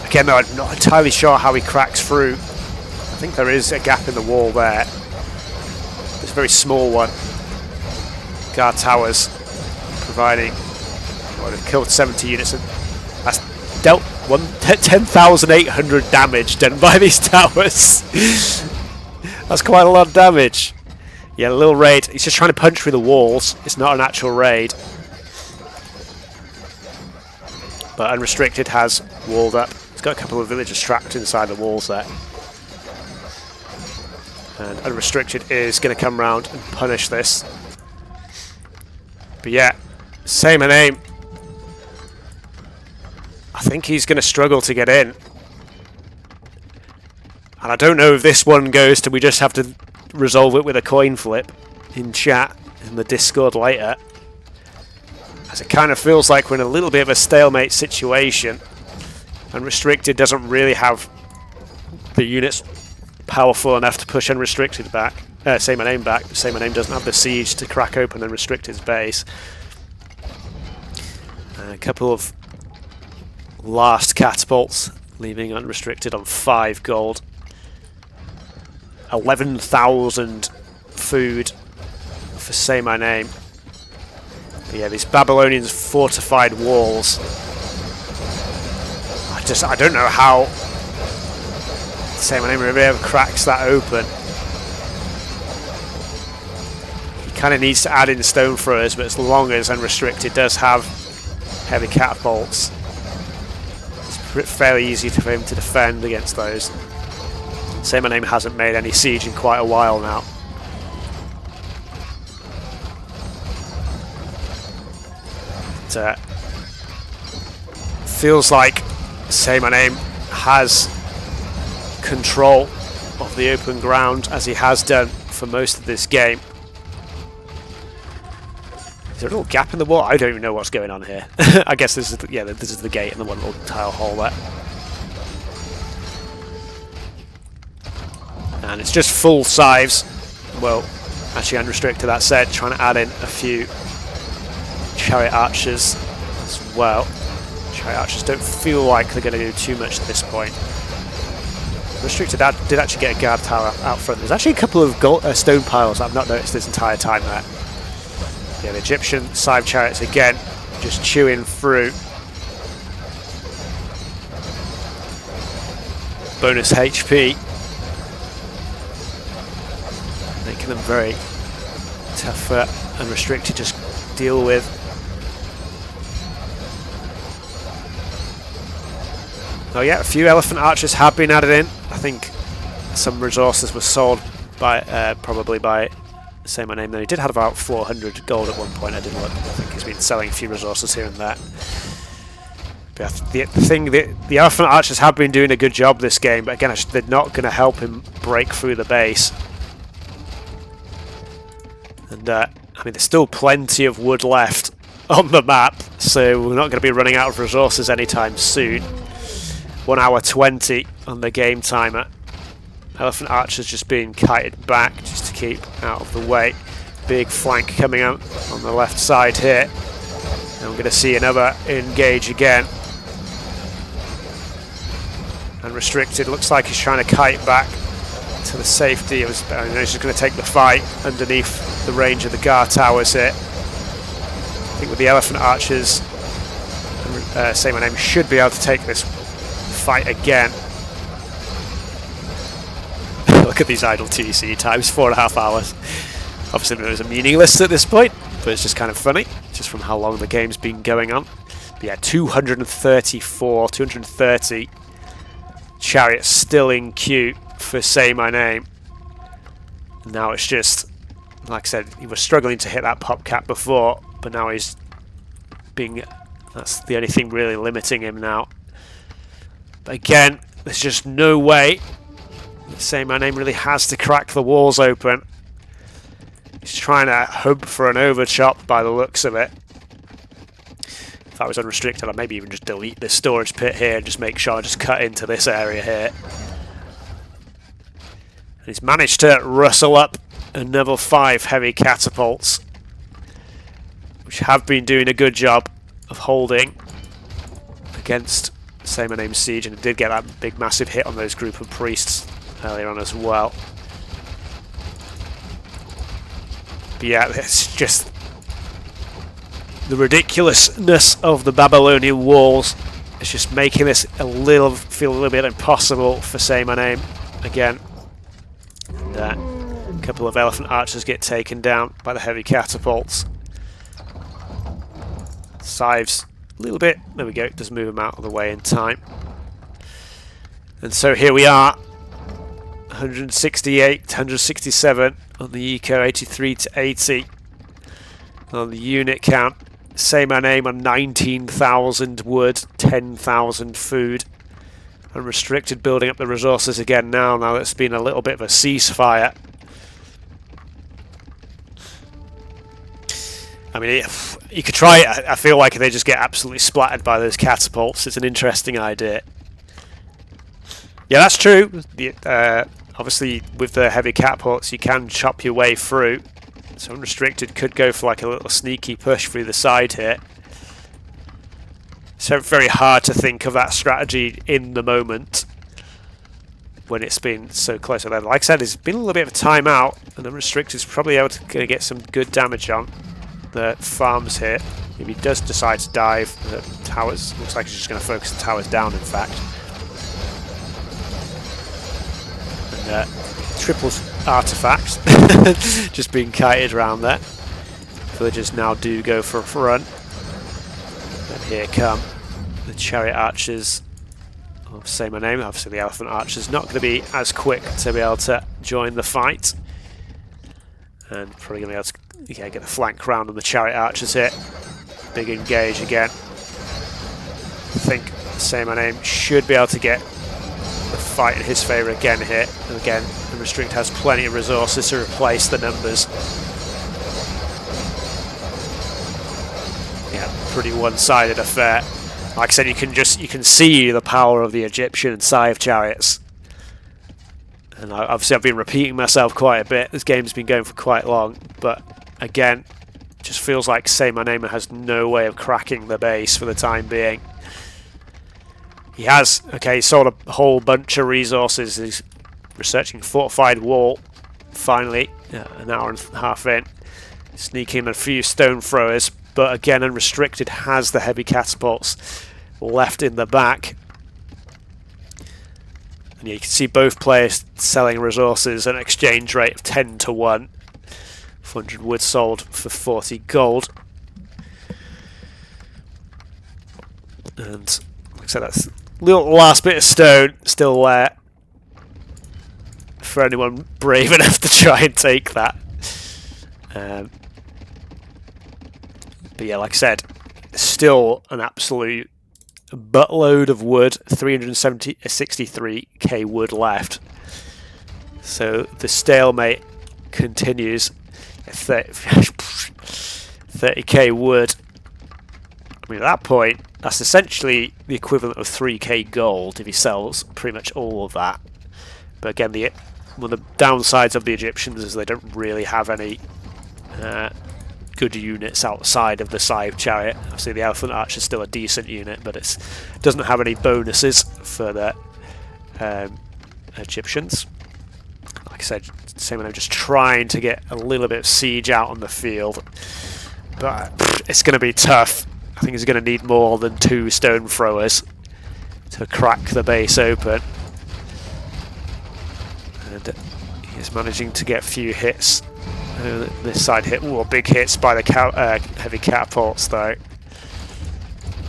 Again, though, I'm not entirely sure how he cracks through. I think there is a gap in the wall there. It's a very small one. Guard towers providing. Well, they've killed 70 units. And that's dealt 10,800 damage done by these towers. That's quite a lot of damage. Yeah, a little raid. He's just trying to punch through the walls. It's not an actual raid. But Unrestricted has walled up. He's got a couple of villagers trapped inside the walls there. And Unrestricted is going to come round and punish this. But yeah, saymyname. I think he's going to struggle to get in. And I don't know if this one goes to we just have to resolve it with a coin flip in chat in the Discord later. As it kind of feels like we're in a little bit of a stalemate situation. Unrestricted doesn't really have the units powerful enough to push Unrestricted back. Saymyname back. Saymyname doesn't have the siege to crack open Unrestricted's base. A couple of last catapults, leaving Unrestricted on 5 gold. 11,000 food for saymyname. But yeah, these Babylonians fortified walls. I don't know how saymyname really ever cracks that open. He kind of needs to add in stone throwers, but as long as Unrestricted does have heavy catapults, it's fairly easy for him to defend against those. Saymyname hasn't made any siege in quite a while now. Feels like saymyname has control of the open ground, as he has done for most of this game. Is there a little gap in the wall? I don't even know what's going on here. I guess this is the, yeah, this is the gate and the one little tile hole there. And it's just full scythes. Well, actually unrestricted, that said, trying to add in a few chariot archers as well. Chariot archers don't feel like they're going to do too much at this point. Restricted did actually get a guard tower out front. There's actually a couple of stone piles I've not noticed this entire time there. Yeah, the Egyptian scythe chariots again, just chewing through. Bonus HP. Making them very tough for Unrestricted to just deal with. Oh yeah, a few elephant archers have been added in. I think some resources were sold by probably by saymyname. Then he did have about 400 gold at one point. I did look. I think he's been selling a few resources here and there. But the elephant archers have been doing a good job this game. But again, they're not going to help him break through the base. And I mean, there's still plenty of wood left on the map, so we're not going to be running out of resources anytime soon. 1 hour 20 on the game timer. Elephant archers just being kited back just to keep out of the way. Big flank coming up on the left side here. And we're going to see another engage again. Unrestricted, looks like he's trying to kite back to the safety of his... I know he's just going to take the fight underneath the range of the guard towers here. I think with the elephant archers, saymyname should be able to take this fight again. Look at these idle TC times, 4.5 hours. Obviously those are meaningless at this point, but it's just kind of funny, just from how long the game's been going on. But yeah, 230 chariots still in queue for saymyname. Now it's just, like I said, he was struggling to hit that pop cap before, but now he's being, that's the only thing really limiting him now. But again, there's just no way saymyname really has to crack the walls open. He's trying to hope for an overchop by the looks of it. If I was unrestricted, I'd maybe even just delete this storage pit here and just make sure I just cut into this area here. And he's managed to rustle up another 5 heavy catapults, which have been doing a good job of holding against saymyname's siege, and it did get that big massive hit on those group of priests earlier on as well. But yeah, it's just the ridiculousness of the Babylonian walls. It's just making this feel a little bit impossible for saymyname again. And a couple of elephant archers get taken down by the heavy catapults. Scythes a little bit, there we go, it does move them out of the way in time. And so here we are, 168, 167 on the eco, 83 to 80 on the unit count. Saymyname on 19,000 wood, 10,000 food. Unrestricted building up the resources again now that it's been a little bit of a ceasefire. I mean, you could try it. I feel like they just get absolutely splattered by those catapults. It's an interesting idea. Yeah, that's true. Obviously, with the heavy catapults, you can chop your way through. So Unrestricted could go for like a little sneaky push through the side here. So very hard to think of that strategy in the moment when it's been so close. Like I said, it's been a little bit of a timeout, and Unrestricted is probably able to get some good damage on the farms here. If he does decide to dive, the towers, looks like he's just going to focus the towers down, in fact. And triple artifacts just being kited around there. Villagers now do go for a run. And here come the chariot archers of saymyname. Obviously the elephant archers not going to be as quick to be able to join the fight. And probably going to be able to get the flank round on the chariot archers here. Big engage again. I think saymyname should be able to get the fight in his favour again here. And again, Unrestricted has plenty of resources to replace the numbers. Yeah, pretty one-sided affair. Like I said, you can see the power of the Egyptian and Scythe chariots. And obviously I've been repeating myself quite a bit. This game's been going for quite long, but again, just feels like saymyname has no way of cracking the base for the time being. He has, okay, sold a whole bunch of resources. He's researching fortified wall, finally, an hour and a half in. Sneaking in a few stone throwers, but again, Unrestricted has the heavy catapults left in the back. And you can see both players selling resources at an exchange rate of 10 to 1. 400 wood sold for 40 gold. And like I said, that's little last bit of stone still there for anyone brave enough to try and take that. But yeah, like I said, still an absolute buttload of wood, 363k wood left. So the stalemate continues. 30k wood. I mean, at that point, that's essentially the equivalent of 3k gold if he sells pretty much all of that. But again, one of the downsides of the Egyptians is they don't really have any good units outside of the Scythe chariot. Obviously, the Elephant Archer is still a decent unit, but it doesn't have any bonuses for the Egyptians. Like I said, saymyname just trying to get a little bit of siege out on the field, but it's going to be tough. I think he's going to need more than 2 stone throwers to crack the base open. And he's managing to get a few hits. This side hit, big hits by the heavy catapults though.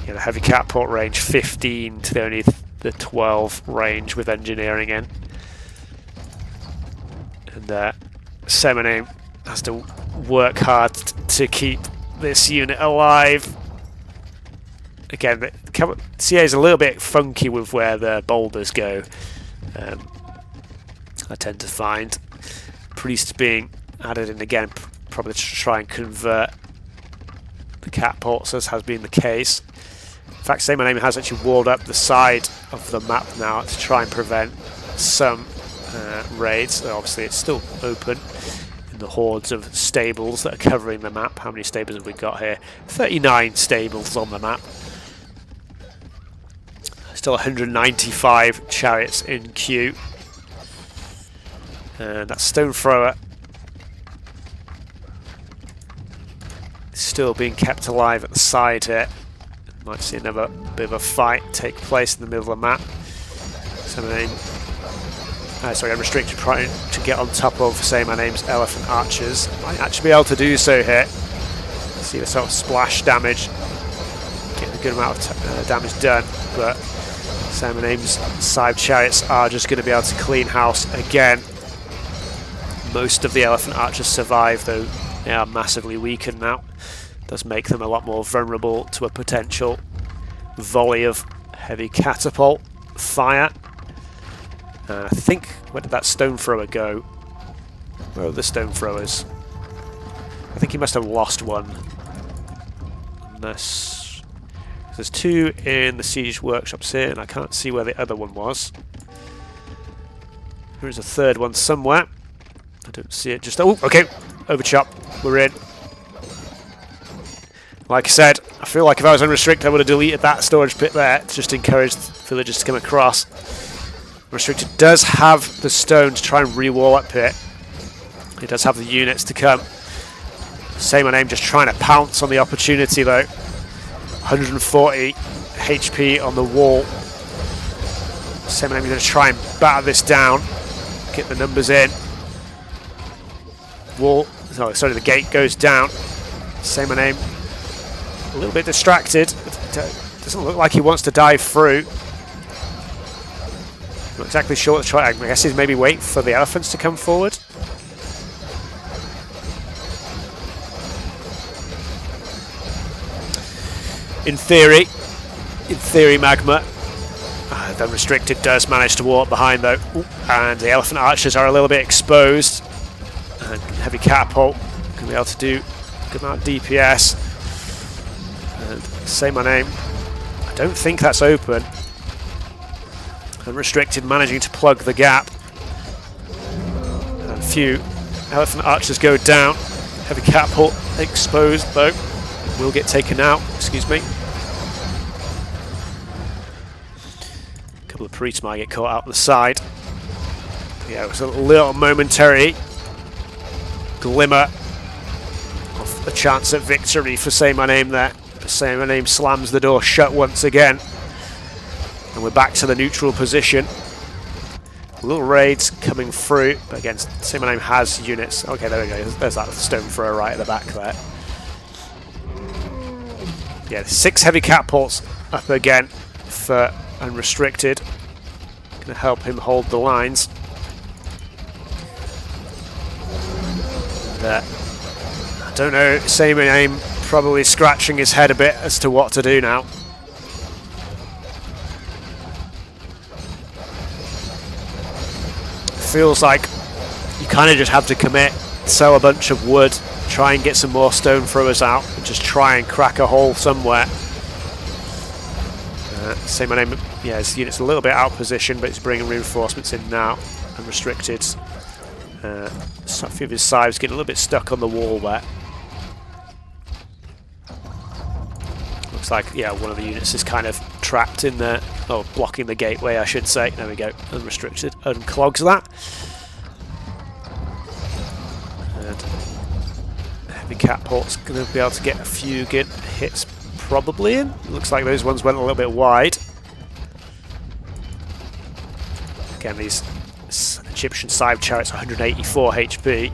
Yeah, the heavy catapult range 15 to only the 12 range with engineering in. And saymyname has to work hard to keep this unit alive. Again, the CA is a little bit funky with where the boulders go. I tend to find priests being added in again, probably to try and convert the catapults, as has been the case. In fact, saymyname has actually walled up the side of the map now to try and prevent some raids. So obviously, it's still open in the hordes of stables that are covering the map. How many stables have we got here? 39 stables on the map. Still 195 chariots in queue. And that stone thrower still being kept alive at the side here. Might see another bit of a fight take place in the middle of the map. Unrestricted trying to get on top of saymayname's Elephant Archers. Might actually be able to do so here. See the sort of splash damage. Getting a good amount of damage done, but saymyname's Scythe chariots are just going to be able to clean house again. Most of the Elephant Archers survive, though they are massively weakened now. Does make them a lot more vulnerable to a potential volley of heavy catapult fire. I think, where did that stone thrower go? Where are the stone throwers? I think he must have lost one. Unless there's 2 in the siege workshops here, and I can't see where the other one was. There is a 3rd one somewhere. I don't see it. Just okay, overchop. We're in. Like I said, I feel like if I was Unrestricted, I would have deleted that storage pit there to just encourage villagers to come across. Unrestricted does have the stone to try and re-wall up here. He does have the units to come. saymyname just trying to pounce on the opportunity though. 140 HP on the wall. saymyname is going to try and batter this down. Get the numbers in. The gate goes down. saymyname a little bit distracted. Doesn't look like he wants to dive through. Not exactly sure what to try. I guess he's maybe wait for the elephants to come forward. In theory, Magma, The Unrestricted does manage to walk behind though. Ooh, and the Elephant Archers are a little bit exposed. And Heavy Catapult can be able to do a good amount of DPS. And say my name. I don't think that's open. Unrestricted managing to plug the gap. And a few Elephant Archers go down. Heavy Catapult exposed though. Will get taken out, excuse me. A couple of priests might get caught out on the side. But yeah, it was a little momentary glimmer of a chance at victory for Say My Name there. But Say My Name slams the door shut once again. And we're back to the neutral position. Little raids coming through, but again, Say My Name has units. Okay, there we go. There's that stone thrower right at the back there. Yeah, 6 heavy catapults up again for Unrestricted. Going to help him hold the lines. And, I don't know, Say My Name probably scratching his head a bit as to what to do now. Feels like you kind of just have to commit, sell a bunch of wood, try and get some more stone throwers out, and just try and crack a hole somewhere. Say My Name, yeah, his unit's a little bit out of position, but he's bringing reinforcements in now. Unrestricted. A few of his scythes getting a little bit stuck on the wall there. Looks like, yeah, one of the units is kind of trapped in there, or blocking the gateway, I should say. There we go. Unrestricted unclogs that. And Heavy Catapult's going to be able to get a few good hits probably in. Looks like those ones went a little bit wide. Again, these Egyptian scythe chariots, 184 HP.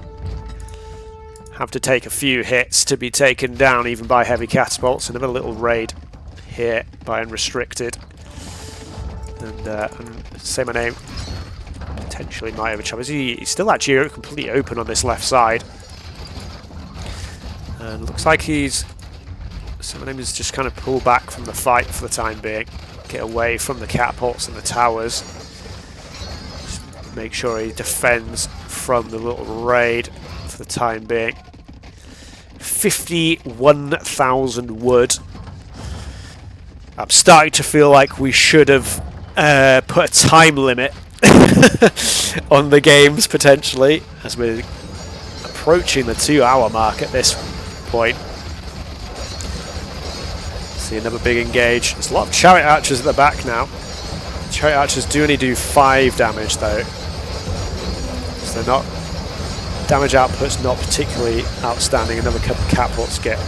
Have to take a few hits to be taken down even by heavy catapults. Another little raid here by Unrestricted. And Say My Name potentially might have a chance. He's still actually completely open on this left side. And looks like Say My Name is just kind of pull back from the fight for the time being. Get away from the catapults and the towers. Just make sure he defends from the little raid for the time being. 51,000 wood. I'm starting to feel like we should have put a time limit on the games potentially, as we're approaching the 2-hour mark at this point. See another big engage. There's a lot of chariot archers at the back now. Chariot archers do only do 5 damage though, so they're not. Damage output's not particularly outstanding. Another couple of catapults get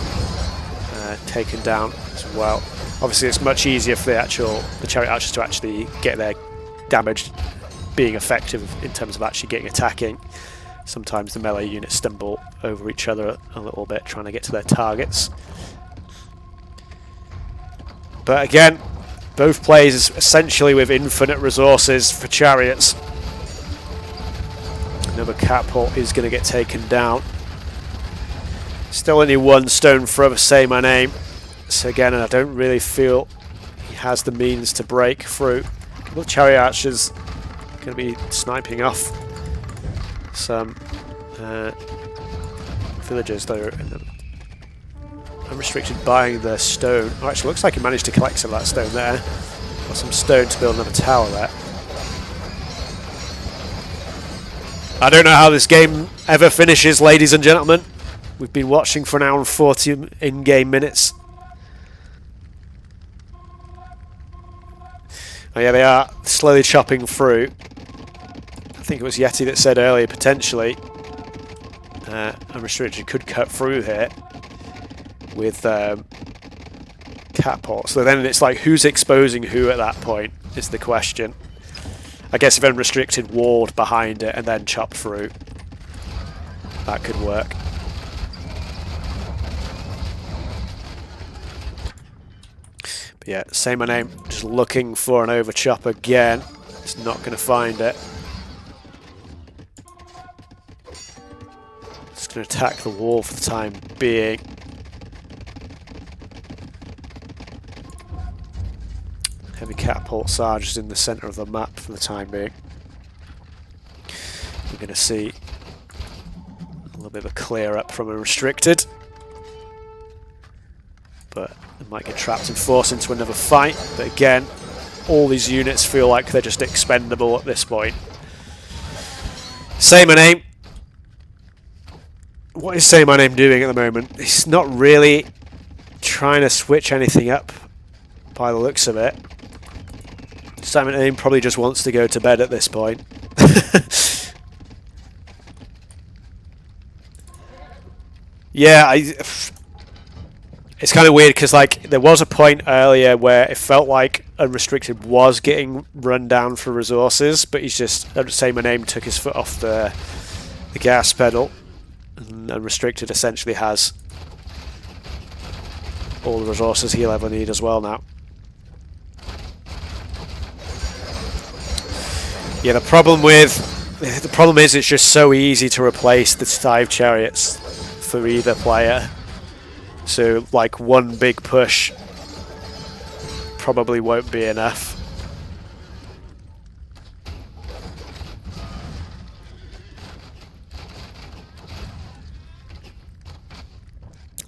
taken down as well. Obviously, it's much easier for the chariot archers to actually get their damage being effective in terms of actually getting attacking. Sometimes the melee units stumble over each other a little bit trying to get to their targets. But again, both plays essentially with infinite resources for chariots. Another catapult is going to get taken down. Still only 1 stone throw, Say My Name. So again, I don't really feel he has the means to break through. A couple of chariot archers going to be sniping off some villagers though. Unrestricted buying the stone. Oh, actually looks like he managed to collect some of that stone there. Got some stone to build another tower there. I don't know how this game ever finishes, ladies and gentlemen. We've been watching for an hour and 40 in-game minutes. Oh yeah, they are slowly chopping through. I think it was Yeti that said earlier, potentially, Unrestricted could cut through here with catapults. So then it's like, who's exposing who at that point is the question. I guess if Unrestricted walled behind it and then chopped through, that could work. But yeah, Say My Name, just looking for an overchop again. It's not going to find it. Just going to attack the wall for the time being. Heavy catapult charges in the centre of the map for the time being. We're going to see a little bit of a clear up from Unrestricted. But they might get trapped and forced into another fight. But again, all these units feel like they're just expendable at this point. Saymyname. What is Saymyname doing at the moment? He's not really trying to switch anything up by the looks of it. Saymyname probably just wants to go to bed at this point. Yeah, it's kind of weird because like there was a point earlier where it felt like Unrestricted was getting run down for resources, but he's just Saymyname took his foot off the gas pedal, and Unrestricted essentially has all the resources he'll ever need as well now. Yeah, the problem is it's just so easy to replace the 5 chariots for either player. So like one big push probably won't be enough.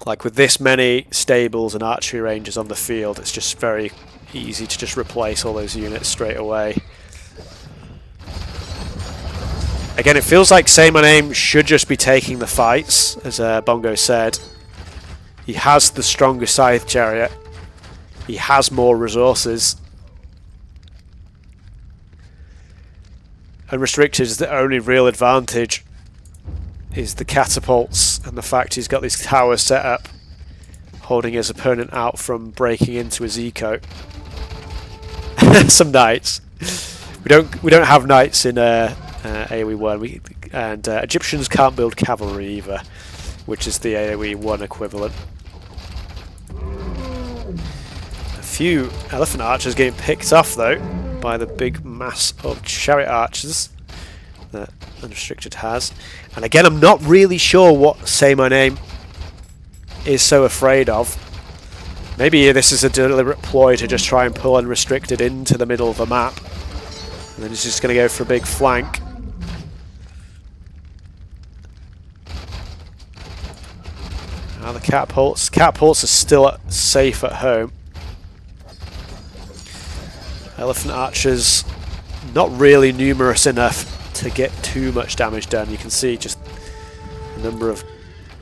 Like with this many stables and archery ranges on the field, it's just very easy to just replace all those units straight away. Again, it feels like Saymyname should just be taking the fights, as Bongo said. He has the stronger scythe chariot. He has more resources. Unrestricted's the only real advantage is the catapults and the fact he's got these towers set up, holding his opponent out from breaking into his eco. Some knights. We don't have knights in AoE 1, and Egyptians can't build cavalry either, which is the AoE 1 equivalent. A few elephant archers getting picked off though by the big mass of chariot archers that Unrestricted has. And again, I'm not really sure what Saymyname is so afraid of. Maybe this is a deliberate ploy to just try and pull Unrestricted into the middle of the map, and then he's just going to go for a big flank. Now the catapults are still safe at home. Elephant archers not really numerous enough to get too much damage done. You can see just a number of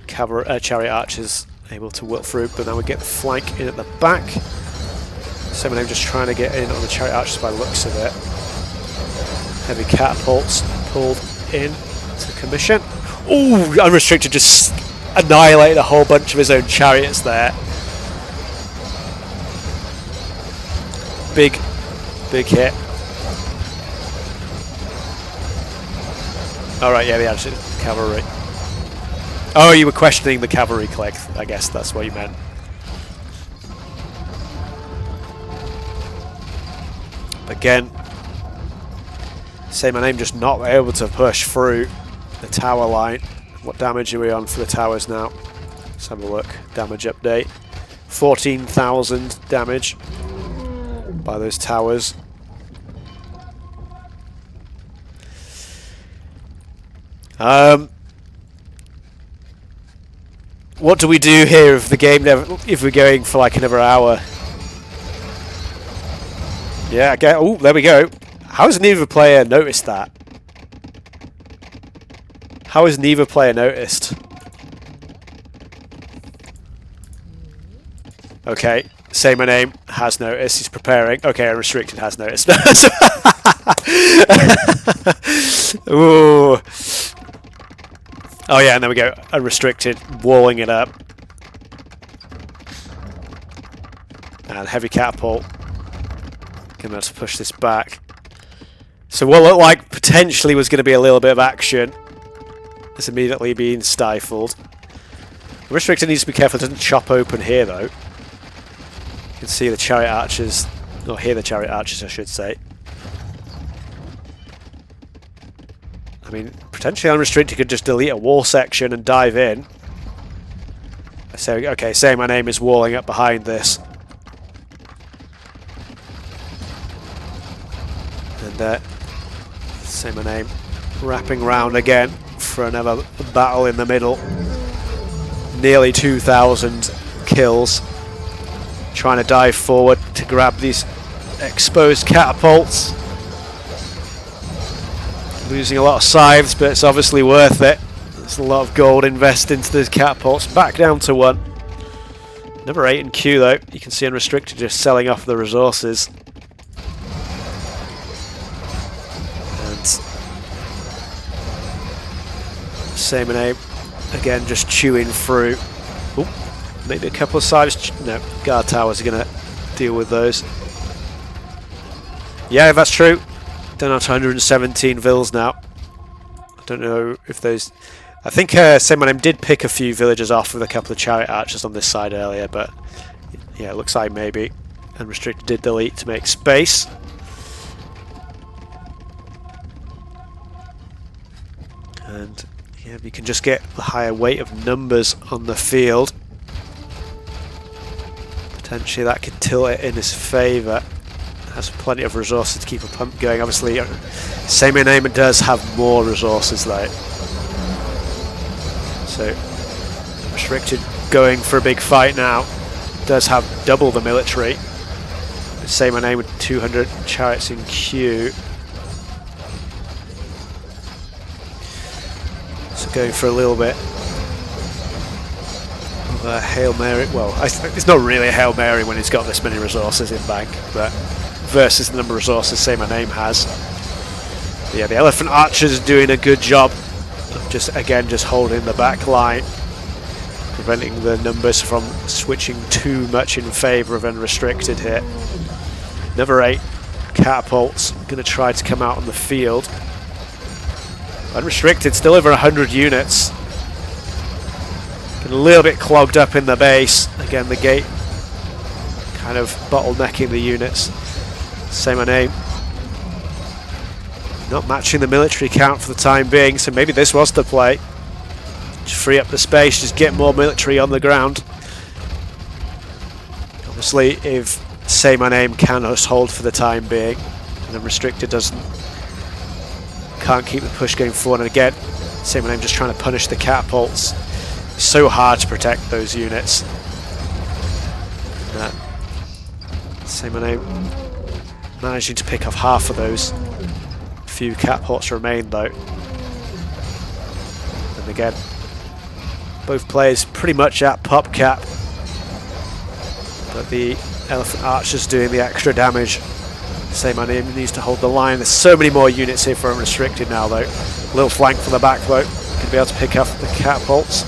chariot archers able to work through, but now we get the flank in at the back. Saymyname just trying to get in on the chariot archers by the looks of it. Heavy catapults pulled in to commission. Ooh, Unrestricted just annihilated a whole bunch of his own chariots there. Big hit. Alright, yeah, the cavalry. Oh, you were questioning the cavalry click. I guess that's what you meant. Again, Saymyname just not able to push through the tower line. What damage are we on for the towers now? Let's have a look. Damage update. 14,000 damage by those towers. What do we do here if the game if we're going for like another hour? Yeah, okay. Oh, there we go. How has neither player noticed that? How has neither player noticed? Okay, Saymyname has noticed. He's preparing. Okay, Unrestricted has noticed. Ooh. Oh yeah, and there we go. Unrestricted, walling it up. And heavy catapult. Gonna have to push this back. So what looked like potentially was going to be a little bit of action is immediately being stifled. Unrestricted needs to be careful it doesn't chop open here though. You can see the chariot archers, or hear the chariot archers I should say. I mean, potentially Unrestricted could just delete a wall section and dive in. So, okay, Saymyname is walling up behind this. saymyname wrapping round again for another battle in the middle. Nearly 2,000 kills. Trying to dive forward to grab these exposed catapults. Losing a lot of scythes, but it's obviously worth it. There's a lot of gold invested into those catapults. Back down to 1. Number 8 in queue though. You can see Unrestricted just selling off the resources. And saymyname again just chewing through. Ooh, maybe a couple of sides. No, guard towers are going to deal with those. Yeah, that's true. Down to 117 vills now. I don't know if those... I think saymyname did pick a few villagers off with a couple of chariot archers on this side earlier, but yeah, it looks like maybe Unrestricted did delete to make space. And yeah, you can just get the higher weight of numbers on the field. Potentially that could tilt it in his favour. Has plenty of resources to keep a pump going. Obviously, saymyname does have more resources though. So, Unrestricted going for a big fight now. Does have double the military. Saymyname with 200 chariots in queue. So going for a little bit of a Hail Mary. Well, it's not really a Hail Mary when he's got this many resources in bank, but versus the number of resources saymyname has. But yeah, the elephant archers are doing a good job of just holding the back line, preventing the numbers from switching too much in favour of Unrestricted here. Number 8 catapults going to try to come out on the field. Unrestricted still over 100 units. Getting a little bit clogged up in the base. Again, the gate kind of bottlenecking the units. Saymyname not matching the military count for the time being, so maybe this was the play. Just free up the space, just get more military on the ground. Obviously, if saymyname can just hold for the time being, and Unrestricted can't keep the push going forward, and again, saymyname just trying to punish the catapults. It's so hard to protect those units. Saymyname managing to pick off half of those. Few catapults remain though. And again, both players pretty much at pop cap. But the elephant archer's doing the extra damage. Saymyname needs to hold the line. There's so many more units here for Unrestricted now though. A little flank from the back though. Going to be able to pick up the catapults.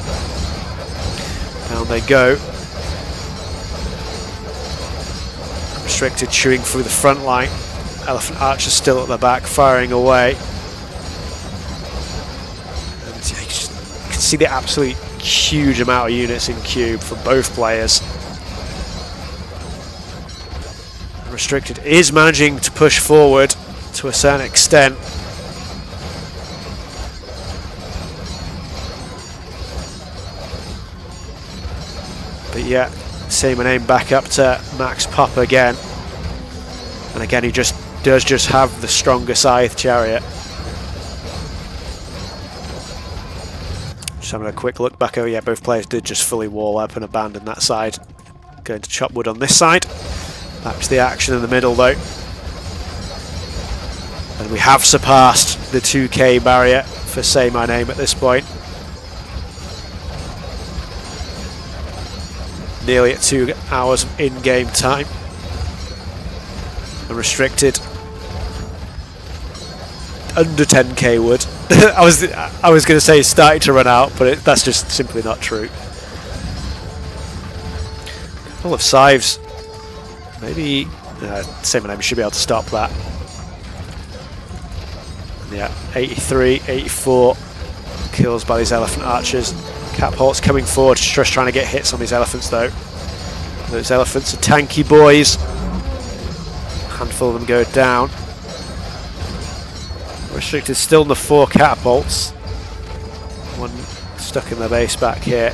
Down they go. Unrestricted chewing through the front line. Elephant archer still at the back, firing away. And you can see the absolute huge amount of units in queue from both players. Unrestricted is managing to push forward to a certain extent. But yeah, saymyname back up to max pop again. And again, he does just have the stronger scythe chariot. Just having a quick look back. Oh yeah, both players did just fully wall up and abandon that side. Going to chop wood on this side. Back to the action in the middle though. And we have surpassed the 2k barrier for saymyname at this point. Nearly at 2 hours of in-game time. Unrestricted under 10k wood. I was going to say it's starting to run out, but that's just simply not true. Couple of scythes. Maybe saymyname should be able to stop that. And yeah, 83, 84 kills by these elephant archers. Catapults coming forward, just trying to get hits on these elephants though. Those elephants are tanky boys. A handful of them go down. Unrestricted still in the 4 catapults. One stuck in the base back here.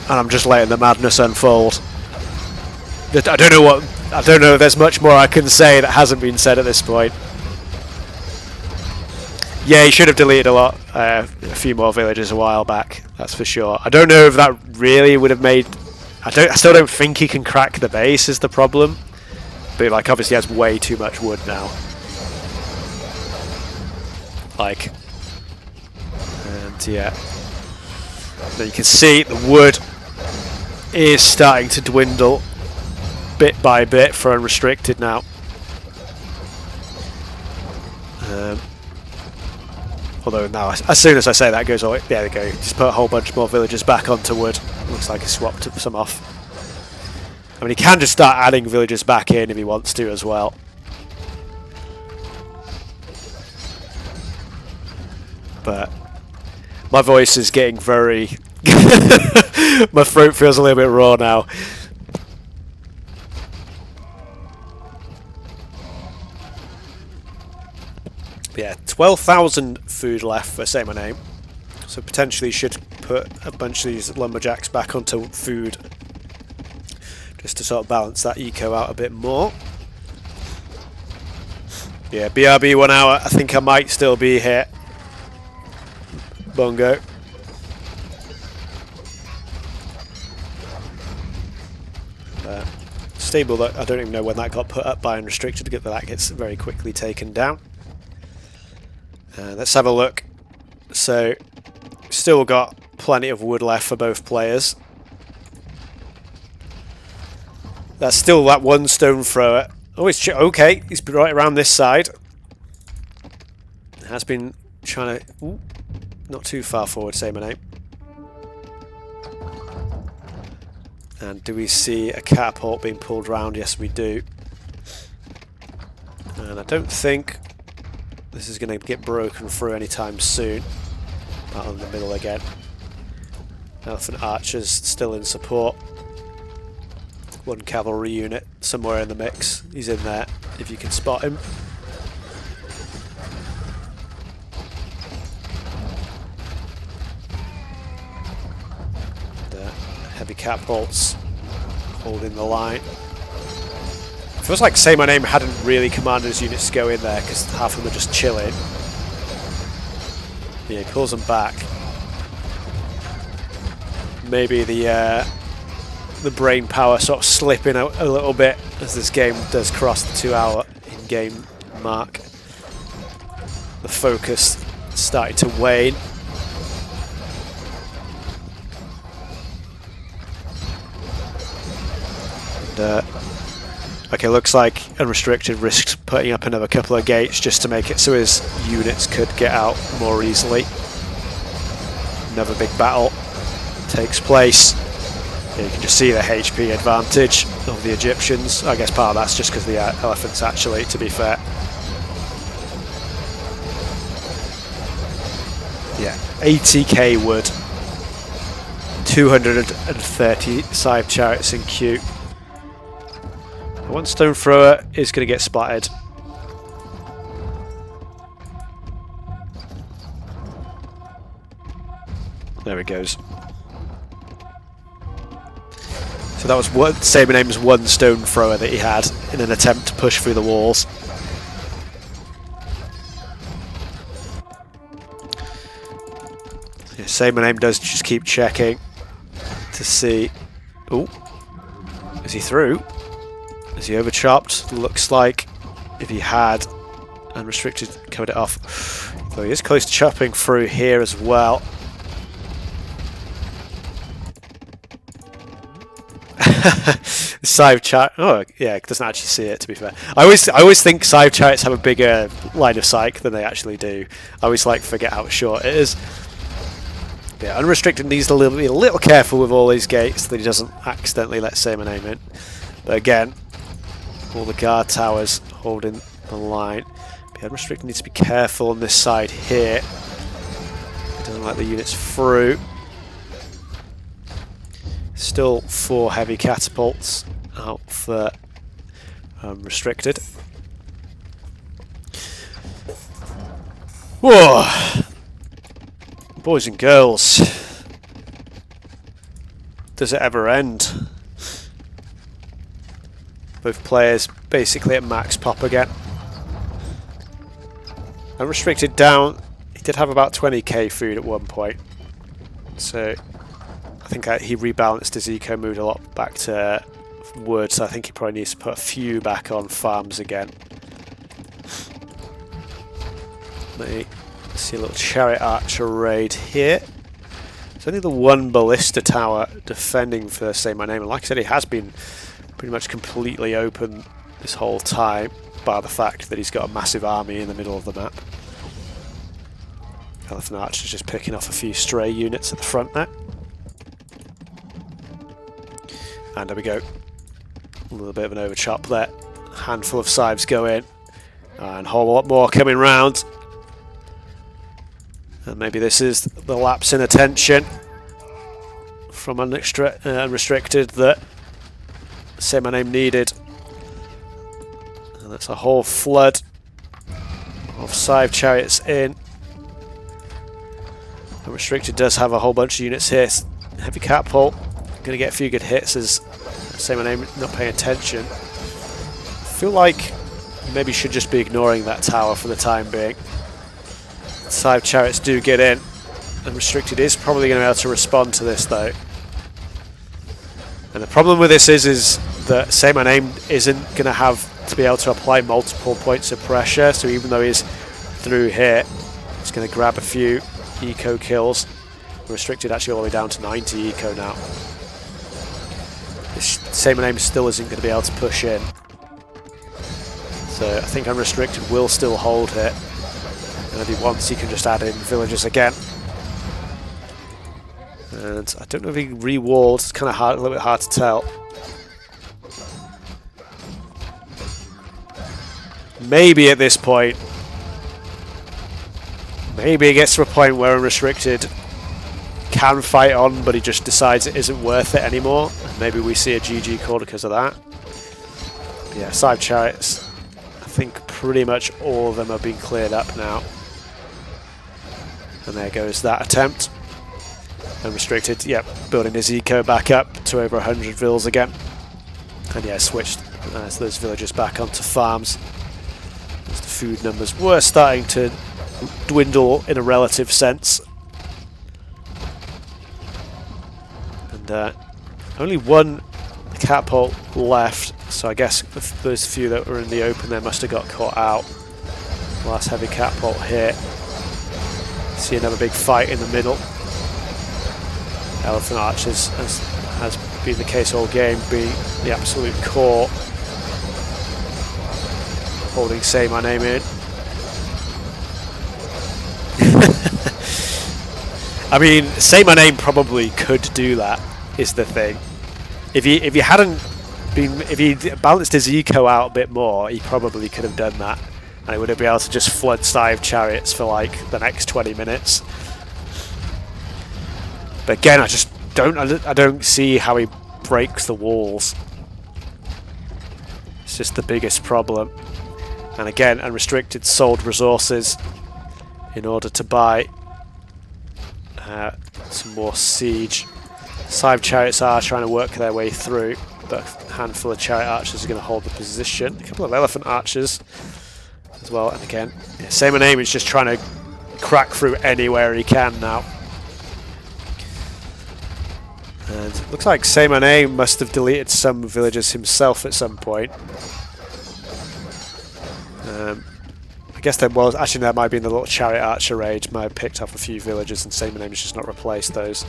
and I'm just letting the madness unfold. I don't know if there's much more I can say that hasn't been said at this point. Yeah, he should have deleted a few more villages a while back, that's for sure. I don't know if that really would have made... I still don't think he can crack the base is the problem. But like obviously he has way too much wood now. Like... And yeah. Now you can see the wood is starting to dwindle bit by bit for Unrestricted now. Although now, as soon as I say that, goes away. There we go. Just put a whole bunch more villagers back onto wood. Looks like he swapped some off. I mean, he can just start adding villagers back in if he wants to as well. But my voice is getting very... My throat feels a little bit raw now. Yeah, 12,000 food left for saymyname, so potentially should put a bunch of these lumberjacks back onto food just to sort of balance that eco out a bit more. Yeah, BRB 1 hour, I think I might still be here. Bongo. Stable, though, I don't even know when that got put up by Unrestricted, but that gets very quickly taken down. Let's have a look. So, still got plenty of wood left for both players. That's still that one stone thrower. Oh, it's okay. He's right around this side. Has been trying to... Ooh, not too far forward, saymyname. And do we see a catapult being pulled round? Yes, we do. And I don't think this is going to get broken through anytime soon. Out in the middle again. Elephant archers still in support. One cavalry unit somewhere in the mix. He's in there, if you can spot him. Heavy catapults holding the line. Feels like saymyname hadn't really commanded his units to go in there because half of them are just chilling. Yeah, he pulls them back. Maybe the brain power sort of slipping out a little bit as this game does cross the 2 hour in-game mark. The focus starting to wane. And, okay, looks like Unrestricted risked putting up another couple of gates just to make it so his units could get out more easily. Another big battle takes place. Yeah, you can just see the HP advantage of the Egyptians. I guess part of that's just because the elephants actually, to be fair. Yeah, 80k wood. 230 scythe chariots in queue. One stone thrower is going to get splattered. There it goes. So that was saymyname's one stone thrower that he had in an attempt to push through the walls. Yeah, saymyname does just keep checking to see. Oh, is he through? Is he overchopped? Looks like if he had Unrestricted covered it off. Though he is close to chopping through here as well. Scythe chariot. Oh yeah, doesn't actually see it, to be fair. I always think scythe chariots have a bigger line of sight than they actually do. I always like forget how short it is. Yeah, Unrestricted needs to be a little careful with all these gates that he doesn't accidentally let saymyname in. But again, all the guard towers holding the line. But Unrestricted needs to be careful on this side here. He doesn't let the units through. Still 4 heavy catapults out for Unrestricted. Whoa! Boys and girls. does it ever end? Both players basically at max pop again. Unrestricted down. He did have about 20k food at one point. So I think he rebalanced his eco mood a lot back to wood, so I think he probably needs to put a few back on farms again. Let me see a little chariot archer raid here. There's only the one ballista tower defending for saymyname, and like I said, he has been pretty much completely open this whole time, bar the fact that he's got a massive army in the middle of the map. Elephant Archer's just picking off a few stray units at the front there. And there we go. A little bit of an overchop there. A handful of scythes go in. And a whole lot more coming round. And maybe this is the lapse in attention from Unrestricted that saymyname needed. And that's a whole flood of scythe chariots in. Unrestricted does have a whole bunch of units here. Heavy catapult. Going to get a few good hits as saymyname not paying attention. I feel like maybe should just be ignoring that tower for the time being. Scythe chariots do get in. Unrestricted is probably going to be able to respond to this though. And the problem with this is that saymyname isn't going to have to be able to apply multiple points of pressure. So even though he's through here, he's going to grab a few eco kills. Restricted actually all the way down to 90 eco now. This saymyname still isn't going to be able to push in. So I think Unrestricted will still hold here. And if he wants, he can just add in villagers again. And I don't know if he re-walled. It's kind of hard, a little bit hard to tell. Maybe at this point, maybe it gets to a point where Unrestricted can fight on, but he just decides it isn't worth it anymore. And maybe we see a GG call because of that. But yeah, scythe chariots. I think pretty much all of them have been cleared up now. And there goes that attempt. Unrestricted, yep, building his eco back up to over 100 vills again. And yeah, switched those villagers back onto farms. As the food numbers were starting to dwindle in a relative sense. And only one catapult left, so I guess those few that were in the open there must have got caught out. Last heavy catapult here. See another big fight in the middle. Elephant Archers, as has been the case all game, being the absolute core. Holding saymyname in. I mean, saymyname probably could do that, is the thing. If he hadn't been, if he balanced his eco out a bit more, he probably could have done that. And he would have been able to just flood scythe chariots for like the next 20 minutes. But again, I just don't see how he breaks the walls. It's just the biggest problem. And again, Unrestricted sold resources in order to buy some more siege. Scythe chariots are trying to work their way through, but a handful of chariot archers are going to hold the position. A couple of elephant archers as well, and again, yeah, saymyname is just trying to crack through anywhere he can now. And it looks like saymyname must have deleted some villagers himself at some point. I guess there was, actually that might have been the little chariot archer raid, might have picked up a few villagers and saymyname has just not replaced those.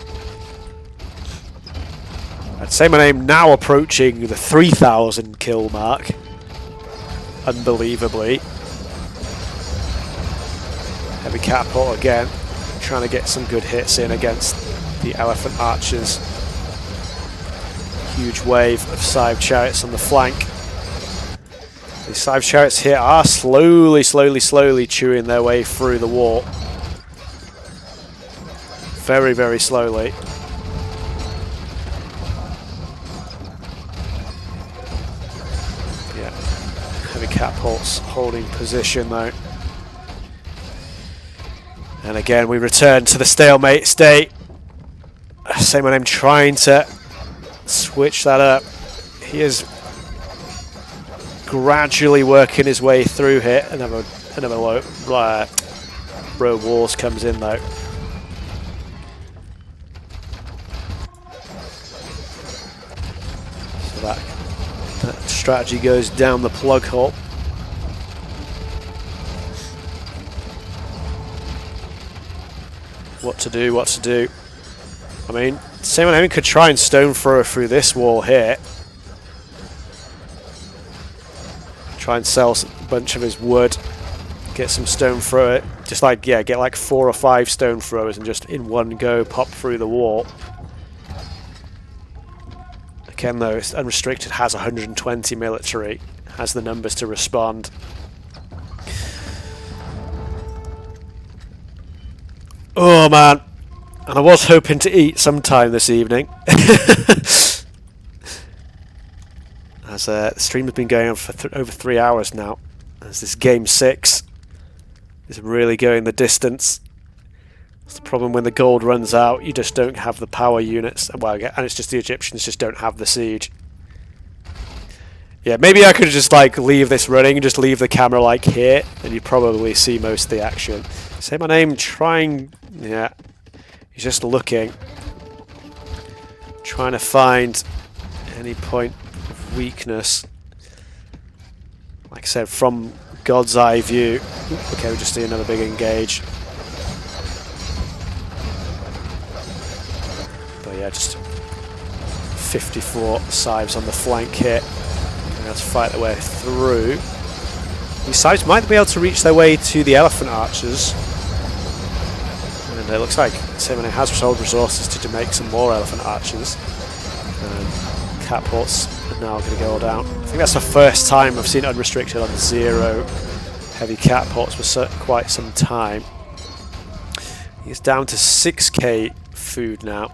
And saymyname now approaching the 3,000 kill mark, unbelievably. Heavy catapult again, trying to get some good hits in against the elephant archers. Huge wave of scythe chariots on the flank. These scythe chariots here are slowly chewing their way through the wall. Very, very slowly. Yeah, heavy catapults holding position though. And again, we return to the stalemate state. Saymyname trying to switch that up. He is gradually working his way through here. Another row walls comes in though. So that strategy goes down the plug hole. What to do, what to do. I mean, saymyname could try and stone throw through this wall here. Try and sell a bunch of his wood. Get some stone throw it. Just like, yeah, get like 4 or 5 stone throwers and just in one go pop through the wall. Again though, Unrestricted has 120 military. Has the numbers to respond. Oh man, and I was hoping to eat sometime this evening. As the stream has been going on for over 3 hours now. As this game 6 is really going the distance. It's the problem when the gold runs out, you just don't have the power units. Well, and it's just the Egyptians just don't have the siege. Yeah, maybe I could just like leave this running and just leave the camera like here, and you'd probably see most of the action. Saymyname trying, yeah, he's just looking, trying to find any point of weakness. Like I said, from God's eye view. Okay, we just see another big engage. But yeah, just 54 Scythes on the flank here. To fight their way through. These Scythes might be able to reach their way to the elephant archers. And it looks like saymyname has sold resources to make some more elephant archers. Catapults are now going to go down. I think that's the first time I've seen Unrestricted on 0 heavy catapults for quite some time. He's down to 6k food now.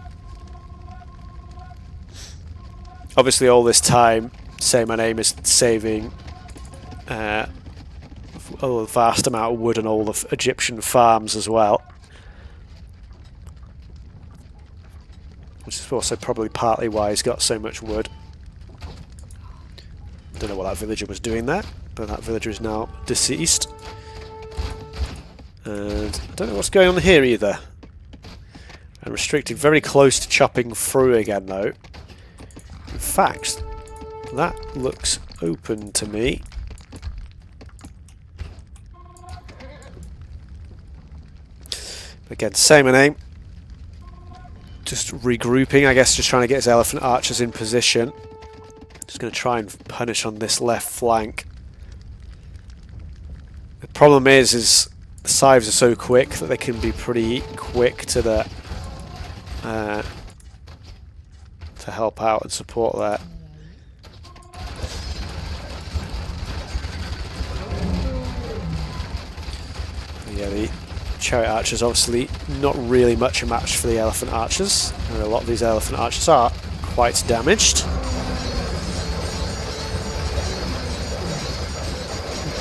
Obviously all this time saymyname is saving a vast amount of wood on all the Egyptian farms as well. Which is also probably partly why he's got so much wood. Don't know what that villager was doing there, but that villager is now deceased. And I don't know what's going on here either. Unrestricted, very close to chopping through again though. In fact, that looks open to me. Again, saymyname. Just regrouping, I guess, just trying to get his elephant archers in position. Just going to try and punish on this left flank. The problem is the Scythes are so quick that they can be pretty quick to the to help out and support that. Yeah, the chariot archers obviously not really much a match for the elephant archers. And a lot of these elephant archers are quite damaged.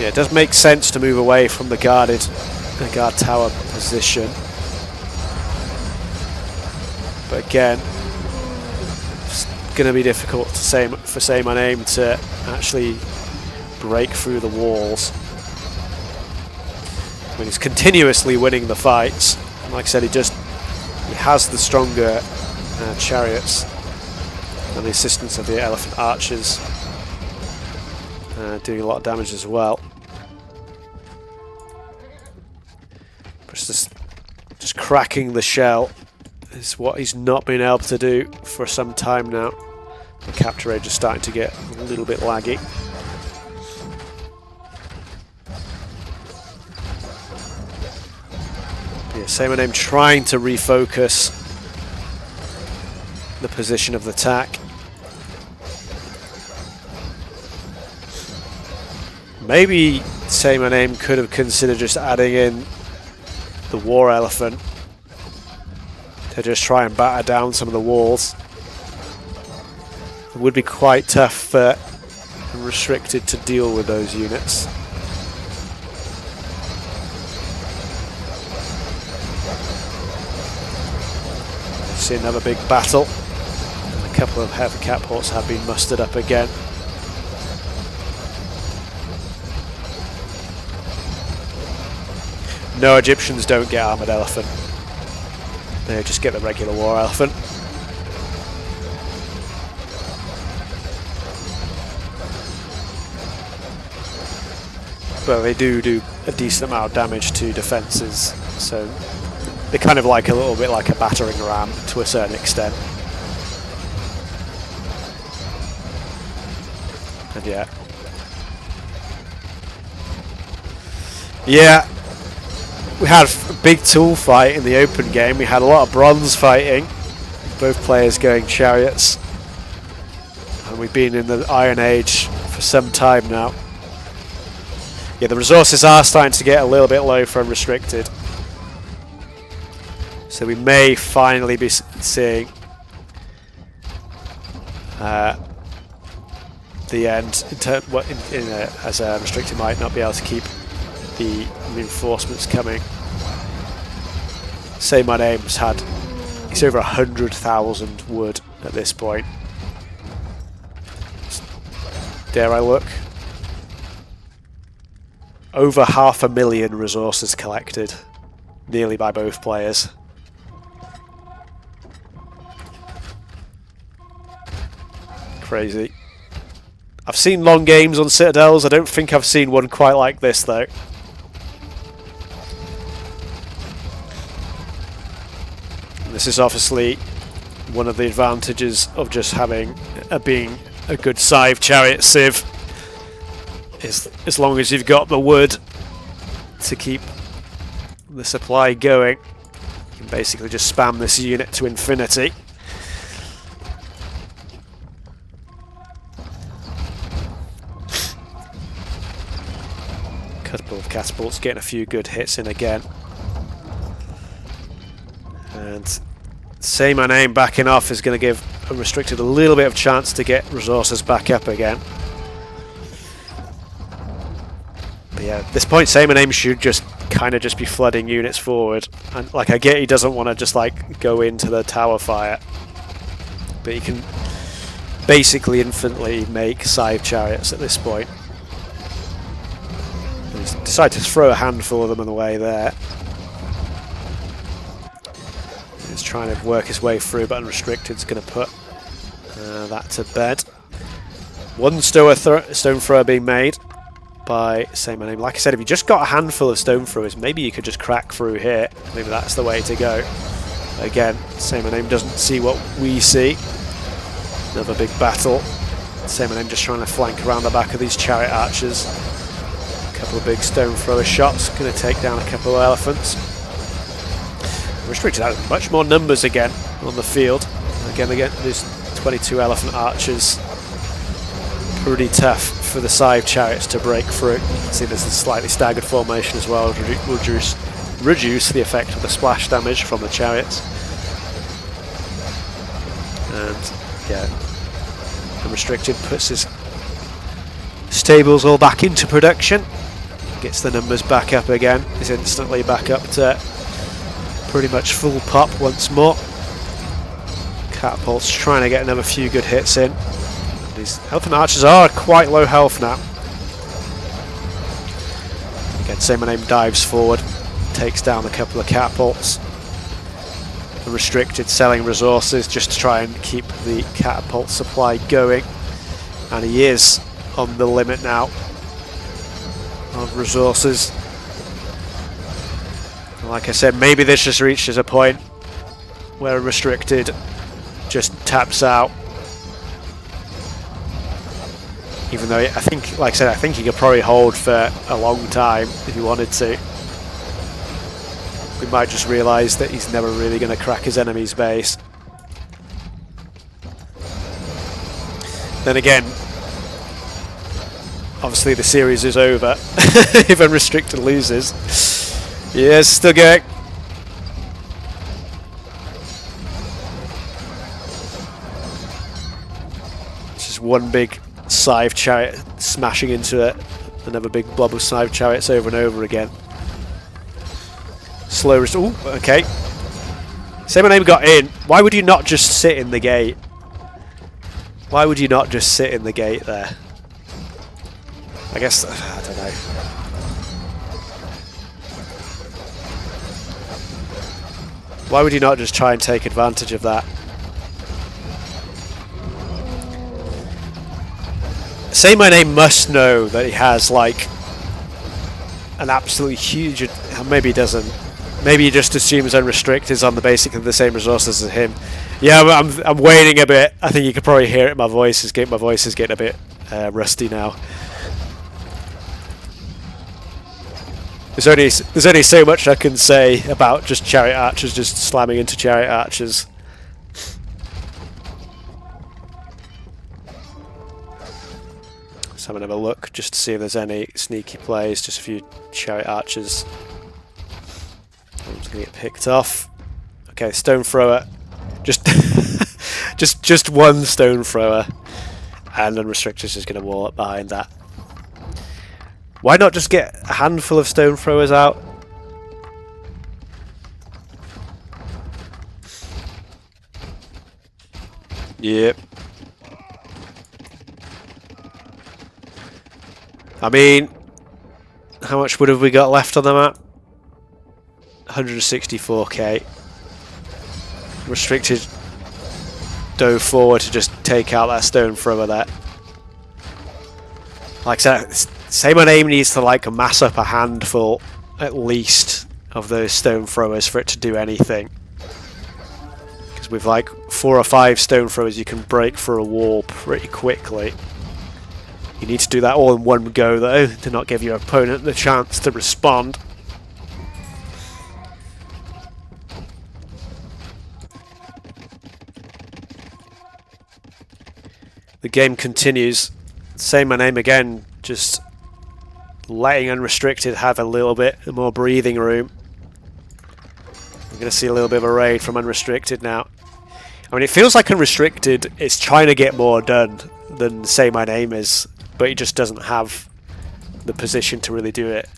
Yeah, it does make sense to move away from the guard tower position. But again, it's going to be difficult for saymyname to actually break through the walls. I mean, he's continuously winning the fights. And like I said, he has the stronger chariots and the assistance of the elephant archers, doing a lot of damage as well. But just cracking the shell is what he's not been able to do for some time now. The capture rate is starting to get a little bit laggy. Yeah, saymyname trying to refocus the position of the attack. Maybe saymyname could have considered just adding in the war elephant to just try and batter down some of the walls. It would be quite tough for Unrestricted to deal with those units. See another big battle. The couple of heavy catapults have been mustered up again. No, Egyptians don't get armoured elephant. They just get the regular war elephant. But they do a decent amount of damage to defences, so they're kind of like a little bit like a battering ram to a certain extent. And yeah, we had a big tool fight in the open game. We had a lot of bronze fighting, both players going chariots, and we've been in the Iron Age for some time now. Yeah, the resources are starting to get a little bit low for Unrestricted, so we may finally be seeing the end. As Unrestricted might not be able to keep the reinforcements coming. Saymyname's had, he's over 100,000 wood at this point. Dare I look? Over 500,000 resources collected, nearly by both players. Crazy. I've seen long games on Citadels, I don't think I've seen one quite like this though. This is obviously one of the advantages of just having being a good Scythe chariot civ. Is as long as you've got the wood to keep the supply going, you can basically just spam this unit to infinity. Couple of catapults getting a few good hits in again. And Saymyname backing off is going to give Unrestricted a little bit of chance to get resources back up again. But yeah, at this point Saymyname should just kind of just be flooding units forward. And like, I get he doesn't want to just like go into the tower fire, but he can basically infinitely make Scythe chariots at this point. He's decided to throw a handful of them on the way there. He's trying to work his way through, but Unrestricted's going to put that to bed. One stone thrower being made by Saymyname. Like I said, if you just got a handful of stone throwers, maybe you could just crack through here. Maybe that's the way to go. Again, Saymyname doesn't see what we see. Another big battle. Saymyname just trying to flank around the back of these chariot archers. A couple of big stone thrower shots, going to take down a couple of elephants. Restricted has much more numbers again on the field. Again, these 22 elephant archers. Pretty tough for the Scythe chariots to break through. You can see there's a slightly staggered formation as well, reduce the effect of the splash damage from the chariots. And yeah, Unrestricted puts his stables all back into production, gets the numbers back up again, is instantly back up to pretty much full pop once more. Catapults trying to get another few good hits in. These elephant archers are quite low health now. Again, Saymyname dives forward, takes down a couple of catapults. Unrestricted selling resources just to try and keep the catapult supply going. And he is on the limit now of resources. Like I said, maybe this just reaches a point where Unrestricted just taps out. Even though I think, like I said, I think he could probably hold for a long time if he wanted to. We might just realise that he's never really going to crack his enemy's base. Then again, obviously the series is over if Unrestricted loses. Yes, still going. It's just one big Scythe chariot smashing into it. Another big blob of Scythe chariots over and over again. Slow rest. Ooh, okay. Saymyname got in. Why would you not just sit in the gate? Why would you not just sit in the gate there? I guess, I don't know. Why would you not just try and take advantage of that? Saymyname must know that he has like an absolutely huge, maybe he doesn't. Maybe he just assumes Unrestricted is on the basically the same resources as him. Yeah, I'm waiting a bit. I think you could probably hear it. My voice is getting a bit rusty now. There's only so much I can say about just chariot archers just slamming into chariot archers. Let's have another look just to see if there's any sneaky plays. Just a few chariot archers. I'm just gonna get picked off. Okay, stone thrower. Just just one stone thrower, and Unrestricted is just gonna wall up behind that. Why not just get a handful of stone throwers out? Yep. I mean, how much wood have we got left on the map? 164k. Restricted dove forward to just take out that stone thrower there. Like I said, Saymyname needs to like mass up a handful at least of those stone throwers for it to do anything. Because with like 4 or 5 stone throwers you can break through a wall pretty quickly. You need to do that all in one go though, to not give your opponent the chance to respond. The game continues. Saymyname again, just letting Unrestricted have a little bit more breathing room. We're going to see a little bit of a raid from Unrestricted now. I mean, it feels like Unrestricted is trying to get more done than Saymyname is, but he just doesn't have the position to really do it.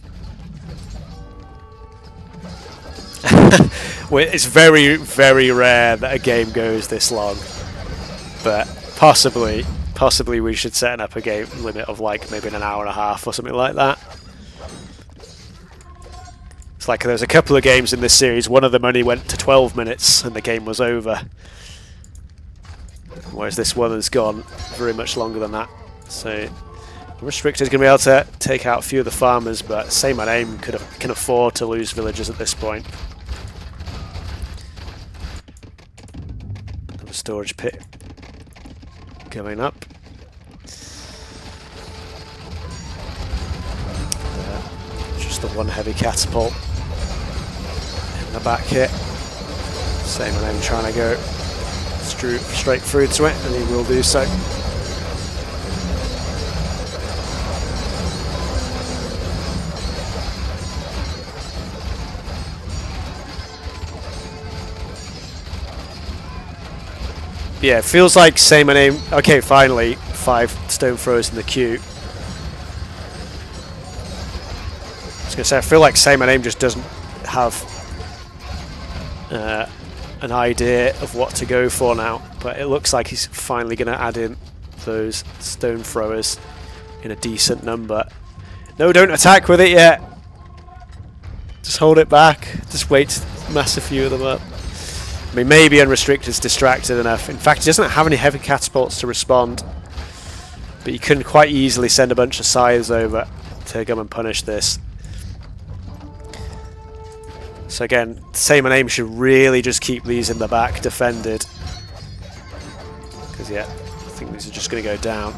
Well, it's very, very rare that a game goes this long, but possibly we should set up a game limit of like maybe an hour and a half or something like that. It's like there's a couple of games in this series, one of them only went to 12 minutes and the game was over. Whereas this one has gone very much longer than that. So Unrestricted is going to be able to take out a few of the farmers, but Saymyname can afford to lose villagers at this point. Another storage pit going up. Just the one heavy catapult in the back here. Saymyname trying to go straight through to it, and he will do so. Yeah, it feels like Saymyname. Okay, finally, 5 stone throwers in the queue. I was going to say, I feel like Saymyname just doesn't have an idea of what to go for now, but it looks like he's finally going to add in those stone throwers in a decent number. No, don't attack with it yet. Just hold it back. Just wait to mass a few of them up. I mean, maybe Unrestricted's distracted enough. In fact, he doesn't have any heavy catapults to respond, but you can quite easily send a bunch of scythes over to come and punish this. So again, Saymyname should really just keep these in the back defended, because yeah, I think these are just going to go down.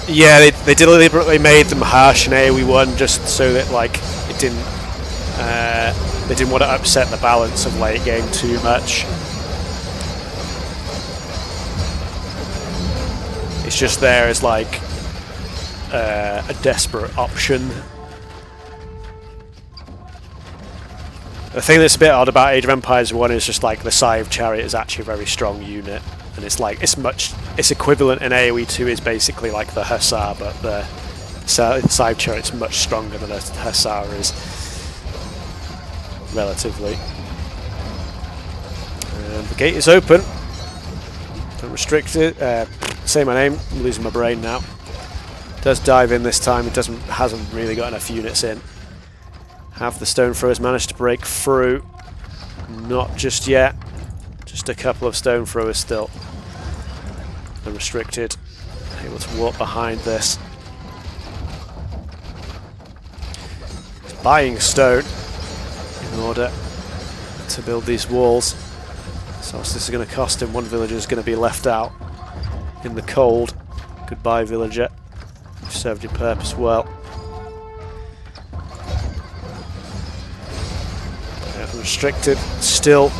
Yeah, they deliberately made them harsh in AoE 1 just so that like it didn't. They didn't want to upset the balance of late game too much. It's just there as like a desperate option. The thing that's a bit odd about Age of Empires 1 is just like the Scythe Chariot is actually a very strong unit, and it's like it's much its equivalent in AoE 2 is basically like the Hussar, but the side turret's much stronger than a Hussar is, relatively. And the gate is open. Unrestricted. Say my name. I'm losing my brain now. Does dive in this time. It hasn't really got enough units in. Have the stone throwers managed to break through? Not just yet. Just a couple of stone throwers still. Unrestricted. Able to walk behind this. He's buying stone in order to build these walls. So this is going to cost him. One villager is going to be left out in the cold. Goodbye, villager. You've served your purpose well. Unrestricted, still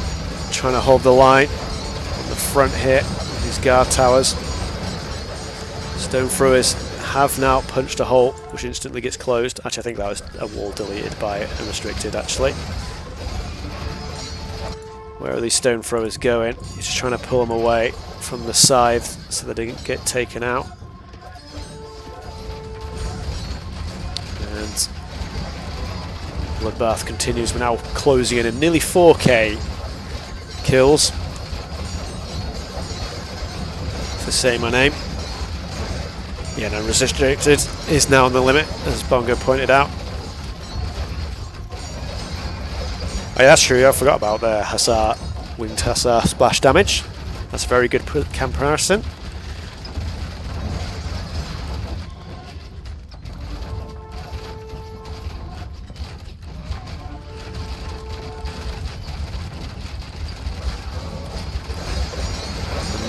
trying to hold the line on the front here with these guard towers. Stone throwers have now punched a hole, which instantly gets closed. Actually, I think that was a wall deleted by Unrestricted, actually. Where are these stone throwers going? He's just trying to pull them away from the scythe so they don't get taken out. And bloodbath continues. We're now closing in at nearly 4k kills. To say my name. Yeah, no, Unrestricted is now on the limit, as Bongo pointed out. Oh, yeah, that's true. I forgot about the Hussar, winged Hussar splash damage. That's a very good comparison.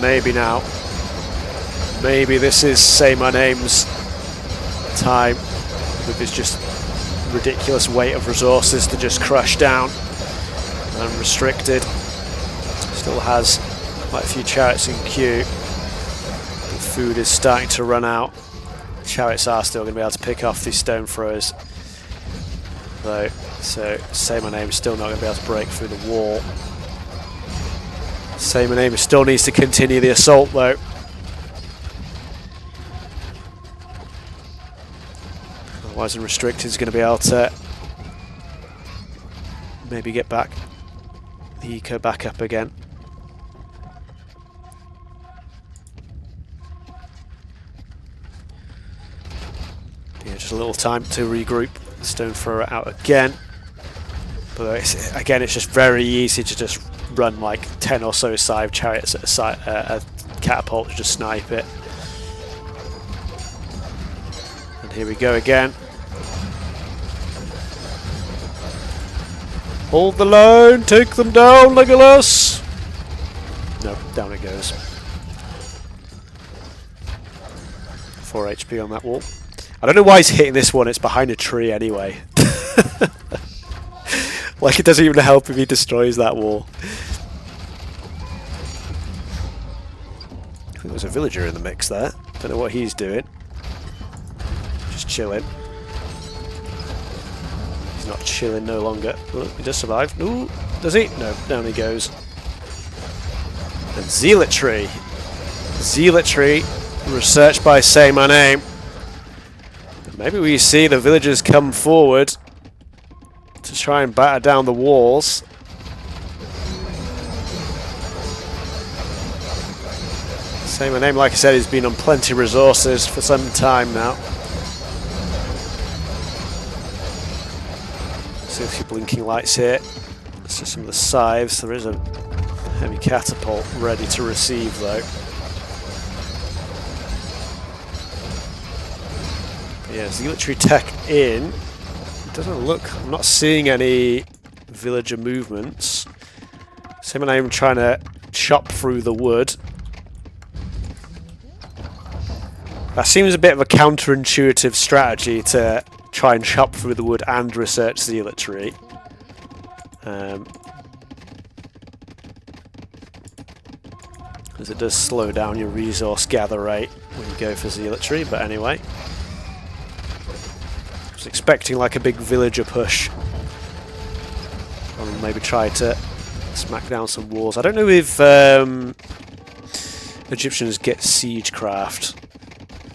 Maybe now. Maybe this is Say My Name's time with his just ridiculous weight of resources to just crush down. Unrestricted. Still has quite a few chariots in queue. The food is starting to run out. Chariots are still going to be able to pick off these stone throwers, though. So Say My Name is still not going to be able to break through the wall. Say My Name still needs to continue the assault, though. Otherwise, Unrestricted is going to be able to maybe get back the eco back up again. Yeah, just a little time to regroup. Stone thrower out again. But again, it's just very easy to just run like 10 or so scythe chariots at a catapult to just snipe it. And here we go again. Hold the line, take them down, Legolas! No, down it goes. 4 HP on that wall. I don't know why he's hitting this one, it's behind a tree anyway. Like, it doesn't even help if he destroys that wall. I think there's a villager in the mix there. Don't know what he's doing. Just chilling. He's not chilling no longer. Oh, he does survive. Ooh, does he? No, down he goes. And Zealotry. Zealotry, researched by Say My Name. Maybe we see the villagers come forward to try and batter down the walls. Say My Name, like I said, has been on plenty of resources for some time now. See a few blinking lights here. This is some of the scythes. There is a heavy catapult ready to receive, though. Yeah, Zealotry tech in. It doesn't look. I'm not seeing any villager movements. Say My Name trying to chop through the wood. That seems a bit of a counterintuitive strategy to try and chop through the wood and research Zealotry. Because it does slow down your resource gather rate when you go for Zealotry, but anyway. I was expecting like a big villager push. Or maybe try to smack down some walls. I don't know if Egyptians get siegecraft.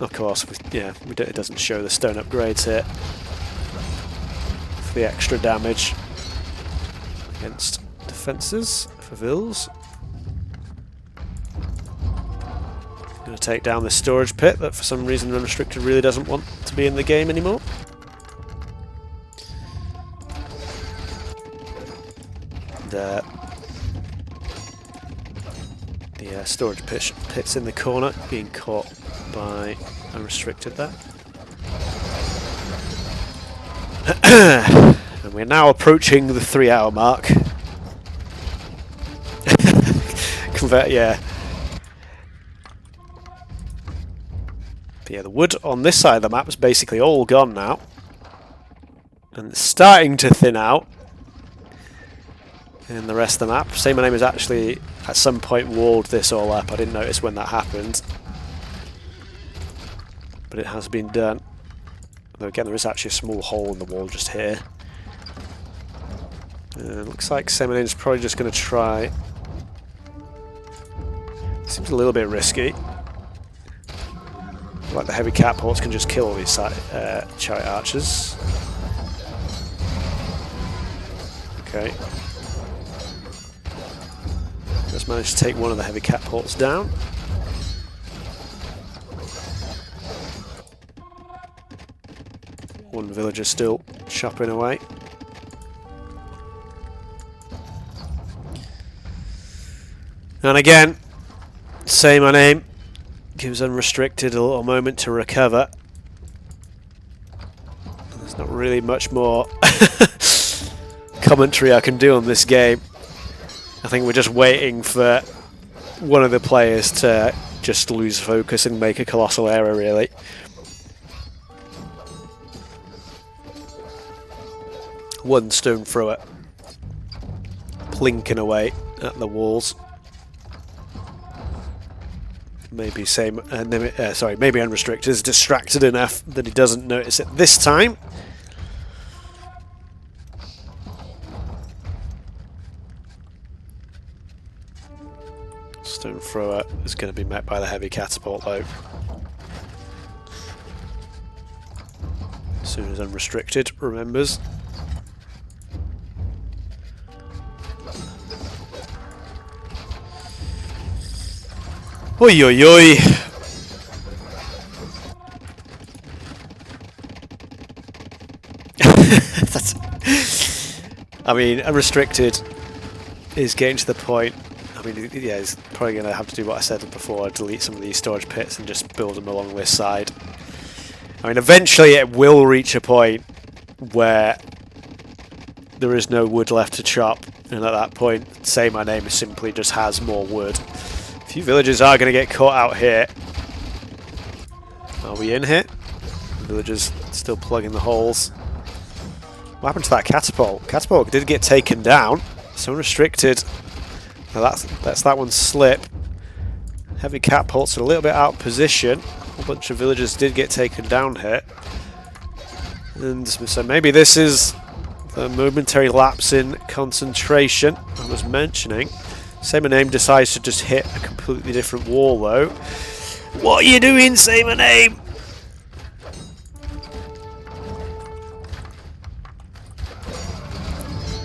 Of course, it doesn't show the stone upgrades here for the extra damage against defences for Vils. Going to take down this storage pit that for some reason Unrestricted really doesn't want to be in the game anymore. And, the storage pit's in the corner, being caught by Unrestricted there. And we're now approaching the 3-hour mark. Yeah. But yeah, the wood on this side of the map is basically all gone now. And it's starting to thin out in the rest of the map. Saymyname has actually at some point walled this all up. I didn't notice when that happened, but it has been done. Though again, there is actually a small hole in the wall just here. Looks like Saymyname is probably just going to try. Seems a little bit risky. Like the heavy catapults can just kill all these chariot archers. Okay. Just managed to take one of the heavy catapults down. One villager still chopping away. And again, Saymyname gives Unrestricted a little moment to recover. There's not really much more commentary I can do on this game. I think we're just waiting for one of the players to just lose focus and make a colossal error, really. One stone thrower plinking away at the walls. Maybe maybe Unrestricted is distracted enough that he doesn't notice it this time. Stone thrower is going to be met by the heavy catapult though. As soon as Unrestricted remembers. Oi oi oi! I mean, Unrestricted is getting to the point. I mean, yeah, he's probably going to have to do what I said before, delete some of these storage pits and just build them along this side. I mean, eventually it will reach a point where there is no wood left to chop, and at that point, Saymyname simply just has more wood. A few villagers are going to get caught out here. Are we in here? The villagers still plugging the holes. What happened to that catapult? Catapult did get taken down. So Unrestricted. Now that's that one slip. Heavy catapults are a little bit out of position. A bunch of villagers did get taken down here. And so maybe this is a momentary lapse in concentration I was mentioning. Saymyname decides to just hit a completely different wall though. What are you doing, Saymyname?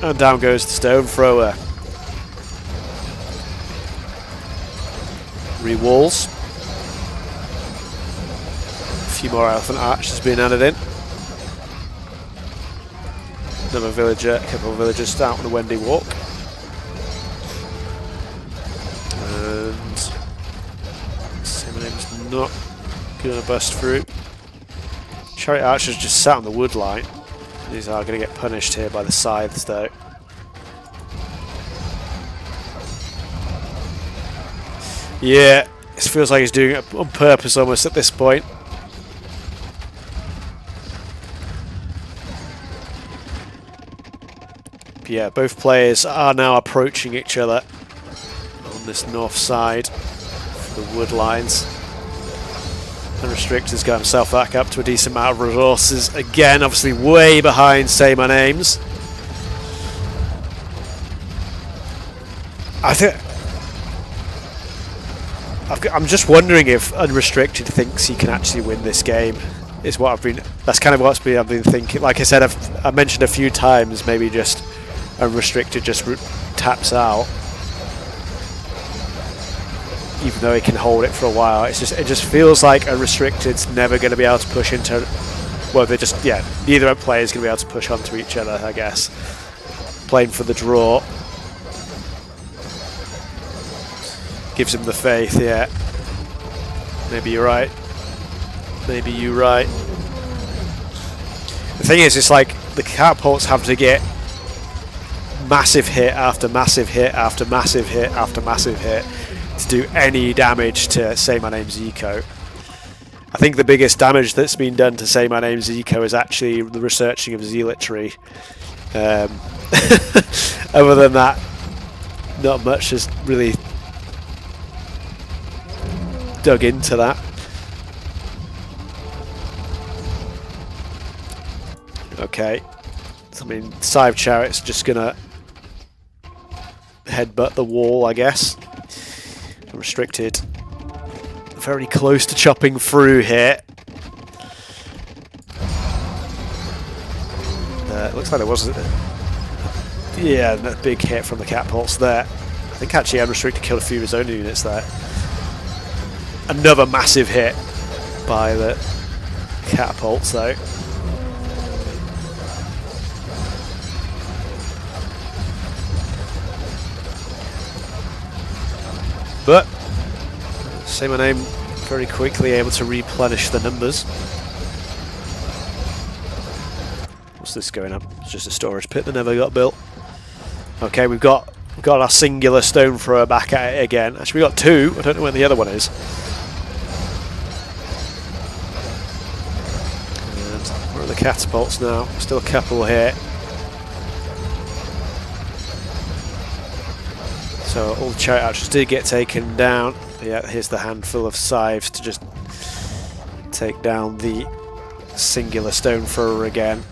And down goes the stone thrower. Re-walls. A few more elephant archers being added in. Another villager, a couple of villagers out on the Wendy walk. And Saymayname's not going to bust through. Chariot archers just sat on the wood line. These are going to get punished here by the scythes though. Yeah, it feels like he's doing it on purpose almost at this point. But yeah, both players are now approaching each other on this north side of the wood lines. Unrestricted's got himself back up to a decent amount of resources. Again, obviously way behind Saymyname's. I think I'm just wondering if Unrestricted thinks he can actually win this game. Is what I've been. That's kind of I've been thinking. Like I said, I mentioned a few times. Maybe just Unrestricted just taps out, even though he can hold it for a while. It just feels like Unrestricted's never going to be able to push into. Well, they just neither player is going to be able to push onto each other. I guess playing for the draw gives him the faith. Yeah, maybe you're right. Maybe you're right. The thing is, it's like the catapults have to get massive hit after massive hit after massive hit after massive hit to do any damage to Say My Name's Eco. I think the biggest damage that's been done to Say My Name's Eco is actually the researching of Zealotry. Other than that, not much has really dug into that. Okay, I mean, Scythe Chariot's just gonna headbutt the wall, I guess. Restricted, very close to chopping through here. It looks like there was a big hit from the catapults there. I think actually Unrestricted killed a few of his own units there. Another massive hit by the catapults though. But Say My Name very quickly able to replenish the numbers. What's this going up? It's just a storage pit that never got built. Okay, we've got our singular stone thrower back at it again. Actually, we got two. I don't know where the other one is. And where are the catapults now? Still a couple here. So all the chariot archers did get taken down. Yeah, here's the handful of scythes to just take down the singular stone thrower again.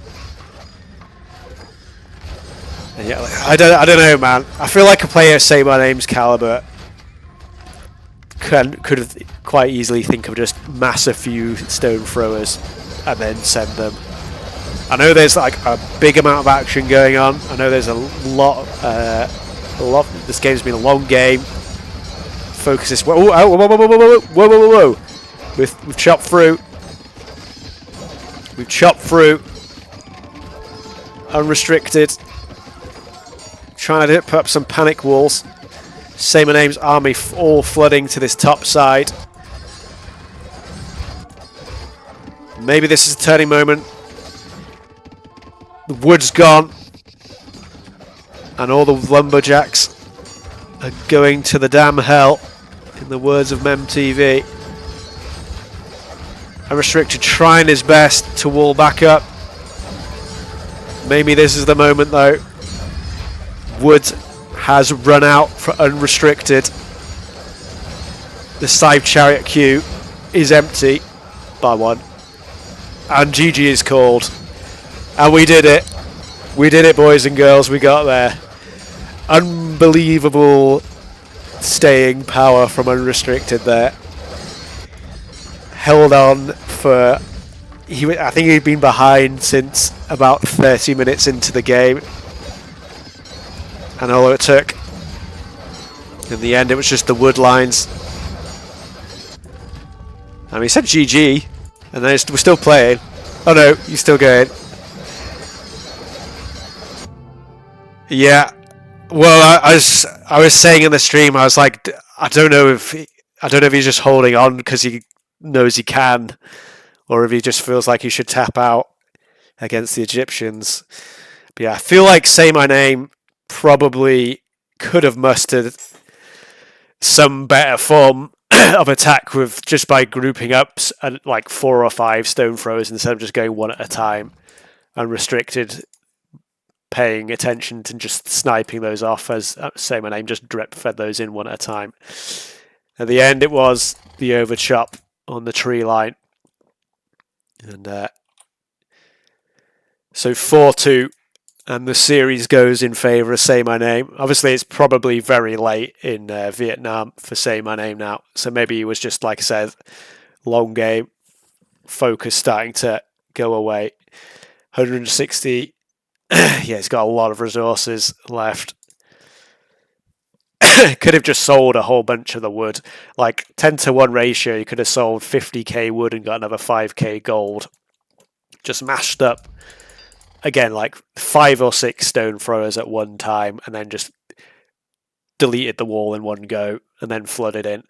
And yeah, I don't know, man. I feel like a player Say My Name's caliber could have quite easily think of just mass a few stone throwers and then send them. I know there's like a big amount of action going on. I know there's a lot. This game's been a long game. Focus this. Whoa, whoa! We've chopped through. We've chopped through. Unrestricted. Trying to put up some panic walls. Say My Name's army all flooding to this top side. Maybe this is a turning moment. The wood's gone. And all the lumberjacks are going to the damn hell, in the words of MemTV. Unrestricted trying his best to wall back up. Maybe this is the moment though. Wood has run out for Unrestricted. The Scythe Chariot queue is empty by one. And GG is called. And we did it. We did it, boys and girls. We got there. Unbelievable staying power from Unrestricted there. Held on for... I think he'd been behind since about 30 minutes into the game. And all it took, in the end, it was just the wood lines. I mean, he said GG, and then we're still playing. Oh no, he's still going. Yeah. Well, I was saying in the stream, I was like, I don't know if he's just holding on because he knows he can, or if he just feels like he should tap out against the Egyptians. But yeah, I feel like Say My Name probably could have mustered some better form of attack with just by grouping up like 4 or 5 stone throwers instead of just going one at a time. Unrestricted, paying attention to just sniping those off as Say My Name just drip fed those in one at a time. At the end, it was the overchop on the tree line, and so 4-2 And the series goes in favour of Say My Name. Obviously, it's probably very late in Vietnam for Say My Name now. So maybe it was just, like I said, long game, focus starting to go away. 160. Yeah, he's got a lot of resources left. Could have just sold a whole bunch of the wood. Like 10-to-1 ratio, you could have sold 50k wood and got another 5k gold. Just mashed up again, like 5 or 6 stone throwers at one time, and then just deleted the wall in one go and then flooded in.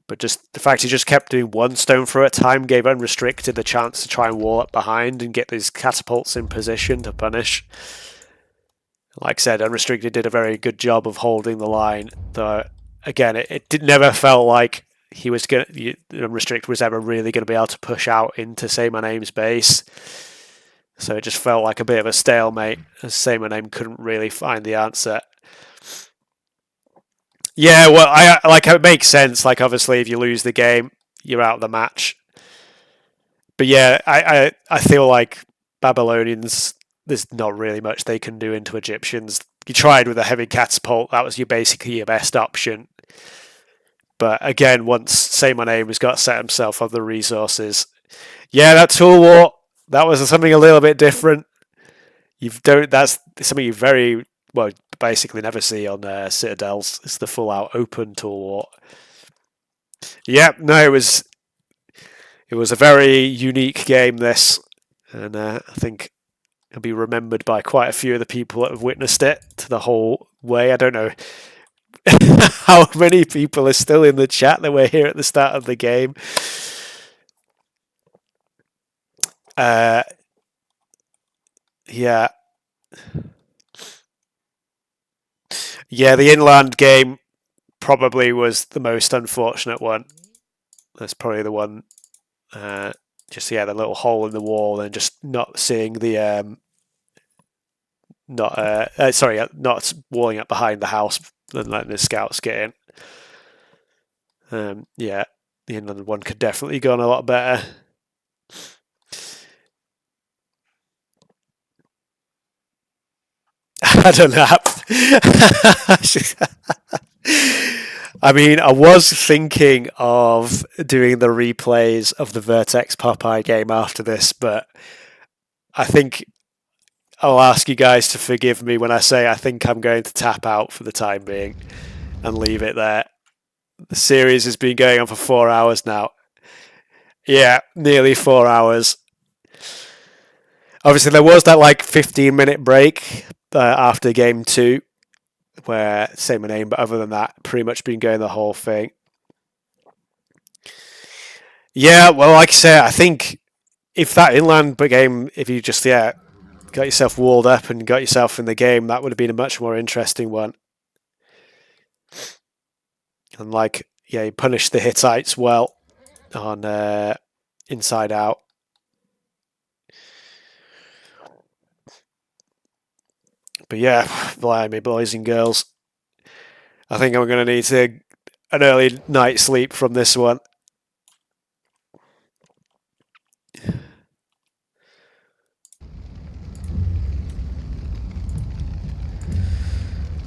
But just the fact he just kept doing one stone throw at a time gave Unrestricted the chance to try and wall up behind and get these catapults in position to punish. Like I said, Unrestricted did a very good job of holding the line. Though again, it never felt like he was Unrestricted was ever really going to be able to push out into Say My Name's base. So it just felt like a bit of a stalemate, as Say My Name couldn't really find the answer. Yeah, well, I like it makes sense. Like, obviously, if you lose the game, you're out of the match. But yeah, I feel like Babylonians, there's not really much they can do into Egyptians. You tried with a heavy catapult, that was basically your best option. But again, once Say My Name has got to set himself on the resources. Yeah, that tool war, that was something a little bit different. That's something you very well basically never see on Citadels. It's the full out open tool war. Yeah, no, it was a very unique game, this, and I think it'll be remembered by quite a few of the people that have witnessed it to the whole way. I don't know how many people are still in the chat that were here at the start of the game. Yeah. Yeah, the inland game probably was the most unfortunate one. That's probably the one. Just the little hole in the wall and just not seeing the not walling up behind the house and letting the scouts get in. Yeah, the inland one could definitely go on a lot better. I don't know. I mean, I was thinking of doing the replays of the Vertex Popeye game after this, but I think I'll ask you guys to forgive me when I say I think I'm going to tap out for the time being and leave it there. The series has been going on for 4 hours now. Yeah, nearly 4 hours. Obviously, there was that 15-minute break after game 2 where Say My Name, but other than that, pretty much been going the whole thing. Yeah, well, like I say, I think if that inland game, if you just got yourself walled up and got yourself in the game, that would have been a much more interesting one. And you punished the Hittites well on Inside Out. But yeah, blimey, boys and girls, I think I'm going to need an early night sleep from this one.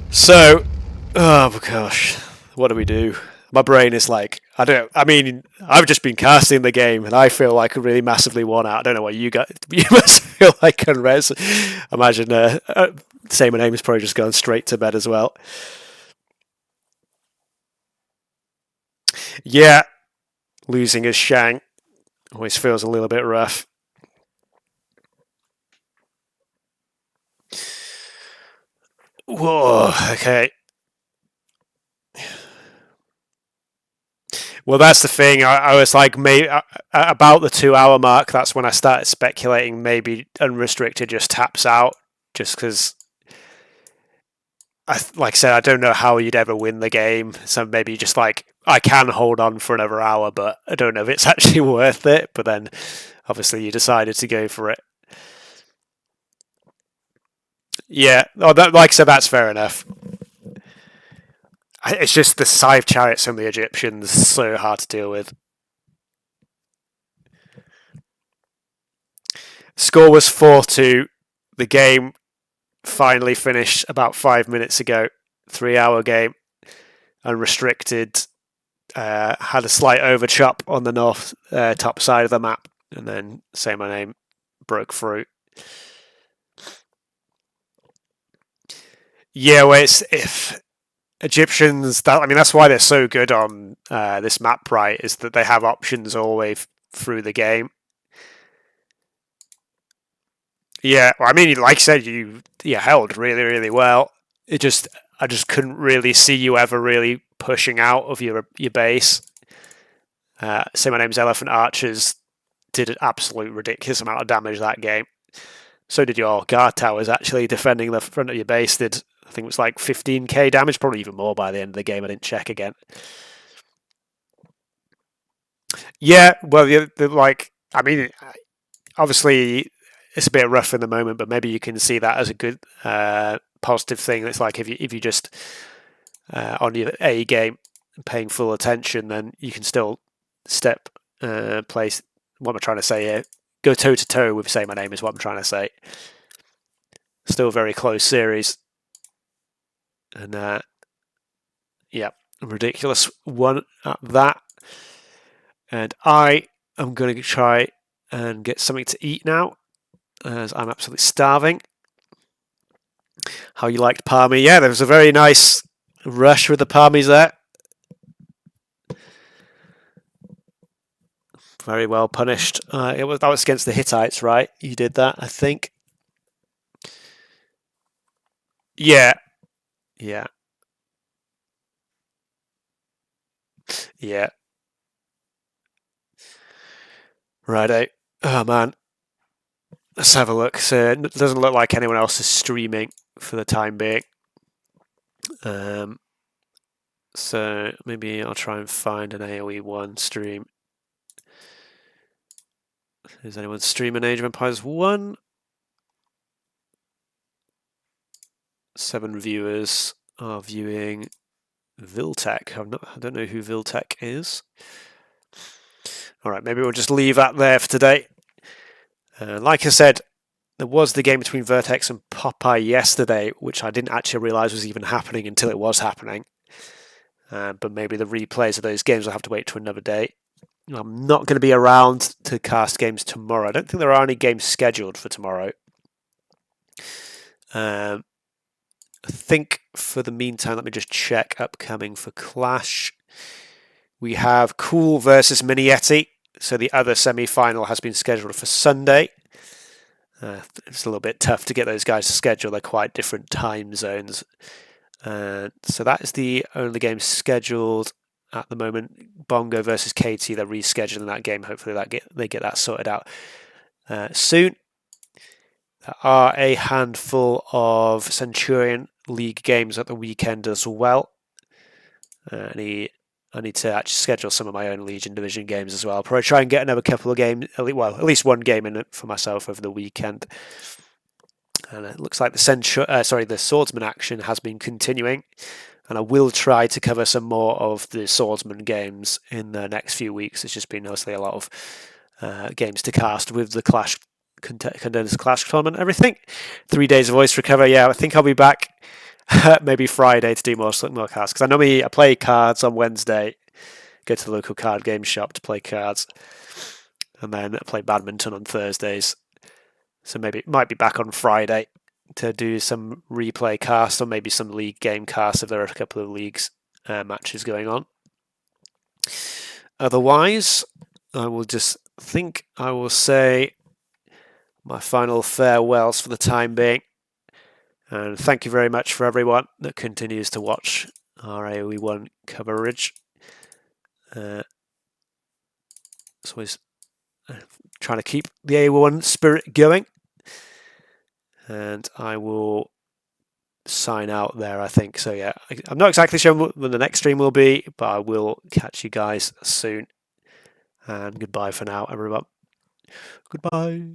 So, oh gosh, what do we do? My brain is I've just been casting the game and I feel like really massively worn out. I don't know what you got. You must feel like unres. Imagine Say My Name is probably just going straight to bed as well. Yeah, losing his Shang always feels a little bit rough. Whoa, okay. Well, that's the thing. I was like, maybe about the 2 hour mark. That's when I started speculating maybe Unrestricted just taps out, just because. Like I said, I don't know how you'd ever win the game. So maybe just I can hold on for another hour, but I don't know if it's actually worth it. But then, obviously, you decided to go for it. Yeah, like I said, that's fair enough. It's just the Scythe Chariots from the Egyptians so hard to deal with. Score was 4-2. The game finally finished about 5 minutes ago. 3-hour game, unrestricted. Had a slight overchop on the north top side of the map, and then saymyname broke through. Yeah, well, if Egyptians, that's why they're so good on this map, right? Is that they have options all the way through the game. Yeah, well, I mean, like I said, you held really, really well. I just couldn't really see you ever really pushing out of your base. Saymayname's Elephant Archers did an absolute ridiculous amount of damage that game. So did your guard towers actually defending the front of your base. Did I think it was like 15k damage, probably even more by the end of the game. I didn't check again. Yeah, well, I mean, obviously it's a bit rough in the moment, but maybe you can see that as a good positive thing. It's like if you just on your A game paying full attention, then you can still place. What am I trying to say here? Go toe to toe with saymyname is what I'm trying to say. Still a very close series, and yeah, ridiculous one at that. And I am going to try and get something to eat now, as I'm absolutely starving. How you liked Palmy? Yeah, there was a very nice rush with the Palmies there. Very well punished. That was against the Hittites, right? You did that, I think. Yeah. Yeah. Yeah. Righto. Oh, man. Let's have a look. So it doesn't look like anyone else is streaming for the time being. So maybe I'll try and find an AoE 1 stream. Is anyone streaming Age of Empires 1? 7 viewers are viewing Viltech. I don't know who Viltech is. All right, maybe we'll just leave that there for today. Like I said, there was the game between Vertex and Popeye yesterday, which I didn't actually realise was even happening until it was happening. But maybe the replays of those games will have to wait to another day. I'm not going to be around to cast games tomorrow. I don't think there are any games scheduled for tomorrow. I think for the meantime, let me just check upcoming for Clash. We have Cool versus Mini Yeti. So the other semi-final has been scheduled for Sunday. It's a little bit tough to get those guys to schedule. They're quite different time zones. So that is the only game scheduled at the moment. Bongo versus KT, they're rescheduling that game. Hopefully they get that sorted out soon. There are a handful of Centurion League games at the weekend as well. I need to actually schedule some of my own Legion Division games as well. I'll probably try and get another couple of games, at least one game in it for myself over the weekend. And it looks like the Swordsman action has been continuing. And I will try to cover some more of the Swordsman games in the next few weeks. It's just been mostly a lot of games to cast with the Contenders Clash tournament and everything. 3 days of voice recovery. Yeah, I think I'll be back maybe Friday to do more casts. Because I play cards on Wednesday, go to the local card game shop to play cards. And then I play badminton on Thursdays. So maybe it might be back on Friday to do some replay casts or maybe some league game casts if there are a couple of leagues matches going on. Otherwise, I will say my final farewells for the time being. And thank you very much for everyone that continues to watch our AoE 1 coverage. It's always trying to keep the AoE 1 spirit going. And I will sign out there, I think. So yeah, I'm not exactly sure when the next stream will be, but I will catch you guys soon. And goodbye for now, everyone. Goodbye.